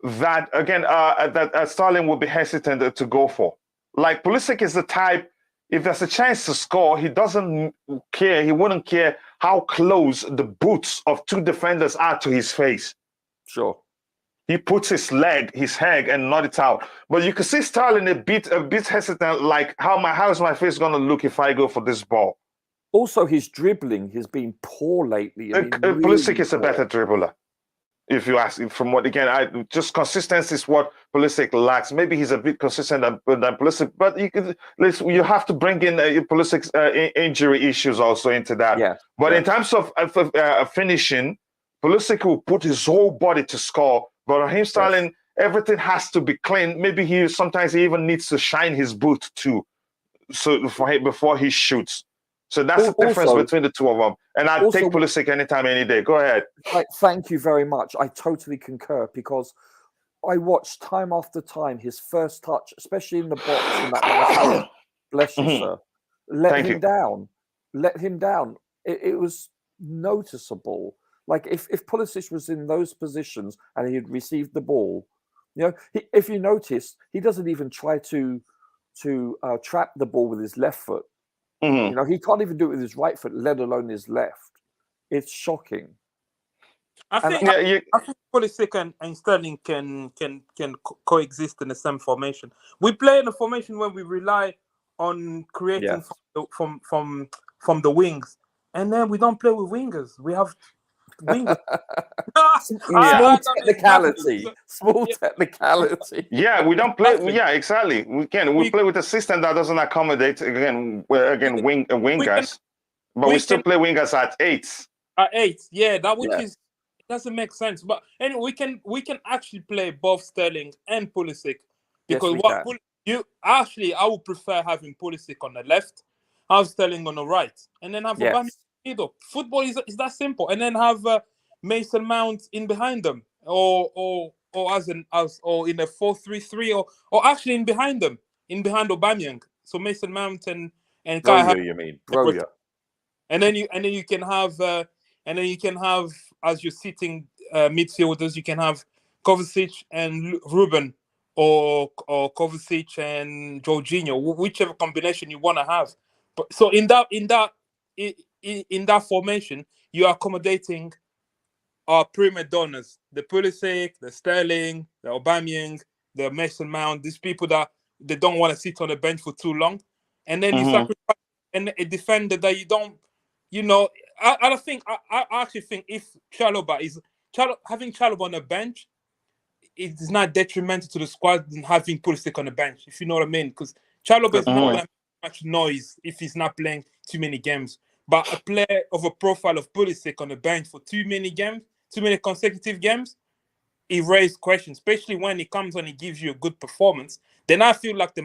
that, again, that Sterling would be hesitant to go for. Like, Pulisic is the type, if there's a chance to score, he doesn't care. He wouldn't care how close the boots of two defenders are to his face.
Sure.
He puts his head, and not it out. But you can see Sterling a bit hesitant, like how is my face going to look if I go for this ball?
Also, his dribbling has been poor lately.
Pulisic is a better dribbler. If you ask, from what again, just consistency is what Pulisic lacks. Maybe he's a bit consistent than Pulisic, but you have to bring in Pulisic's injury issues also into that.
Yeah.
But in terms of finishing, Pulisic will put his whole body to score. But Raheem Sterling, everything has to be clean. Maybe sometimes he even needs to shine his boot too, before he shoots. So that's the difference between the two of them. And I'd take Pulisic anytime, any day. Go ahead.
Thank you very much. I totally concur, because I watched time after time his first touch, especially in the box in that last game. Bless you, sir. Let him down. It was noticeable. Like if Pulisic was in those positions and he had received the ball, if you notice, he doesn't even try to trap the ball with his left foot.
Mm-hmm.
He can't even do it with his right foot, let alone his left. It's shocking.
I think Pulisic and Sterling can coexist in the same formation. We play in a formation where we rely on creating
Yes.
from the wings, and then we don't play with wingers. We have wingers.
Yeah.
Small technicality.
Yeah, we don't play.
Exactly.
Yeah, exactly. We play with a system that doesn't accommodate wingers, but we still play wingers at 8.
At 8, yeah, that which
Yeah.
is it doesn't make sense. But anyway, we can actually play both Sterling and Pulisic because
Yes, we can.
I would prefer having Pulisic on the left, have Sterling on the right, and then have Aubameyang in the middle. Football is that simple, and then have Mason Mount in behind them, or as in a 4-3-3, or actually in behind them, in behind Aubameyang. So Mason Mount and Kai
Broja, you mean Broja.
And then you can have as you're sitting midfielders, you can have Kovacic and Ruben, or Kovacic and Jorginho, whichever combination you want to have. But so in that formation, you are accommodating our prima donnas: the Pulisic, the Sterling, the Aubameyang, the Mason Mount. These people that they don't want to sit on the bench for too long, and then you sacrifice a defender that you don't. I actually think if having Chalobah on the bench, it is not detrimental to the squad than having Pulisic on the bench, if you know what I mean. Because Chalobah is not going to make much noise if he's not playing too many games. But a player of a profile of Pulisic on the bench for too many consecutive games, it raises questions, especially when he comes on and gives you a good performance. Then I feel like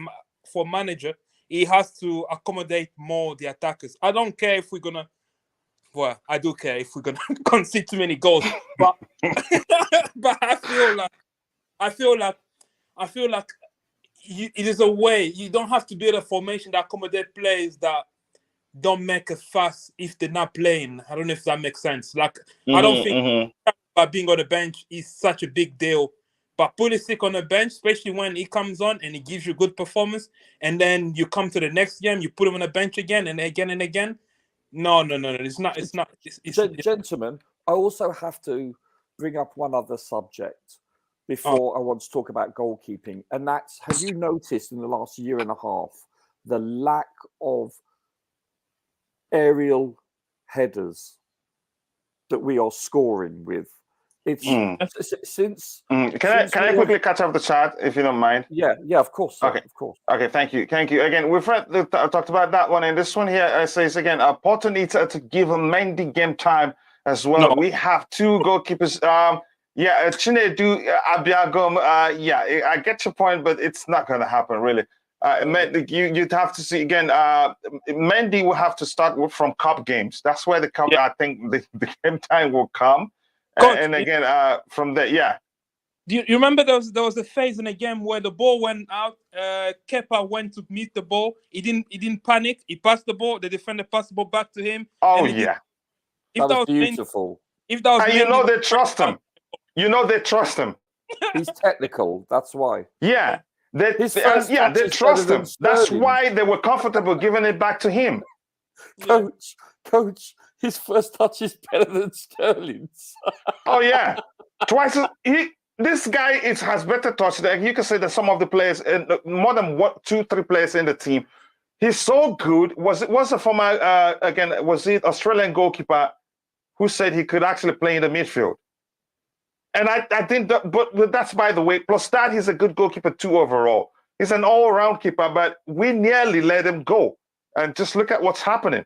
for manager, he has to accommodate more the attackers. I don't care if we're gonna. Well, I do care if we're gonna concede too many goals, but but I feel like it is a way. You don't have to build a formation that accommodate players that don't make a fuss if they're not playing. I don't know if that makes sense. Like I don't think being on the bench is such a big deal. But Pulisic on the bench, especially when he comes on and he gives you good performance, and then you come to the next game, you put him on the bench again and again and again. No. It's not.
Gentlemen, I also have to bring up one other subject before I want to talk about goalkeeping, and that's: have you noticed in the last year and a half the lack of aerial headers that we are scoring with? It's since.
Can I quickly catch up the chat if you don't mind?
Yeah, of course.
Okay,
of course.
Okay, thank you. Again, we've talked about that one, and this one here says again, Porto needs to give Mendy game time as well. No. We have 2 goalkeepers. Chinedu Abiagom. I get your point, but it's not going to happen really. You'd have to see again. Mendy will have to start from cup games. That's where the cup. I think the game time will come. And again, from there,
Do you remember there was a phase in a game where the ball went out? Kepa went to meet the ball. He didn't panic. He passed the ball. The defender passed the ball back to him.
Oh yeah,
that was beautiful.
If that was,
they trust him. They trust him.
He's technical. That's why.
Yeah, they trust him. That's why they were comfortable giving it back to him.
Coach, his first touch is better than Sterling's.
Oh yeah, twice. This guy has better touch. You can say that some of the players, more than 2-3 players in the team, he's so good. Was a former was it Australian goalkeeper who said he could actually play in the midfield? And I think that, but that's by the way. Plus that, he's a good goalkeeper too overall. He's an all-round keeper, but we nearly let him go. And just look at what's happening.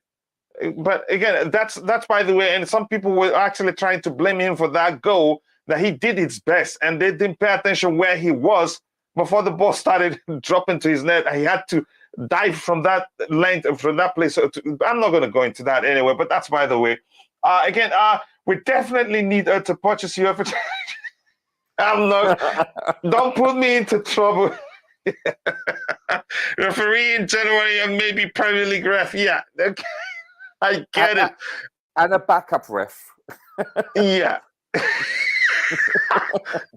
But again, that's by the way, and some people were actually trying to blame him for that goal, that he did his best and they didn't pay attention where he was before the ball started dropping to his net. And he had to dive from that length, from that place. So I'm not going to go into that anyway, but that's by the way. Again, we definitely need to purchase UEFA. I'm not, don't put me into trouble. Referee in January and maybe Premier League ref. Yeah. I get it.
And a backup ref.
Yeah.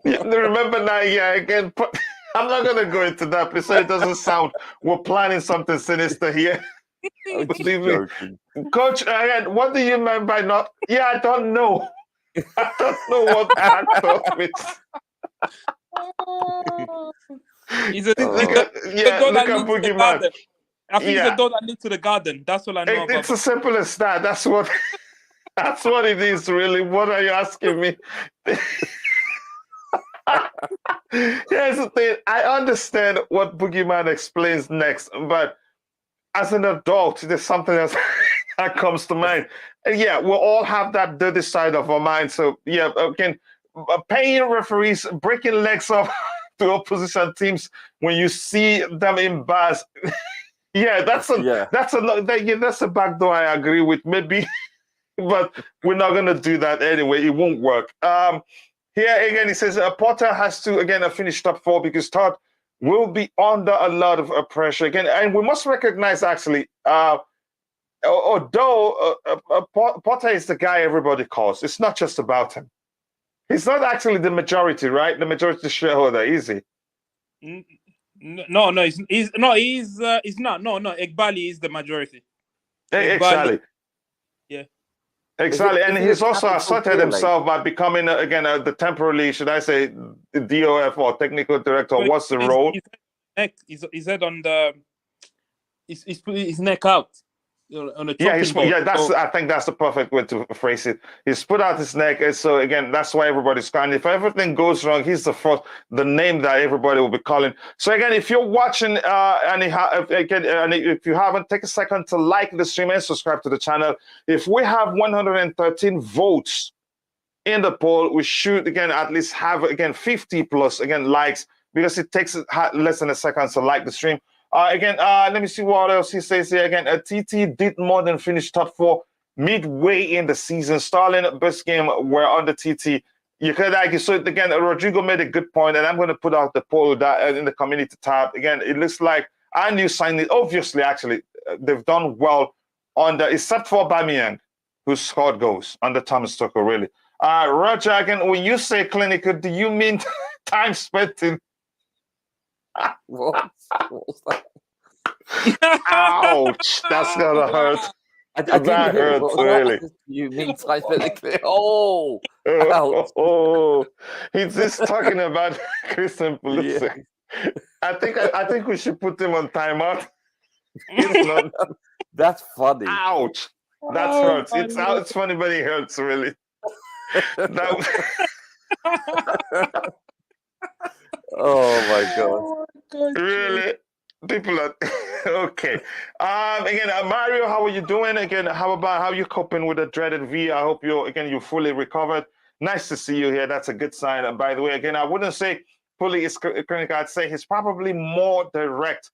Remember now, again, I'm not going to go into that because it doesn't sound we're planning something sinister here. Believe me. Coach, again, what do you mean by not? Yeah, I don't know. I don't know what backstop is.
Look at Boogeyman. I think it's a door that leads to the garden. That's all I know about.
It's as simple as that. That's what that's what it is, really. What are you asking me? Here's the thing. I understand what Boogeyman explains next, but as an adult, there's something else that comes to mind. And yeah, we'll all have that dirty side of our mind. So yeah, again, paying referees, breaking legs off to opposition teams when you see them in bars. Yeah, that's a backdoor I agree with, maybe, but we're not gonna do that anyway. It won't work. Here again, he says Potter has to again finish top 4 because Todd will be under a lot of pressure again, and we must recognize actually, although Potter is the guy everybody calls, it's not just about him. He's not actually the majority, right? The majority shareholder, is he?
No, he's not. No, Egbali is the majority.
Exactly.
Yeah.
Exactly, and he's also asserted himself by becoming again the temporarily, should I say, the DOF or technical director. What's the role?
His head on the. He's put his neck out on the chopping board.
I think that's the perfect way to phrase it. He's put out his neck, and so again, that's why everybody's calling. If everything goes wrong, he's the name that everybody will be calling. So again, if you're watching, and if you haven't, take a second to like the stream and subscribe to the channel. If we have 113 votes in the poll, we should again at least have 50 plus likes, because it takes less than a second to like the stream. Let me see what else he says here. Again, TT did more than finish top 4 midway in the season. Sterling, best game were under TT. You could argue. So again, Rodrigo made a good point, and I'm going to put out the poll that in the community tab. Again, it looks like our new signing, obviously, actually, they've done well except for Aubameyang, who scored goals under Thomas Tuchel, really. Roger, again, when you say clinical, do you mean time spent in?
What was that?
Ouch! That's gonna hurt.
I didn't hear
hurts, really.
You mean scientifically? Oh, ouch.
He's just talking about Christian Pulisic. Yeah. I think we should put him on timeout.
That's funny.
Ouch! That hurts. It's funny, but it hurts, really.
Oh my God!
Really? People are okay. Again, Mario, how are you doing? Again, how you coping with the dreaded V? I hope you're fully recovered. Nice to see you here. That's a good sign. And by the way, again, I wouldn't say fully is clinical. I'd say he's probably more direct.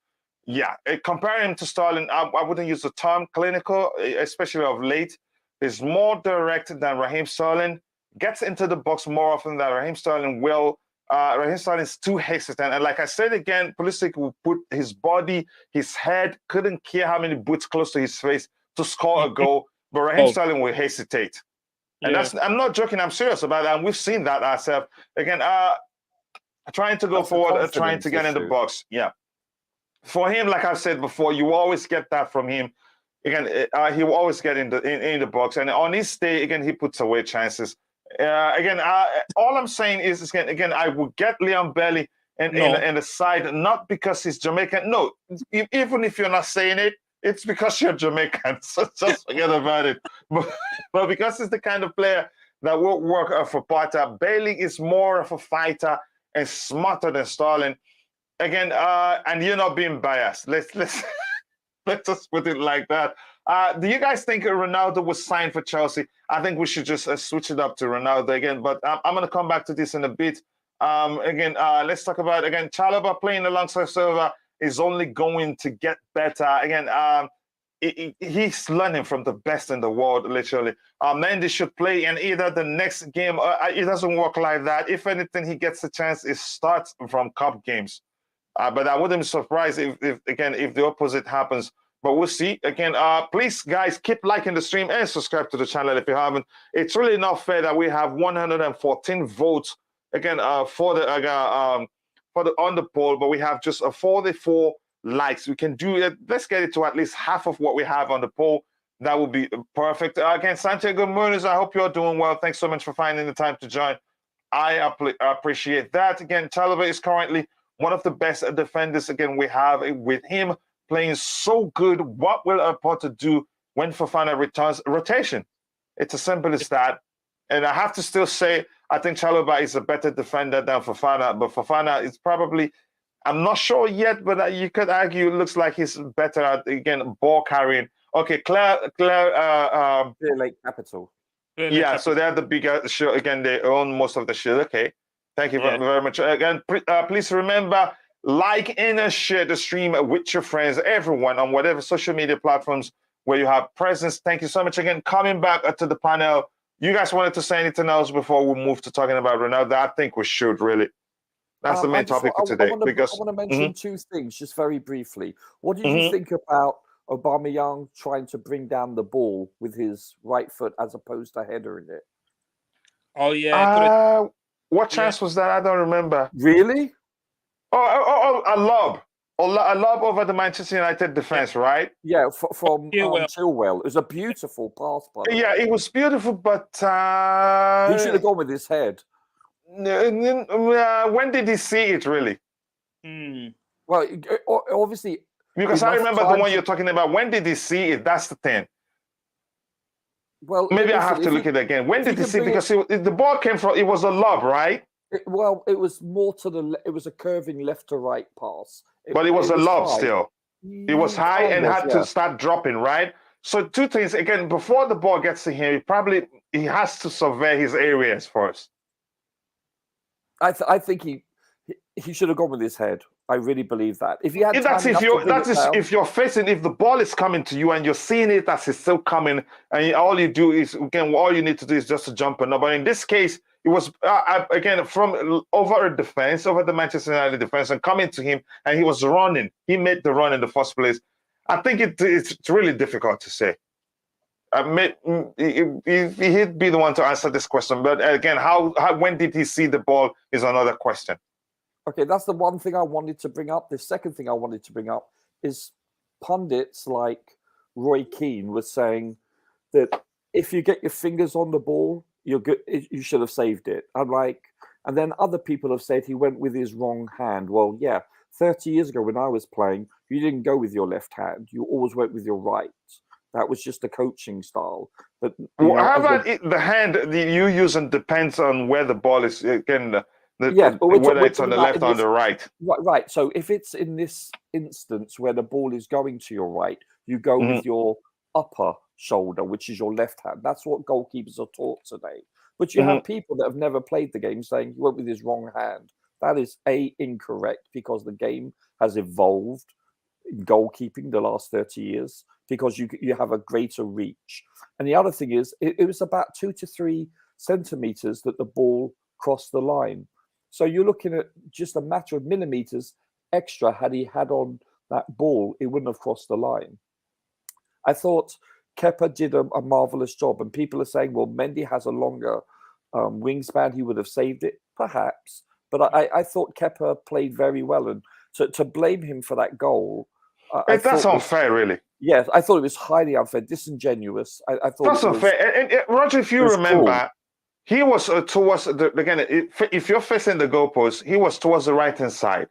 Yeah, compare him to Sterling. I wouldn't use the term clinical, especially of late. He's more direct than Raheem Sterling. Gets into the box more often than Raheem Sterling will. Raheem Sterling is too hesitant. And like I said again, Pulisic will put his body, his head, couldn't care how many boots close to his face to score a goal. But Raheem Sterling will hesitate. And I'm not joking, I'm serious about that. And we've seen that ourselves. Again, trying to go forward, trying to get in the box. Yeah. For him, like I said before, you always get that from him. Again, he will always get in the box. And on his day, again, he puts away chances. All I'm saying is again, I will get Leon Bailey in the side, not because he's Jamaican. No, even if you're not saying it, it's because you're Jamaican. So just forget about it. But because he's the kind of player that will work for Potter. Bailey is more of a fighter and smarter than Sterling. Again, and you're not being biased. Let's just put it like that. Do you guys think Ronaldo was signed for Chelsea? I think we should just switch it up to Ronaldo again, but I'm going to come back to this in a bit. Let's talk about, again, Chalobah playing alongside Silva is only going to get better. Again, he's learning from the best in the world, literally. Mendy should play, and either the next game, it doesn't work like that. If anything, he gets a chance, it starts from cup games. But I wouldn't be surprised if the opposite happens. But we'll see. Again, please, guys, keep liking the stream and subscribe to the channel if you haven't. It's really not fair that we have 114 votes again for the on the poll, but we have just 44 likes. We can do it. Let's get it to at least half of what we have on the poll. That would be perfect. Again, Santiago Muniz, I hope you're doing well. Thanks so much for finding the time to join. I appreciate that. Again, Chalobah is currently one of the best defenders. Again, we have with him playing so good, what will Laporte do when Fofana returns? Rotation. It's as simple as that. And I have to still say, I think Chalobah is a better defender than Fofana, but Fofana is probably, I'm not sure yet, but you could argue it looks like he's better at, again, ball carrying. Okay, Clear
Lake Capital.
Yeah, so they're the bigger shield. Again, they own most of the shield. Okay, thank you very much. Again, please remember, like and share the stream with your friends, everyone on whatever social media platforms where you have presence. Thank you so much again. Coming back to the panel, you guys wanted to say anything else before we move to talking about Ronaldo? I think we should really. That's the main topic for today.
I want to mention two things just very briefly. What did you think about Aubameyang trying to bring down the ball with his right foot as opposed to headering it?
Oh yeah.
What chance was that? I don't remember.
Really?
A lob. A lob over the Manchester United defense, right?
Yeah, from Chilwell. It was a beautiful pass, by the way.
Yeah, it was beautiful, but
he should have gone with his head.
When did he see it, really?
Well, obviously.
Because I remember the one you're talking about. When did he see it? That's the thing.
Well,
maybe I have to look at it again. When did he see it? Because the ball came from, it was a lob, right?
It was more to the, it was a curving left to right pass.
But it was a lob still. It was high and had to start dropping, right? So two things. Again, before the ball gets to him, he has to survey his areas first.
I think he should have gone with his head. I really believe that. If you had
if you're facing, if the ball is coming to you and you're seeing it as it's still coming, and all you do is, again, all you need to do is just to jump on. But in this case, it was again from over a defense, over the Manchester United defense, and coming to him, and he was running. He made the run in the first place. I think it's really difficult to say. He'd be the one to answer this question. But again, when did he see the ball is another question.
Okay, that's the one thing I wanted to bring up. The second thing I wanted to bring up is pundits like Roy Keane was saying that if you get your fingers on the ball, you're good. You should have saved it. And then other people have said he went with his wrong hand. Well, yeah, 30 years ago when I was playing, you didn't go with your left hand. You always went with your right. That was just a coaching style. But
how about the hand you use and depends on where the ball is again.
Yes, but
whether it's on the left or on the right.
Right. So if it's in this instance where the ball is going to your right, you go with your upper shoulder, which is your left hand. That's what goalkeepers are taught today. But you have people that have never played the game saying he went with his wrong hand. That is incorrect because the game has evolved in goalkeeping the last 30 years because you have a greater reach. And the other thing is it was about 2 to 3 centimeters that the ball crossed the line. So you're looking at just a matter of millimeters extra. Had he had on that ball, it wouldn't have crossed the line. I thought Kepa did a marvelous job. And people are saying, well, Mendy has a longer wingspan. He would have saved it, perhaps. But I thought Kepa played very well. And to blame him for that goal...
that's unfair, really.
Yes, I thought it was highly unfair, disingenuous. I thought
that's unfair. And Roger, if you remember... Cool. He was towards again. If you're facing the goalpost, he was towards the right hand side,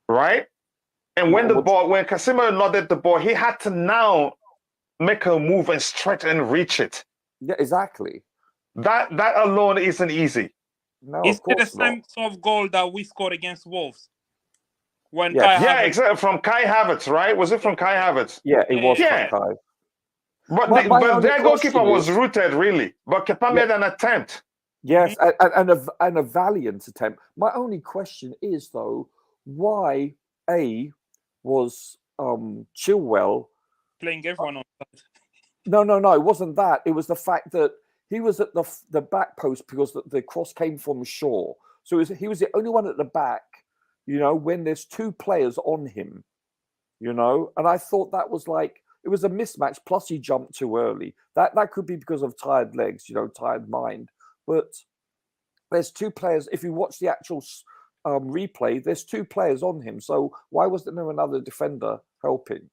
right? And when Casemiro nodded the ball, he had to now make a move and stretch and reach it.
Yeah, exactly.
That alone isn't easy.
No,
is it the same sort of goal that we scored against Wolves? When
exactly, from Kai Havertz, right? Was it from Kai Havertz?
Yeah, it was from Kai.
But their goalkeeper was rooted, really. But Kepa made an attempt.
Yes, and a valiant attempt. My only question is, though, why was Chilwell
playing everyone on that?
No, it wasn't that. It was the fact that he was at the back post because the cross came from Shaw. So he was the only one at the back, when there's 2 players on him, And I thought that was it was a mismatch, plus he jumped too early. That could be because of tired legs, tired mind. But there's 2 players. If you watch the actual replay, there's 2 players on him. So why wasn't there another defender helping?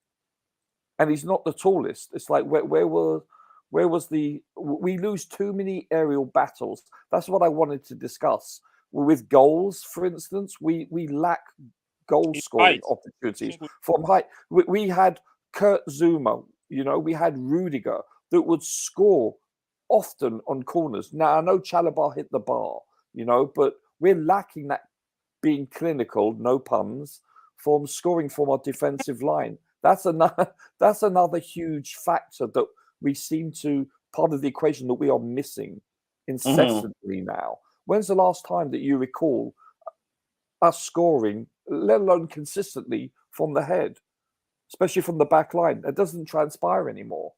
And he's not the tallest. It's like, where was the... We lose too many aerial battles. That's what I wanted to discuss. With goals, for instance, we lack goal scoring
Height.
opportunities from height. We had Kurt Zuma, you know, we had Rudiger that would score often on corners. Now, I know Chalobah hit the bar, you know, but we're lacking that being clinical, no puns, from scoring from our defensive line. That's another huge factor that we seem to, part of the equation that we are missing incessantly now. When's the last time that you recall us scoring, let alone consistently, from the head, especially from the back line? That doesn't transpire anymore.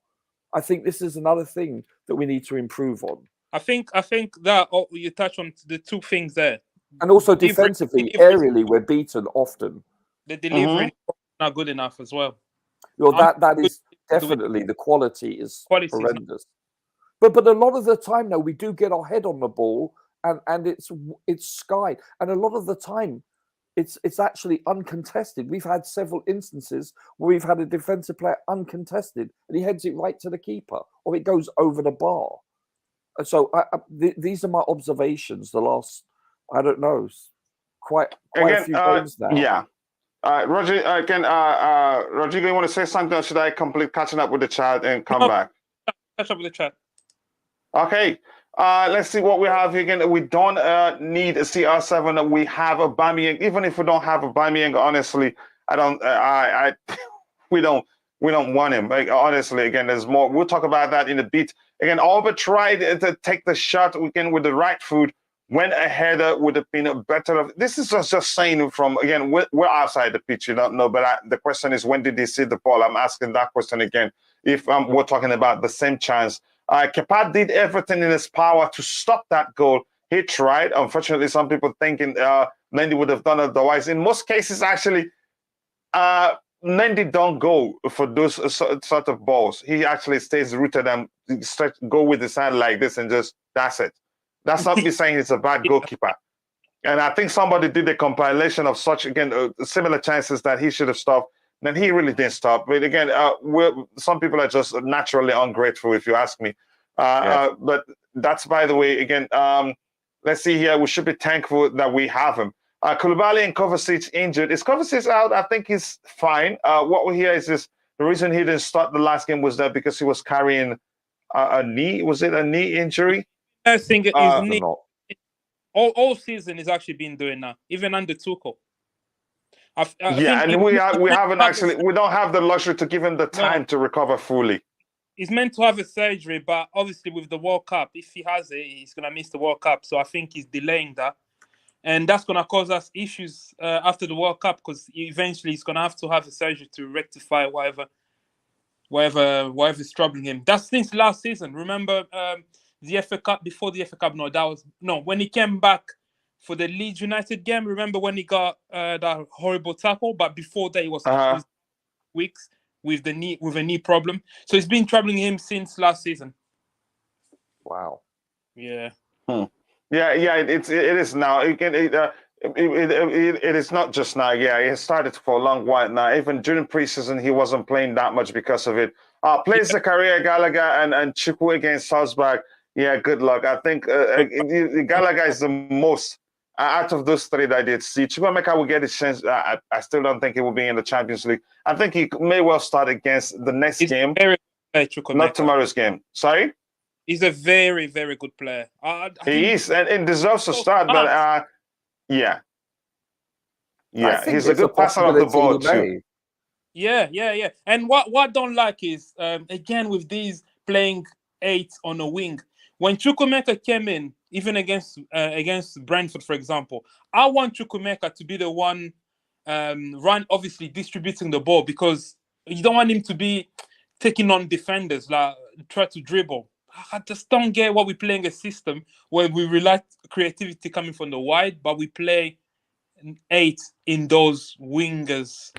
I think this is another thing that we need to improve on.
I think that you touch on the two things there.
And also defensively, aerially, we're beaten often.
The delivery is not good enough as well.
Well, that is definitely, the quality is horrendous. But a lot of the time, though, we do get our head on the ball, and it's sky. And a lot of the time, it's actually uncontested. We've had several instances where we've had a defensive player uncontested, and he heads it right to the keeper, or it goes over the bar. So these are my observations. The last, I don't know, quite again, a few games now.
Yeah. Roger, again, Rodrigo, you want to say something, or should I complete catching up with the chat and come back?
Catch up with the chat.
Okay. Let's see what we have here again. We don't need a CR7. We have a Aubameyang. Even if we don't have a Aubameyang, honestly, we don't want him. Like, honestly, again, there's more. We'll talk about that in a bit. Again, Albert tried to take the shot again with the right foot. When a header would have been better. This is just saying from, again, we're outside the pitch, you don't know, but the question is, when did he see the ball? I'm asking that question again, if we're talking about the same chance. Kepa did everything in his power to stop that goal. He tried. Unfortunately, some people thinking Mendy would have done otherwise. In most cases, actually, Mendy don't go for those sort of balls. He actually stays rooted and go with his hand like this and just, that's it. That's not me saying he's a bad goalkeeper. And I think somebody did a compilation of such, again, similar chances that he should have stopped. And he really didn't stop. But again, some people are just naturally ungrateful, if you ask me. But that's, by the way, again, let's see here. We should be thankful that we have him. Koulibaly and Kovacic injured. Is Kovacic out? I think he's fine. What we hear is this. The reason he didn't start the last game was that because he was carrying a knee. Was it a knee injury?
I think his knee. All season he's actually been doing now, even under Tuchel.
And we haven't actually. We don't have the luxury to give him the time to recover fully.
He's meant to have a surgery, but obviously with the World Cup, if he has it, he's gonna miss the World Cup. So I think he's delaying that, and that's gonna cause us issues after the World Cup, because eventually he's gonna have to have a surgery to rectify whatever is troubling him. That's since last season. Remember the FA Cup, before the FA Cup? When he came back for the Leeds United game. Remember when he got that horrible tackle? But before that, he was weeks with a knee problem. So it's been troubling him since last season.
Wow.
Yeah.
Yeah. It is now. It is not just now. Yeah, it started for a long while now. Even during preseason, he wasn't playing that much because of it. Plays Zakharyan, Gallagher, and Chukwu against Salzburg. Yeah, good luck. I think Gallagher is the most out of those three that I did see. Chukwuemeka will get a chance. I still don't think he will be in the Champions League. I think he may well start against the next game, not tomorrow's game. Sorry?
He's a very, very good player.
He is, and deserves to start, but yeah. He's a good passer of the ball too.
Yeah. And what I don't like is, again, with these playing 8 on a wing, when Chukwuemeka came in, even against Brentford, for example, I want Chukwuemeka to be the one obviously distributing the ball, because you don't want him to be taking on defenders, like try to dribble. I just don't get why we're playing a system where we rely creativity coming from the wide, but we play 8 in those wingers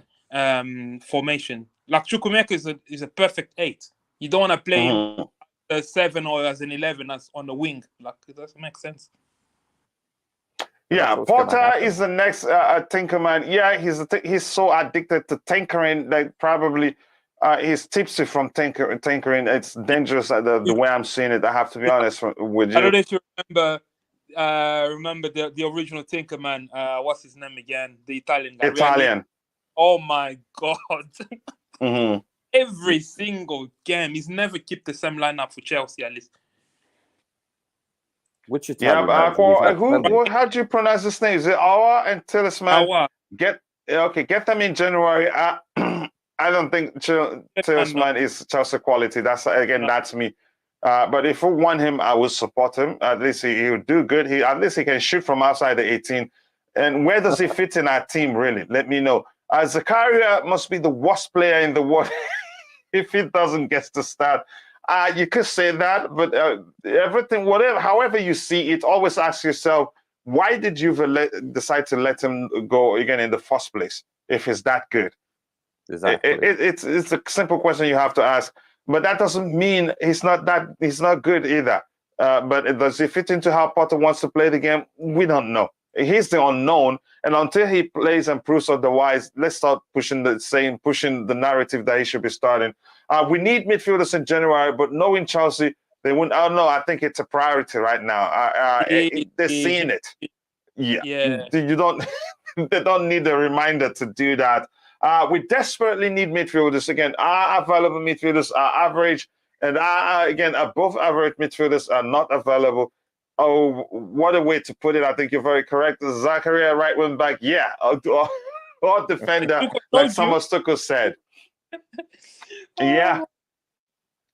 formation. Like Chukwuemeka is a perfect 8. You don't want to play him as 7 or as an 11 as on the wing. Like, it doesn't make sense.
Yeah, Porter is the next tinkerman. Yeah, he's so addicted to tinkering that probably he's tipsy from tinkering. It's dangerous the way I'm seeing it. I have to be honest with you.
I don't know if you remember remember the original Tinker man. What's his name again? The Italian guy.
Italian.
Oh my God.
Mm-hmm.
Every single game. He's never kept the same lineup for Chelsea, at least.
Which
Yeah,
Italian manager we've had plenty.
how do you pronounce this name? Is it Awa and Talisman?
Awa.
Get them in January. I don't think Talisman is Chelsea quality. That's that's me. But if we want him, I will support him. At least he'll do good. At least he can shoot from outside the 18. And where does he fit in our team, really? Let me know. Zakharyan must be the worst player in the world if he doesn't get to start. You could say that, but everything, however you see it, always ask yourself, why did you decide to let him go again in the first place if he's that good?
Exactly.
It's a simple question you have to ask, but that doesn't mean he's not good either. But does he fit into how Potter wants to play the game? We don't know. He's the unknown, and until he plays and proves otherwise, let's start pushing the narrative that he should be starting. We need midfielders in January, but knowing Chelsea, they wouldn't. I don't know. I think it's a priority right now. They're seeing it. Yeah. You don't. They don't need a reminder to do that. We desperately need midfielders again. Our available midfielders are average, and again above average midfielders are not available. Oh, what a way to put it. I think you're very correct. Zakharyan, right wing back, yeah. Or defender, like Thomas Tuchel said. Yeah.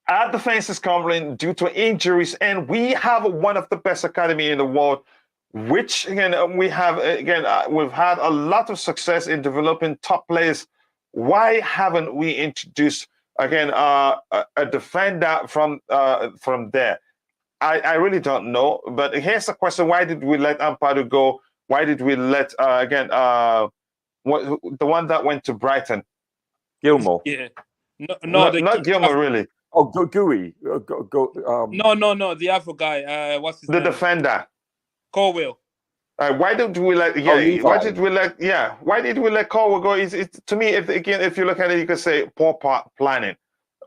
Our defense is crumbling due to injuries, and we have one of the best academy in the world, which, again, we've had a lot of success in developing top players. Why haven't we introduced, again, a defender from there? I really don't know, but here's the question: why did we let Ampadu go? Why did we let the one that went to Brighton?
Gilmore. Yeah,
not Gilmore, really.
Oh, Gooey.
No, the other guy. What's his name?
The defender.
Colwell.
Why did we let? Why did we let Colwell go? To me, if you look at it, you could say poor planning.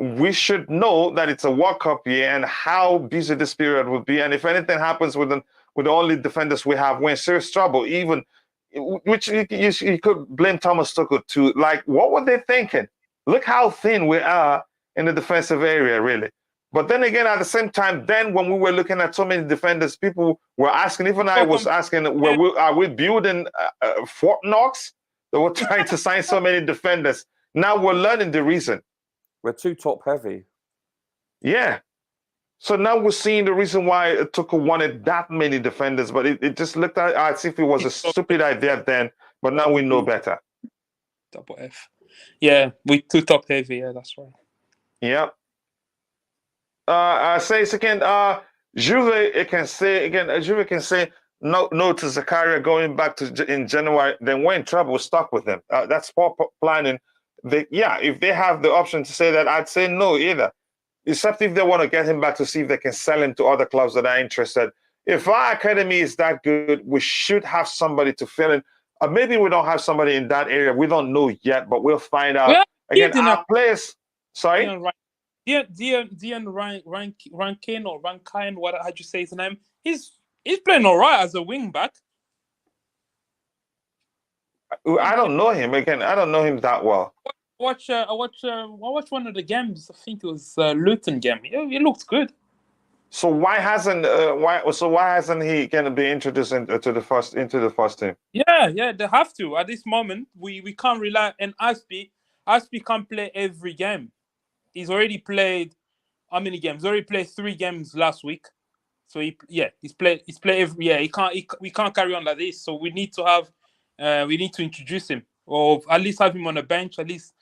We should know that it's a World Cup year and how busy this period will be. And if anything happens with the only defenders we have, we're in serious trouble. Even, which you could blame Thomas Tuchel too. Like, what were they thinking? Look how thin we are in the defensive area, really. But then again, at the same time, then when we were looking at so many defenders, people were asking, even I was asking, are we building Fort Knox? They were trying to sign so many defenders. Now we're learning the reason.
We're too top heavy.
Yeah. So now we're seeing the reason why Tuchel wanted that many defenders, but it just looked as if it was a stupid idea then, but now we know better.
Double F. Yeah, we too top heavy. Yeah, that's right.
Yeah. I say it again. Juve can say no to Zakharyan going back in January. Then we're in trouble. We're stuck with them. That's poor planning. If they have the option to say that, I'd say no either. Except if they want to get him back to see if they can sell him to other clubs that are interested. If our academy is that good, we should have somebody to fill in. Maybe we don't have somebody in that area. We don't know yet, but we'll find out.
Well,
again, our players. Sorry.
Dion Rankin or Rankine, how'd you say his name? He's playing all right as a wing back.
I don't know him. Again, I don't know him that well.
I watched one of the games. I think it was Luton game. He looked good.
So why hasn't he going to be introduced into the first team?
Yeah, they have to. At this moment, we can't rely. And Aspie can't play every game. He's already played how many games? He's already played 3 games last week. So he's played every. Yeah, we can't carry on like this. So we need to introduce him, or at least have him on the bench, at least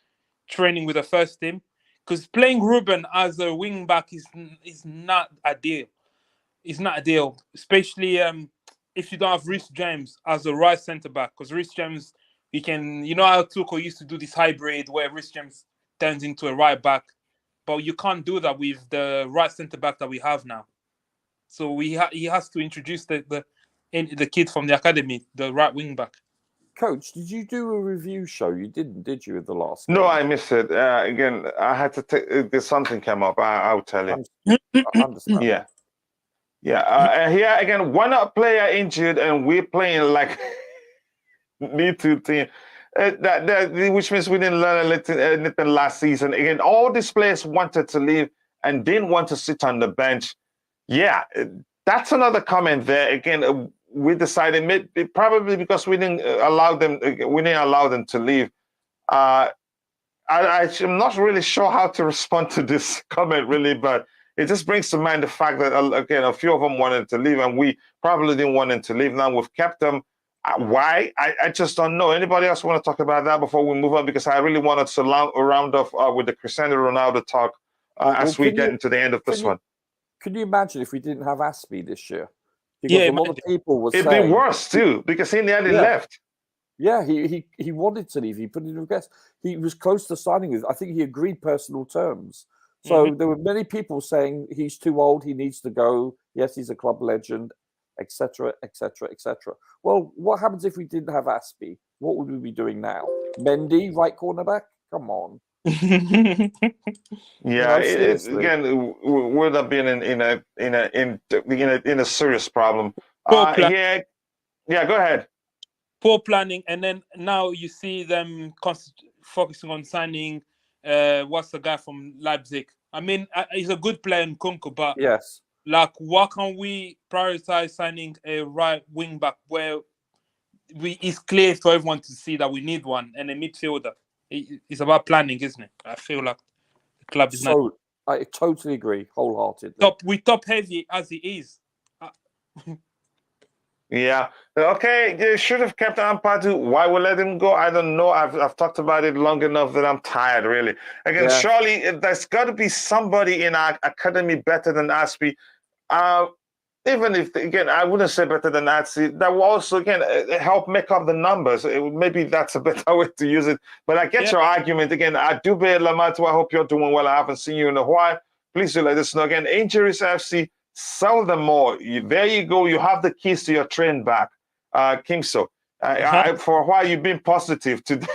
training with the first team. Because playing Ruben as a wing back is not ideal. It's not ideal, especially if you don't have Reece James as a right centre back. Because Reece James, he can, how Tuchel used to do this hybrid where Reece James turns into a right back, but you can't do that with the right centre back that we have now. So he has to introduce the kid from the academy, the right wing back.
Coach, did you do a review show? You didn't, did you, at the last game?
No, I missed it. Again, I had to take. Something came up. I'll tell you.
I understand.
Yeah. Yeah. Here again, one player injured, and we're playing like Midfield team. Which means we didn't learn anything last season. Again, all these players wanted to leave and didn't want to sit on the bench. Yeah, that's another comment there. Again, we decided probably because we didn't allow them to leave. I'm not really sure how to respond to this comment, really, but it just brings to mind the fact that, again, a few of them wanted to leave, and we probably didn't want them to leave. Now we've kept them. Why? I just don't know. Anybody else want to talk about that before we move on? Because I really wanted to round off with the Cristiano Ronaldo talk as we get into the end of this one.
Could you imagine if we didn't have Aspie this year? Because a lot of people were saying...
It'd be worse, too, because in the end, he left.
Yeah, he wanted to leave. He put in a request. He was close to signing with. I think he agreed personal terms. So there were many people saying he's too old. He needs to go. Yes, he's a club legend, etc., etc., etc. Well, what happens if we didn't have Aspie? What would we be doing now? Mendy, right cornerback? Come on.
Yeah, again, would have been in a serious problem. Yeah, go ahead.
Poor planning, and then now you see them focusing on signing. What's the guy from Leipzig? I mean, he's a good player in Nkunku, but
yes,
like, why can't we prioritize signing a right wing back where it's clear for everyone to see that we need one, and a midfielder? It's about planning, isn't it? I feel like the club is not.
I totally agree, wholeheartedly.
Top heavy as it is.
Yeah. Okay. They should have kept Ampadu. Why we let him go? I don't know. I've talked about it long enough that I'm tired, really. Again, surely there's got to be somebody in our academy better than Aspie. Even if, again, I wouldn't say better than Aspie, that will also, again, help make up the numbers. Maybe that's a better way to use it. But I get your argument. Again, Adube Lamatu, I hope you're doing well. I haven't seen you in a while. Please do let us know. Again, Injuries FC. Sell them more. There you go. You have the keys to your train back, Kimso. For a while, you've been positive today.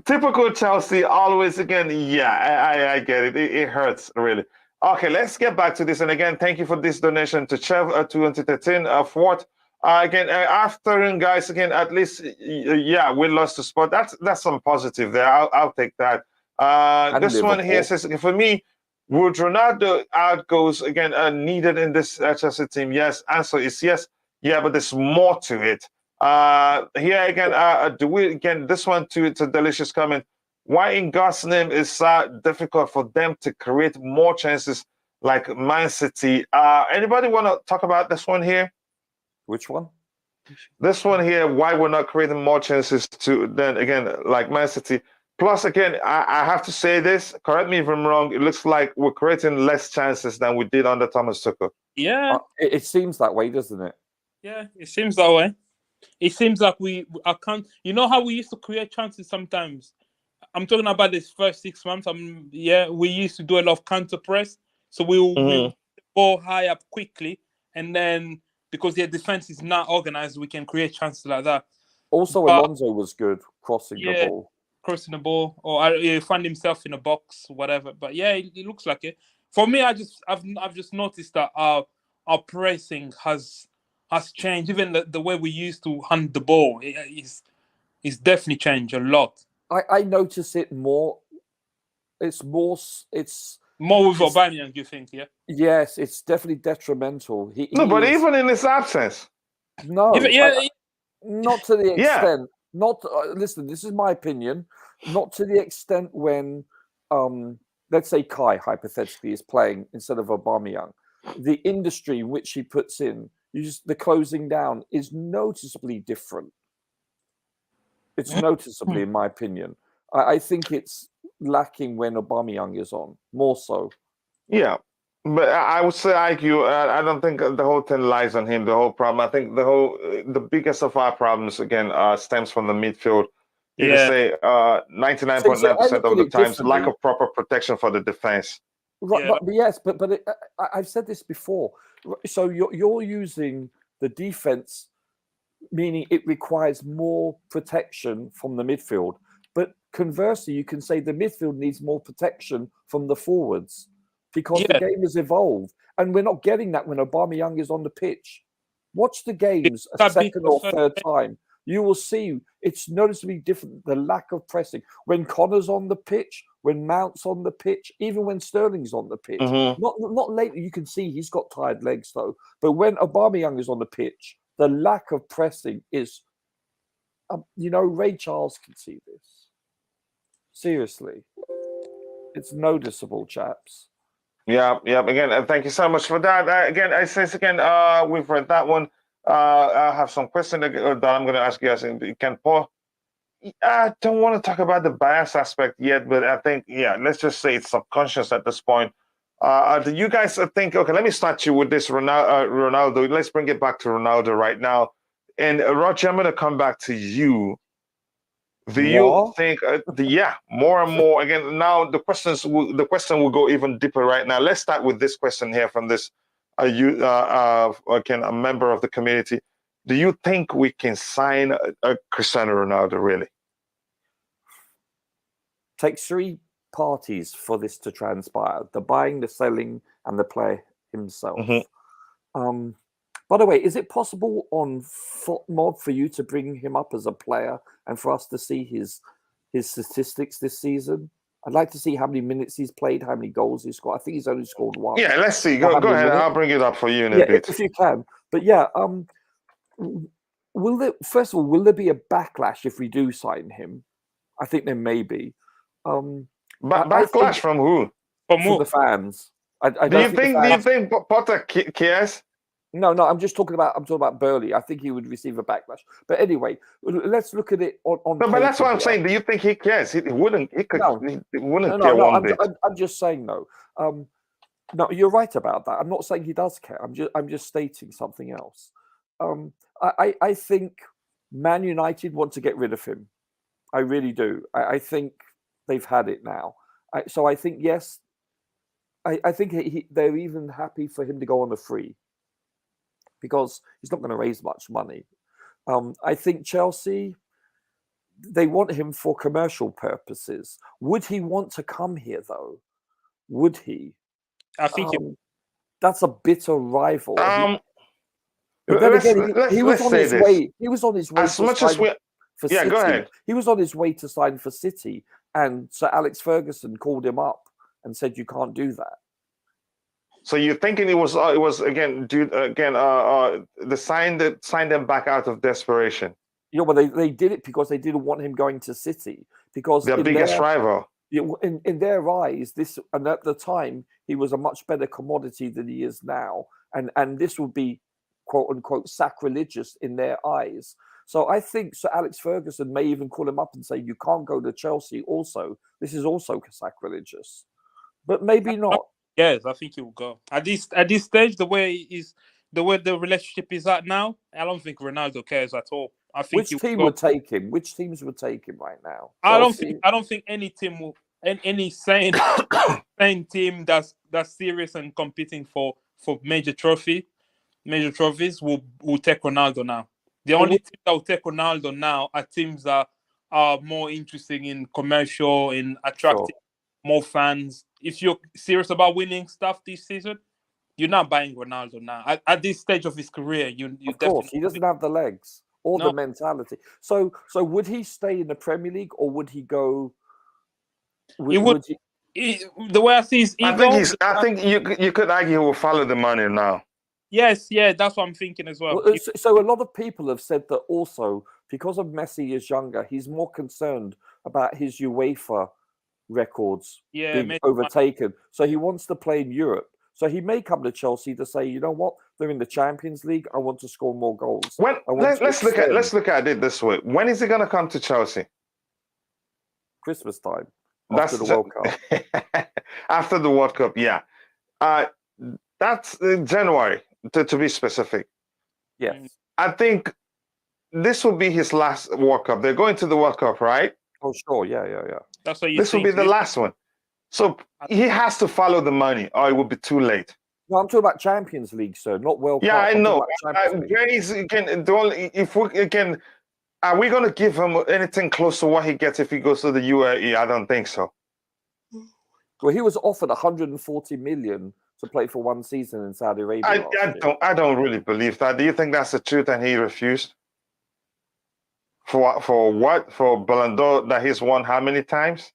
Typical Chelsea, always again. Yeah, I get it. It hurts, really. Okay, let's get back to this. And again, thank you for this donation to Chev 2013 Fort. Again, after guys, again, at least, we lost the spot. That's some positive there. I'll take that. This one here says, for me, would Ronaldo outgoes again needed in this Chelsea team? Yes. Answer is yes. Yeah, but there's more to it. Here again, this one too, it's a delicious comment. Why in God's name is difficult for them to create more chances like Man City? Anybody want to talk about this one here?
Which one?
This one here, why we're not creating more chances to then again like Man City. Plus, again, I have to say this, correct me if I'm wrong, it looks like we're creating less chances than we did under Thomas Tuchel.
Yeah.
It seems that way, doesn't it?
Yeah, it seems that way. It seems like we can't. You know how we used to create chances sometimes? I'm talking about this first 6 months. We used to do a lot of counter press. So we'll ball high up quickly. And then because their defense is not organized, we can create chances like that.
Also, Alonso was good crossing the ball.
Crossing the ball, or he found himself in a box, whatever. But yeah, it looks like it. For me, I've just noticed that our pressing has changed. Even the way we used to hand the ball is definitely changed a lot.
I notice it more. It's more with
Aubameyang, you think? Yeah.
Yes, it's definitely detrimental.
But even in his absence,
no, not to the extent. Not listen. This is my opinion. Not to the extent when, let's say Kai hypothetically is playing instead of Aubameyang. The industry in which he puts in, the closing down is noticeably different. It's noticeably, in my opinion. I think it's lacking when Aubameyang is on, more so.
Yeah, but I would say argue. I don't think the whole thing lies on him. The whole problem. I think the biggest of our problems again stems from the midfield. You can say 99.9% of the times lack of proper protection for the defense.
Right, but I've said this before. So you're using the defense, meaning it requires more protection from the midfield. But conversely, you can say the midfield needs more protection from the forwards. because the game has evolved. And we're not getting that when Aubameyang is on the pitch. Watch the games a second or third time. You will see it's noticeably different, the lack of pressing. When Connor's on the pitch, when Mount's on the pitch, even when Sterling's on the pitch. Not lately, you can see he's got tired legs, though. But when Aubameyang is on the pitch, the lack of pressing is, Ray Charles can see this. Seriously. It's noticeable, chaps.
Yeah. Again, thank you so much for that. Again, I say again, we've read that one. I have some questions that I'm going to ask you guys. Can Paul? I don't want to talk about the bias aspect yet, but I think, let's just say it's subconscious at this point. Do you guys think? Okay, let me start you with this Ronaldo. Let's bring it back to Ronaldo right now. And Roger, I'm going to come back to you. Do you think? More and more. Again, now the question will go even deeper right now. Let's start with this question here from this. A member of the community. Do you think we can sign a Cristiano Ronaldo? Really?
Takes three parties for this to transpire: the buying, the selling, and the player himself. By the way, is it possible on FootMod for you to bring him up as a player and for us to see his statistics this season? I'd like to see how many minutes he's played, how many goals he's scored. I think he's only scored one.
Yeah, let's see. Go ahead. I'll bring it up for you in a bit.
If you can. But first of all, will there be a backlash if we do sign him? I think there may be.
Backlash from who?
From the fans.
Do you think Potter cares?
No, I'm just talking about Boehly. I think he would receive a backlash. But anyway, let's look at it on.
No, but that's what I'm saying. Do you think he cares? He wouldn't. He wouldn't care one bit.
I'm just saying no. No, you're right about that. I'm not saying he does care. I'm just stating something else. I think Man United want to get rid of him. I really do. I think they've had it now. So I think yes. I think they're even happy for him to go on a free, because he's not going to raise much money. I think Chelsea, they want him for commercial purposes. Would he want to come here, though? Would he?
I think
that's a bitter rival.
He was on his way.
He was on his way.
As much as we,
for City.
Go ahead.
He was on his way to sign for City, and Sir Alex Ferguson called him up and said, "You can't do that."
So you're thinking it was the sign that signed them back out of desperation?
Well, they did it because they didn't want him going to City, because
their biggest rival.
In their eyes, and at the time he was a much better commodity than he is now, and this would be quote unquote sacrilegious in their eyes. So I think Sir Alex Ferguson may even call him up and say, "You can't go to Chelsea. Also, this is also sacrilegious," but maybe not.
Yes, I think he will go. At this stage, the way the relationship is at now, I don't think Ronaldo cares at all. I think
which team would take him? Which teams would take him right now?
Chelsea? I don't think any team will, any sane team that's serious and competing for major trophies will take Ronaldo now. The only team that will take Ronaldo now are teams that are more interested in commercial, in attracting more fans. If you're serious about winning stuff this season, you're not buying Ronaldo now. At this stage of his career,
of course, he doesn't have the legs or the mentality. So would he stay in the Premier League, or would he go?
The way I see his ego,
I think you could argue he will follow the money now.
Yes, that's what I'm thinking as well.
So a lot of people have said that also, because of Messi is younger, he's more concerned about his UEFA records being overtaken. So he wants to play in Europe. So he may come to Chelsea to say, you know what, they're in the Champions League. I want to score more goals.
Let's look at it this way. When is he going to come to Chelsea?
Christmas time. After the World Cup.
After the World Cup, yeah. That's January, to be specific.
Yes.
I think this will be his last World Cup. They're going to the World Cup, right?
Oh, sure. Yeah.
That's what you
This will be the last one. So he has to follow the money, or it will be too late.
No, I'm talking about Champions League, sir, not World Cup.
Yeah, I know. Are we going to give him anything close to what he gets if he goes to the UAE? I don't think so.
Well, he was offered 140 million to play for one season in Saudi Arabia last year.
I don't really believe that. Do you think that's the truth and he refused? For what? For Ballon d'Or that he's won how many times?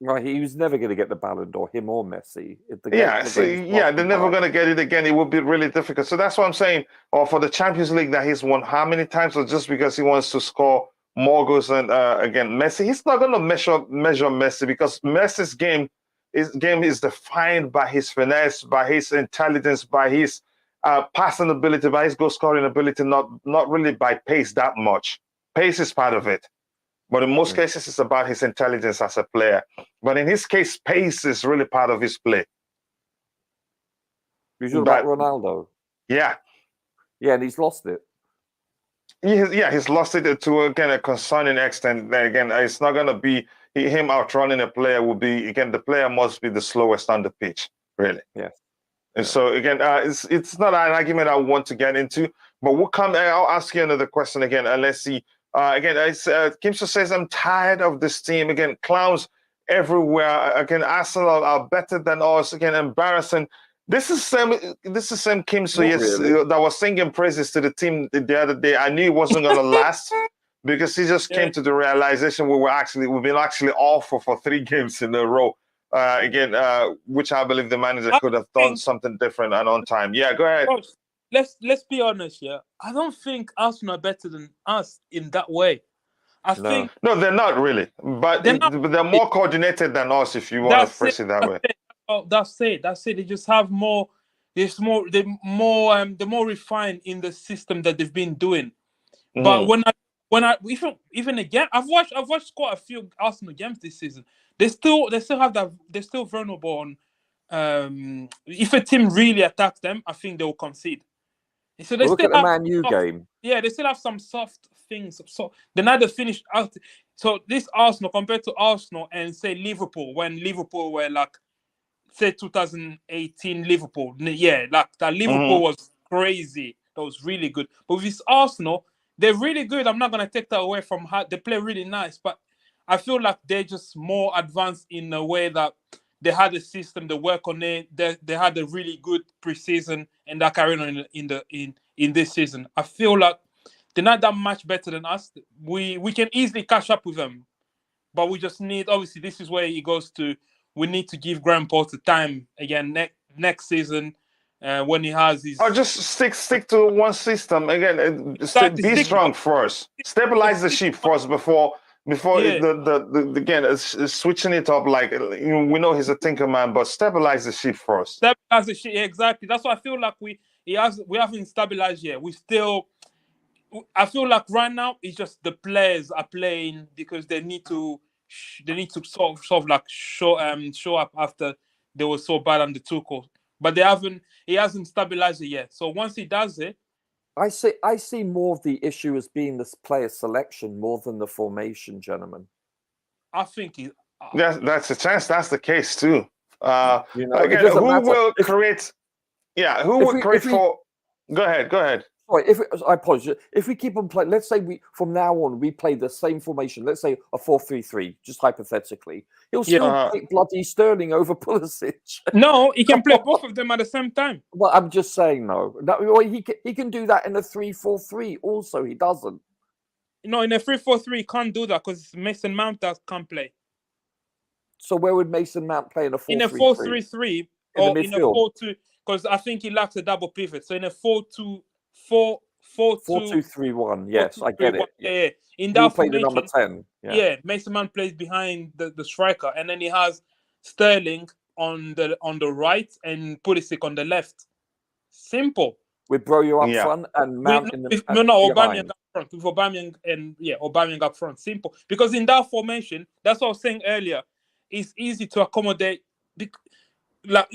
Right, he was never going to get the Ballon d'Or, him or Messi.
They're never going to get it again. It would be really difficult. So that's what I'm saying. Or for the Champions League that he's won how many times, or just because he wants to score more goals than again Messi? He's not going to measure Messi, because Messi's game is defined by his finesse, by his intelligence, by his passing ability, by his goal scoring ability, not really by pace that much. Pace is part of it. But in most cases, it's about his intelligence as a player. But in his case, pace is really part of his play.
You're talking about Ronaldo?
Yeah.
Yeah, and he's lost it.
He's lost it to, again, a concerning extent. Again, it's not going to be him outrunning a player. Will be, again, the player must be the slowest on the pitch, really.
Yeah.
And so, again, it's not an argument I want to get into. But I'll ask you another question again, and let's see. Again, Kimso says, I'm tired of this team. Again, clowns everywhere. Again, Arsenal are better than us. Again, embarrassing. This is same Kimso, yes, really, that was singing praises to the team the other day. I knew it wasn't going to last, because he just came to the realization we've been actually awful for 3 games in a row. Which I believe the manager could have done something different and on time. Yeah, go ahead.
Let's be honest, yeah. I don't think Arsenal are better than us in that way. I think
no, they're not really, but they're more coordinated than us, if you want to phrase it that way.
That's it. They just have more. They're more refined in the system that they've been doing. But even again, I've watched quite a few Arsenal games this season. They still have that. They're still vulnerable on. If a team really attacks them, I think they will concede. So they
look
still
at the Man U game.
Yeah, they still have some soft things. So they neither finished out. So this Arsenal compared to Arsenal and say Liverpool, when Liverpool were like, say 2018 Liverpool, yeah, like that Liverpool was crazy. That was really good. But with this Arsenal, they're really good. I'm not gonna take that away from how they play really nice, but I feel like they're just more advanced in a way that they had a system, they work on it. They had a really good preseason, and that carried on in this season. I feel like they're not that much better than us. We can easily catch up with them, but we just need. Obviously, this is where it goes to. We need to give Graham Potter time again next season when he has his.
Or just stick to one system again. Be strong first. Stabilize the ship first before switching it up. Like, we know he's a thinker man, but stabilize the ship first.
Stabilize the ship, exactly. That's why I feel like we haven't stabilized yet. I feel like right now it's just the players are playing because they need to sort of like show up after they were so bad on the Tuchel. But he hasn't stabilized it yet. So once he does it,
I see more of the issue as being this player selection more than the formation, gentlemen.
I think
that's a chance. That's the case too.
Again,
who will create? Yeah, who will create for? Go ahead.
Sorry, I apologize. If we keep on playing, let's say from now on we play the same formation. Let's say a 4-3-3, just hypothetically. He'll still take bloody Sterling over Pulisic.
No, he can play both of them at the same time.
Well, I'm just saying, he can do that in a 3-4-3. Also, he doesn't.
No, in a 3-4-3, he can't do that because Mason Mount can't play.
So where would Mason Mount play in a 4-3-3?
In a 4-3-3 or in a 4-2, because I think he lacks a double pivot. So in a 4-2-3-1.
Yes, I get it.
Yeah. In that
formation, the number 10.
Yeah, Mason Mount plays behind the striker, and then he has Sterling on the right and Pulisic on the left. Simple.
With Broyo up front and Mount
Aubameyang up front. With Aubameyang up front. Simple. Because in that formation, that's what I was saying earlier. It's easy to accommodate. Like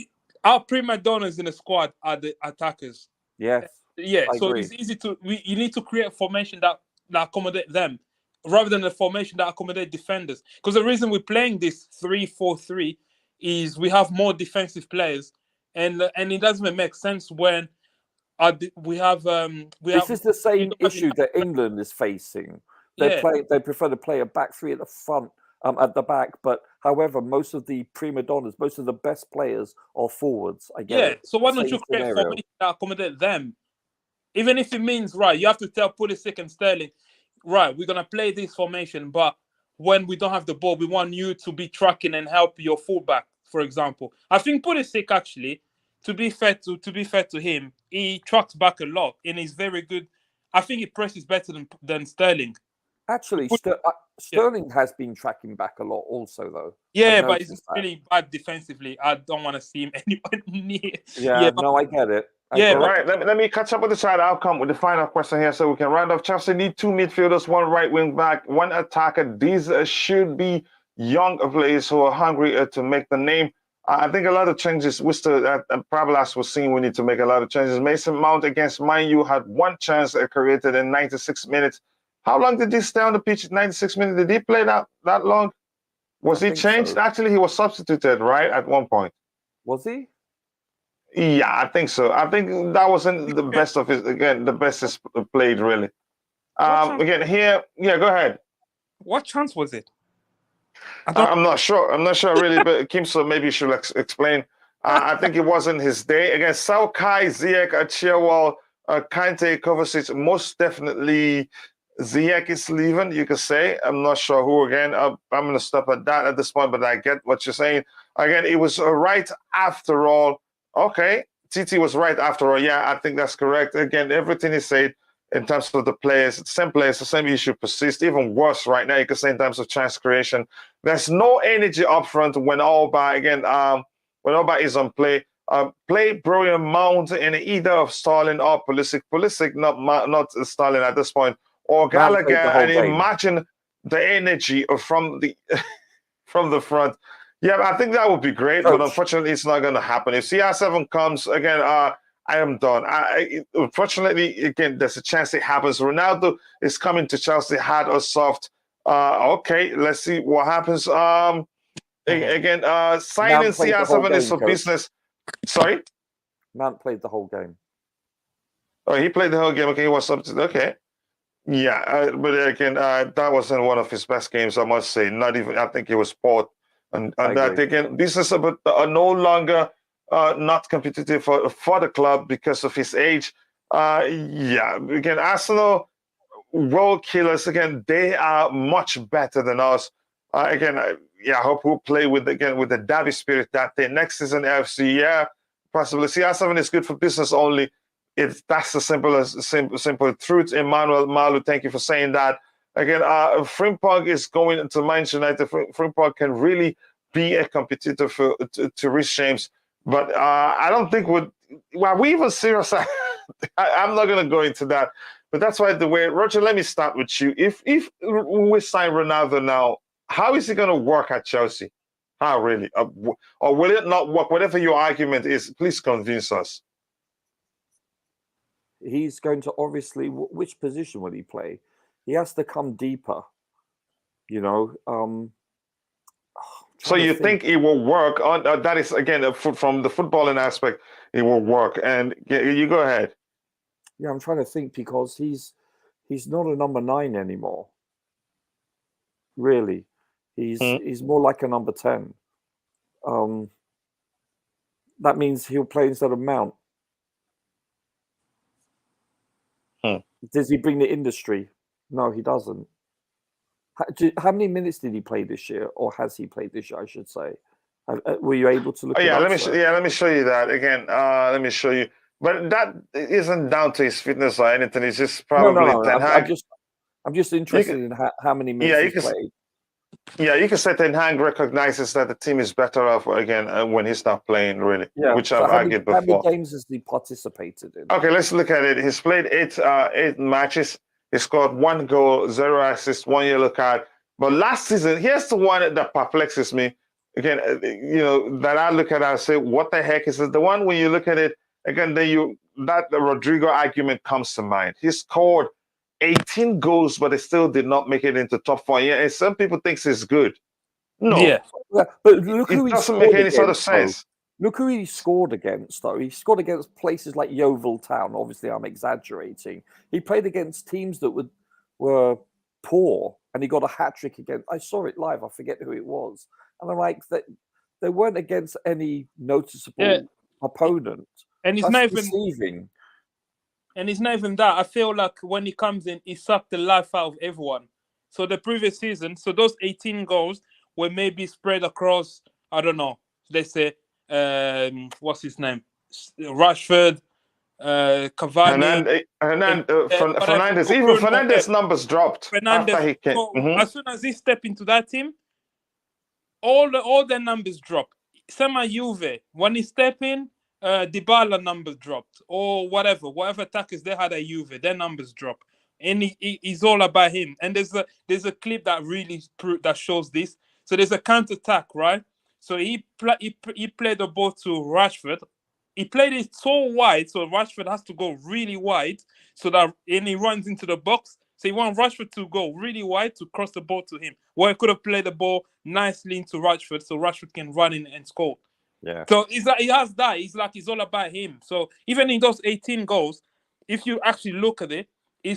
our prima donnas in the squad are the attackers.
Yes.
Yeah, so it's easy you need to create a formation that accommodate them rather than a formation that accommodate defenders. Because the reason we're playing this 3-4-3 is we have more defensive players, and it doesn't make sense when
this is the same issue that England is facing. They prefer to play a back three at the front at the back. But however, most of the prima donnas, most of the best players are forwards. I get it.
So why don't
Same
you create
scenario.
formation that accommodate them? Even if it means, right, you have to tell Pulisic and Sterling, right, we're going to play this formation, but when we don't have the ball, we want you to be tracking and help your fullback, for example. I think Pulisic, actually, to be fair to him, he tracks back a lot and he's very good. I think he presses better than Sterling.
Actually, Sterling has been tracking back a lot also, though.
Yeah, but he's really bad defensively. I don't want to see him anywhere near.
Yeah, no, I get it.
Right. Let me catch up with the side outcome with the final question here so we can round off. Chelsea need 2 midfielders, 1 right wing back, 1 attacker. These should be young players who are hungry to make the name. I think a lot of changes. Prabelas was saying we need to make a lot of changes. Mason Mount against Man U had 1 chance created in 96 minutes. How long did he stay on the pitch at 96 minutes? Did he play that long? Was he changed? So. Actually, he was substituted, right, at one point.
Was he?
Yeah, I think so. I think that wasn't the best of his. Again, the best is played, really. Again, here, go ahead.
What chance was it?
I'm not sure. I'm not sure, really, but Kimso, maybe you should explain. I think it wasn't his day. Again, Saukai, Ziyech, Chilwell, Kante, Kovacic, most definitely Ziyech is leaving, you could say. I'm not sure who again. I'm going to stop at that at this point, but I get what you're saying. Again, it was right after all. Okay, TT was right after all. Yeah, I think that's correct. Again, everything he said in terms of the players, the same issue persists. Even worse right now, you could say in terms of chance creation. There's no energy up front when Alba, again, when Alba is on play. Play Brian Mount in either of Sterling or Pulisic. Pulisic, not Sterling at this point, or Gallagher, and imagine the energy from the from the front. Yeah, I think that would be great, but unfortunately, it's not going to happen. If CR7 comes again, I am done. Unfortunately, again, there's a chance it happens. Ronaldo is coming to Chelsea, hard or soft. Okay, let's see what happens. Again, signing CR7 is for business. Sorry?
Mount played the whole game.
Oh, he played the whole game. Okay, he was substitute. Okay. Yeah, but again, that wasn't one of his best games, I must say. Not even, I think he was poor. And that again, this is about no longer not competitive for the club because of his age. Yeah, again, Arsenal world killers. Again, they are much better than us. Again, I hope we'll play with the Derby spirit that day next season. FC, yeah, possibly. CR7 is good for business only. That's the simple truth. Emmanuel Malu, thank you for saying that. Again, Frimpong is going to Manchester United. Frimpong can really be a competitor to Reece James, but I don't think we even serious. I'm not going to go into that, but that's why the way Roger. Let me start with you. If we sign Ronaldo now, how is it going to work at Chelsea? How really, or will it not work? Whatever your argument is, please convince us.
He's going to obviously. Which position will he play? He has to come deeper, you know.
So you think it will work? On that is again from the footballing aspect, it will work. And you go ahead.
Yeah, I'm trying to think because he's not a number 9 anymore. Really, he's more like a number 10. That means he'll play instead of Mount. Does he bring the industry? No, he doesn't. How many minutes did he play this year, or has he played this year? I should say. Were you able to look?
Let me show you that again. Let me show you. But that isn't down to his fitness or anything. It's just probably Ten Hag.
I'm just interested in how many minutes he played.
Yeah, you can say Ten Hag recognizes that the team is better off again when he's not playing, really.
Yeah,
which I've argued before.
How many games has he participated in?
Okay, let's look at it. He's played 8 matches. He scored 1 goal, 0 assists, 1 yellow card. But last season, here's the one that perplexes me. Again, that I look at and say, what the heck is it? The one when you look at it, again, the Rodrigo argument comes to mind. He scored 18 goals, but he still did not make it into top 4. Yeah, and some people think it's good. No.
Yeah. But look who
it doesn't make any sort of sense.
Look who he scored against, though. He scored against places like Yeovil Town. Obviously, I'm exaggerating. He played against teams that were poor, and he got a hat trick against. I saw it live. I forget who it was, and I'm like, that they weren't against any noticeable opponent.
And it's
That's
not even
deceiving.
And it's not even that. I feel like when he comes in, he sucked the life out of everyone. So the previous season, so those 18 goals were maybe spread across, I don't know, let's say, what's his name? Rashford, Cavani.
Fernandes. Even Fernandes' numbers dropped after he came.
So as soon as he stepped into that team, all the numbers drop. Same Juve, when he step in, Dybala numbers dropped, or whatever attackers they had at Juve, their numbers drop, and he's all about him. And there's a clip that really that shows this. So there's a counter attack, right? So he played the ball to Rashford. He played it so wide, so Rashford has to go really wide, so that and he runs into the box. So he wants Rashford to go really wide to cross the ball to him. Well, he could have played the ball nicely into Rashford, so Rashford can run in and score.
Yeah.
So he has that. It's all about him. So even in those 18 goals, if you actually look at it, he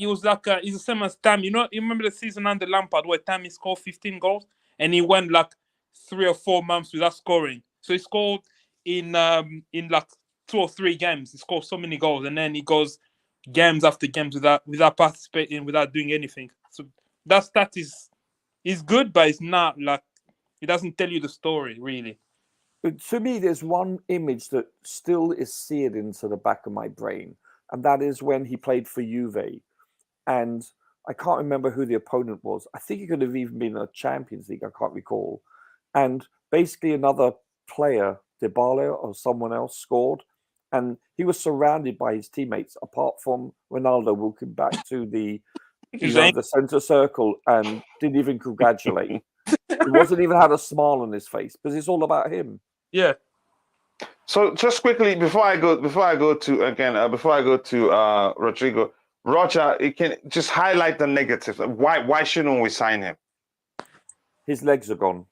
was like he's the same as Tam. You remember the season under Lampard where Tammy scored 15 goals and he went like 3 or 4 months without scoring. So he scored in like 2 or 3 games. He scored so many goals, and then he goes games after games without participating, without doing anything. So that stat is good, but it's not like it doesn't tell you the story really.
But to me, there's one image that still is seared into the back of my brain, and that is when he played for Juve. And I can't remember who the opponent was. I think it could have even been a Champions League. I can't recall. And basically another player, Dybala or someone else, scored. And he was surrounded by his teammates, apart from Ronaldo walking back to the centre circle and didn't even congratulate. He wasn't even had a smile on his face because it's all about him.
Yeah.
So just quickly before I go to Rodrigo, Roger, you can just highlight the negatives. Why shouldn't we sign him?
His legs are gone.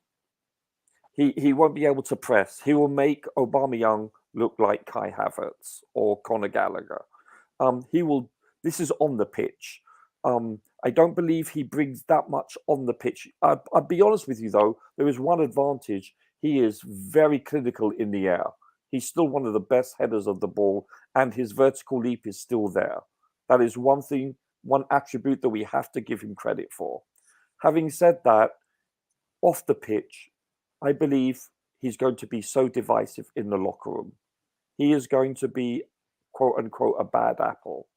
He won't be able to press. He will make Aubameyang look like Kai Havertz or Conor Gallagher. This is on the pitch. I don't believe he brings that much on the pitch. I'll be honest with you, though. There is one advantage. He is very clinical in the air. He's still one of the best headers of the ball, and his vertical leap is still there. That is one attribute that we have to give him credit for. Having said that, off the pitch, I believe he's going to be so divisive in the locker room. He is going to be, quote unquote, a bad apple.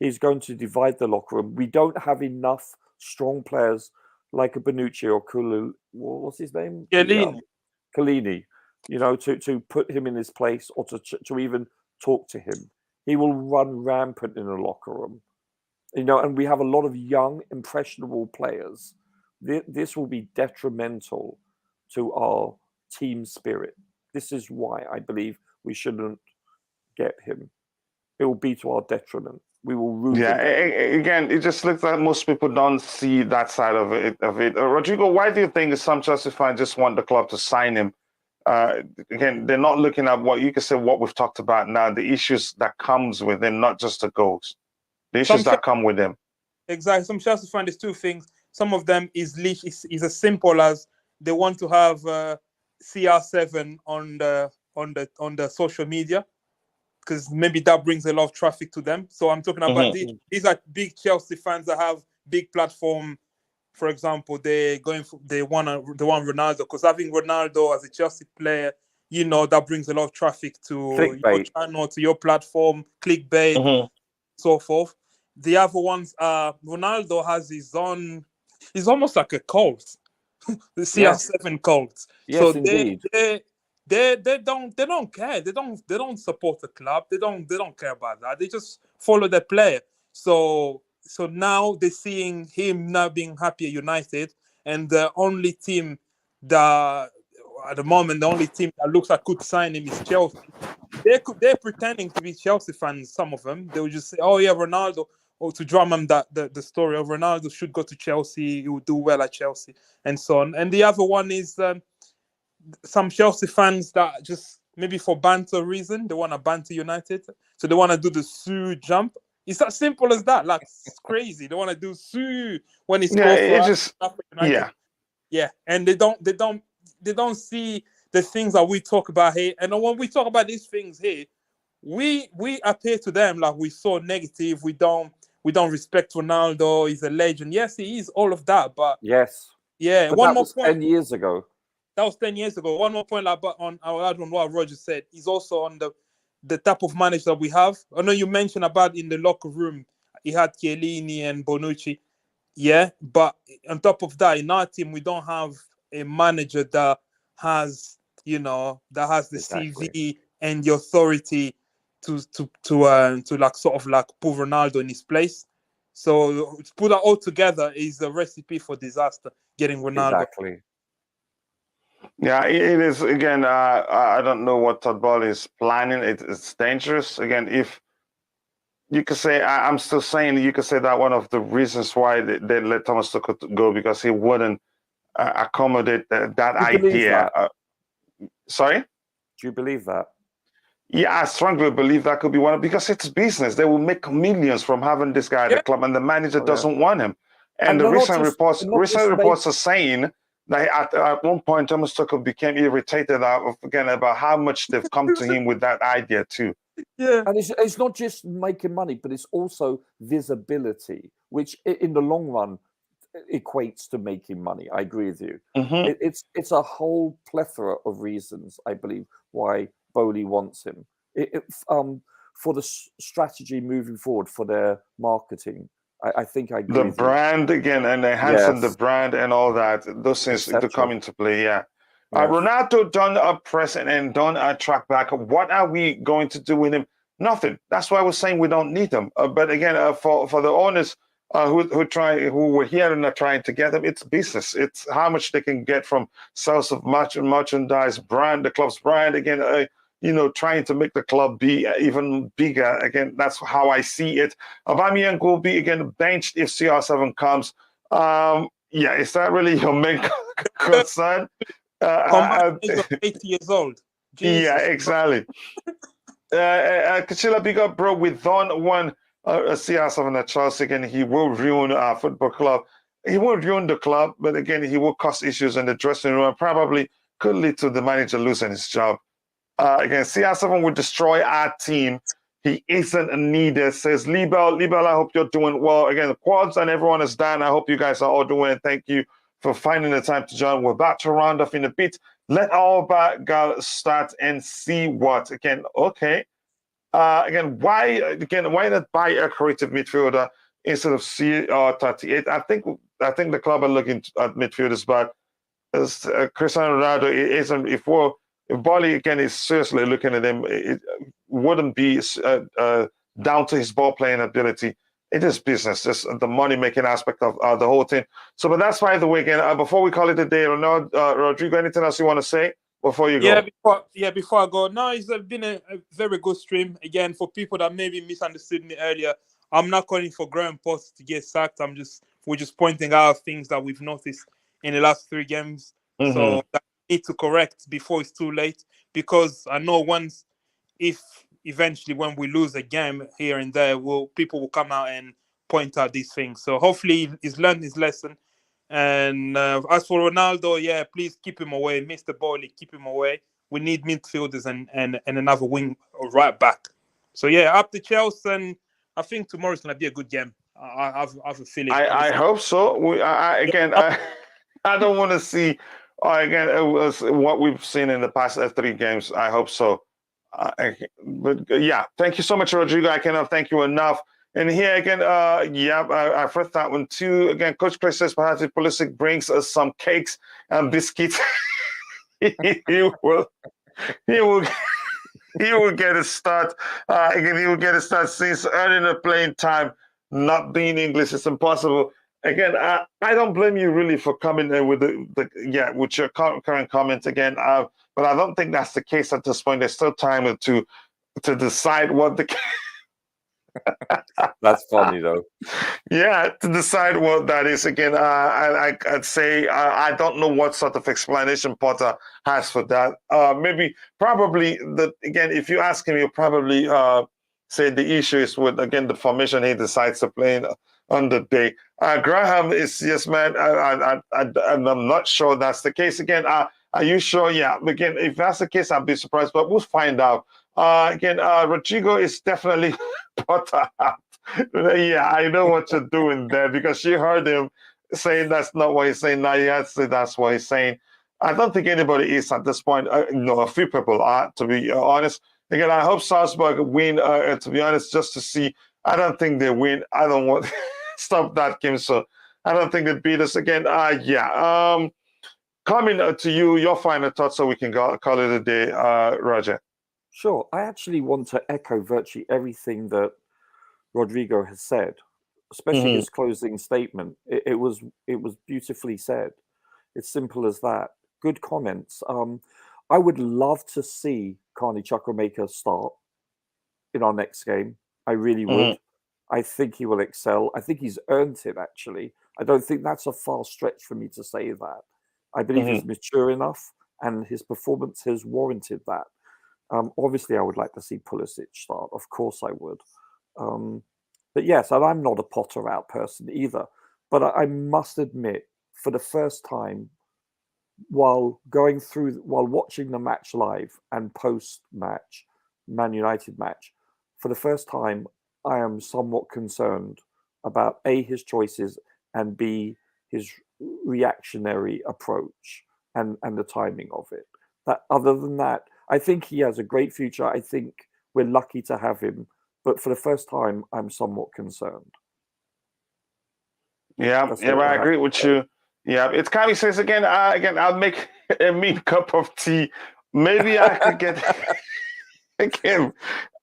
He's going to divide the locker room. We don't have enough strong players like a Bonucci or what's his name? Chiellini, to put him in his place or to even talk to him. He will run rampant in the locker room. And we have a lot of young, impressionable players. This will be detrimental to our team spirit. This is why I believe we shouldn't get him. It will be to our detriment. We will ruin.
Yeah, again, it just looks like most people don't see that side of it. Rodrigo, why do you think some Chelsea fans just want the club to sign him? Again, they're not looking at what we've talked about now, the issues that comes with him, not just the goals, the issues that come with him.
Exactly. Some Chelsea fans, there's 2 things. Some of them is as simple as they want to have CR7 on the social media, because maybe that brings a lot of traffic to them. So I'm talking about these are big Chelsea fans that have big platform. For example, they want Ronaldo, because having Ronaldo as a Chelsea player, that brings a lot of traffic to your channel, to your platform, clickbait, so forth. The other ones, Ronaldo has his own. He's almost like a cult, the CR7 cult.
Yes,
so
indeed.
They don't care. They don't support the club. They don't care about that. They just follow the player. So now they're seeing him now being happy at United, and the only team that at the moment looks like could sign him is Chelsea. They're pretending to be Chelsea fans. Some of them, they will just say, "Oh yeah, Ronaldo," or to drum him that the story of Ronaldo should go to Chelsea. He will do well at Chelsea, and so on. And the other one is some Chelsea fans that just maybe for banter reason, they want to banter United, so they want to do the Sue jump. It's as simple as that. Like, it's crazy. They want to do Sue when he
Yeah,
scores for
it
us.
just yeah.
Yeah, and they don't see the things that we talk about here. And when we talk about these things here, we appear to them like we're so negative. We don't respect Ronaldo. He's a legend. Yes, he is all of that. But
Yes.
yeah,
But
one
that
more
was
point.
10 years ago.
That was 10 years ago. One more point, like, but I'll add on what Roger said. He's also on the type of manager that we have. I know you mentioned about in the locker room, he had Chiellini and Bonucci. Yeah, but on top of that, in our team, we don't have a manager that has, that has the
Exactly.
CV and the authority to like sort of like put Ronaldo in his place. So to put that all together is a recipe for disaster. Getting Ronaldo.
Exactly.
Yeah, it is. Again, I don't know what Todd Boehly is planning. It's dangerous. Again, if you could say, I'm still saying, you could say that one of the reasons why they let Thomas Tuchel go, because he wouldn't accommodate that
Do you believe
idea.
that?
Sorry?
Do you believe that?
Yeah, I strongly believe that could be one, because it's business. They will make millions from having this guy at the club, and the manager
Oh, yeah.
doesn't want him. And
And
the
they're not
recent
just-
reports,
they're not just
reports are saying that at one point Thomas Tuchel became irritated again about how much they've come to him with that idea too.
Yeah.
And it's not just making money, but it's also visibility, which in the long run equates to making money. I agree with you.
Mhm.
It's a whole plethora of reasons, I believe, why Boehly wants him. For the strategy moving forward, for their marketing, I think I agree
The
with you.
brand again, and enhancing the
Yes.
brand and all that, those things
Et
do come
cetera.
into play. Yeah.
Yes.
Ronaldo done press and done track back. What are we going to do with him? Nothing. That's why we're saying we don't need him. But again, for the owners who were here and are trying to get him, it's business. It's how much they can get from sales of merchandise, brand, the club's brand. Again, trying to make the club be even bigger. Again, that's how I see it. Aubameyang will be again benched if CR7 comes. Yeah, is that really your main concern?
Combined age of 80 years old. Jesus.
Yeah, exactly. Kachila, big up, bro. We don't want CR7 at Chelsea again. He will ruin our football club. He won't ruin the club, but again, he will cause issues in the dressing room and probably could lead to the manager losing his job. Again, CR7 will destroy our team. He isn't needed, says Libel. Libel, I hope you're doing well. Again, the quads and everyone is down. I hope you guys are all doing it. Thank you for finding the time to join. We're about to round off in a bit. Let all back girl start and see what. Again, okay. Again, why not buy a creative midfielder instead of C38? I think the club are looking at midfielders, but as Cristiano Ronaldo isn't. If Boehly again is seriously looking at him, it wouldn't be down to his ball playing ability. It is business, just the money making aspect of the whole thing. So, but that's by the way. Again, before we call it a day, Rodrigo, anything else you want to say before you go?
Before I go, no, it's been a very good stream. Again, for people that maybe misunderstood me earlier, I'm not calling for Graham Potter to get sacked. We're just pointing out things that we've noticed in the last 3 games.
Mm-hmm.
So that we need to correct before it's too late. Because I know if eventually when we lose a game here and there, people will come out and point out these things. So hopefully he's learned his lesson. And as for Ronaldo, yeah, please keep him away. Mr. Boehly, keep him away. We need midfielders and another wing or right back. So yeah, up to Chelsea, and I think tomorrow's gonna be a good game. I have a feeling.
I hope so. I don't want to see again what we've seen in the past 3 games. I hope so. But yeah, thank you so much, Rodrigo. I cannot thank you enough. And here again, I first that one too. Again, Coach Chris says perhaps if Pulisic brings us some cakes and biscuits, he will get a start. Again, he will get a start since earning the playing time. Not being English is impossible. Again, I don't blame you really for coming in with with your current comment again. But I don't think that's the case at this point. There's still time to decide what the.
That's funny though.
Yeah, to decide what that is again. I'd say I don't know what sort of explanation Potter has for that. Probably that again. If you ask him, he'll probably said the issue is with, again, the formation he decides to play on the day. Graham is, yes, man, I'm not sure that's the case. Again, are you sure? Yeah, again, if that's the case, I'll be surprised, but we'll find out. Again, Rodrigo is definitely Potter out. Yeah, I know what you're doing there, because she heard him saying that's not what he's saying. Now he has to say that's what he's saying. I don't think anybody is at this point. No, a few people are, to be honest. Again, I hope Salzburg win, to be honest, just to see. I don't think they win. I don't want stop that, Kim. So I don't think they beat us again. Yeah. Coming to you, your final thoughts, so we can call it a day, Roger.
Sure. I actually want to echo virtually everything that Rodrigo has said, especially his closing statement. It was beautifully said. It's simple as that. Good comments. I would love to see Carney Chukwuemeka start in our next game. I really would. I think he will excel. I think he's earned it, actually. I don't think that's a far stretch for me to say that. I believe he's mature enough, and his performance has warranted that. Obviously, I would like to see Pulisic start. Of course I would. But yes, and I'm not a Potter out person either. But I must admit, for the first time, while watching the match live and post-match, Man United match, for the first time, I am somewhat concerned about A, his choices, and B, his reactionary approach and the timing of it. That, other than that, I think he has a great future. I think we're lucky to have him. But for the first time, I'm somewhat concerned.
Yeah, I agree with you. Yeah, it's kind of says again, I'll make a mean cup of tea. Maybe I could get him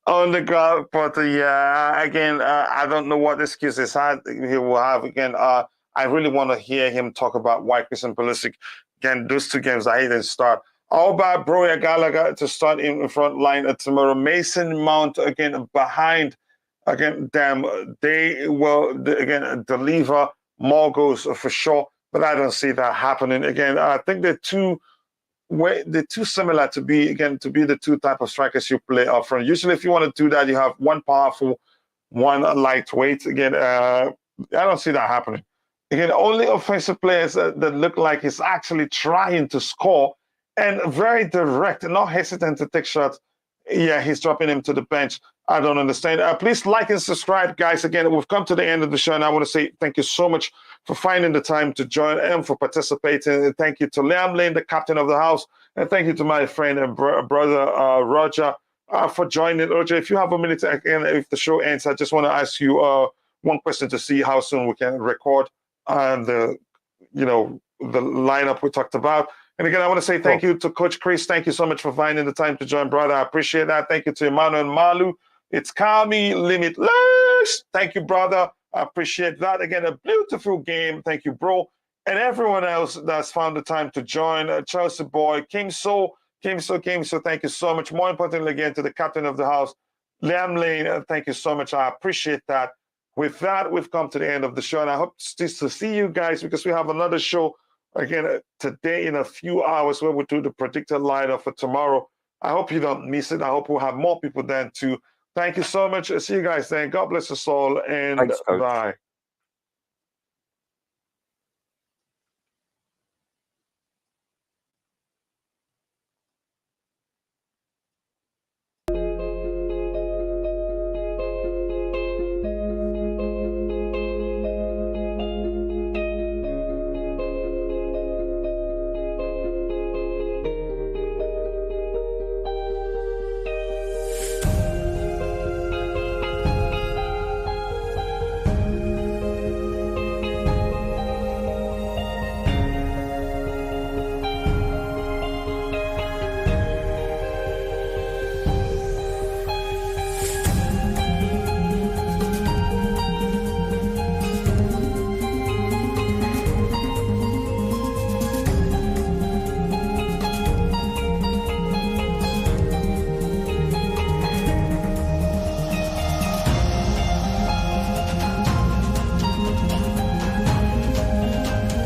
on the ground, but again, I don't know what excuses he will have. Again, I really want to hear him talk about why Christian Pulisic, again, those two games I didn't start. How about Broya Gallagher to start in front line tomorrow? Mason Mount again behind. Again, them, they will again deliver more goals for sure, but I don't see that happening. Again, I think they're too similar to be the two type of strikers you play up front. Usually, if you want to do that, you have one powerful, one lightweight. Again, I don't see that happening. Again, only offensive players that look like he's actually trying to score and very direct, not hesitant to take shots. Yeah, he's dropping him to the bench. I don't understand. Please like and subscribe, guys. Again, we've come to the end of the show, and I want to say thank you so much for finding the time to join and for participating. And thank you to Liam Lane, the captain of the house, and thank you to my friend and brother Roger for joining. Roger, if you have a minute, again, if the show ends, I just want to ask you one question to see how soon we can record the lineup we talked about. And again, I want to say thank you to Coach Chris. Thank you so much for finding the time to join, brother. I appreciate that. Thank you to Emmanuel Malu. It's Kami Limitless. Thank you, brother. I appreciate that. Again, a beautiful game. Thank you, bro. And everyone else that's found the time to join. Chelsea boy, Kim So. Thank you so much. More importantly, again, to the captain of the house, Liam Lane. Thank you so much. I appreciate that. With that, we've come to the end of the show. And I hope to see you guys, because we have another show again today in a few hours where we do the predicted lineup for tomorrow. I hope you don't miss it. I hope we'll have more people then too. Thank you so much. See you guys then. God bless us all, and
Thanks, Coach.
bye.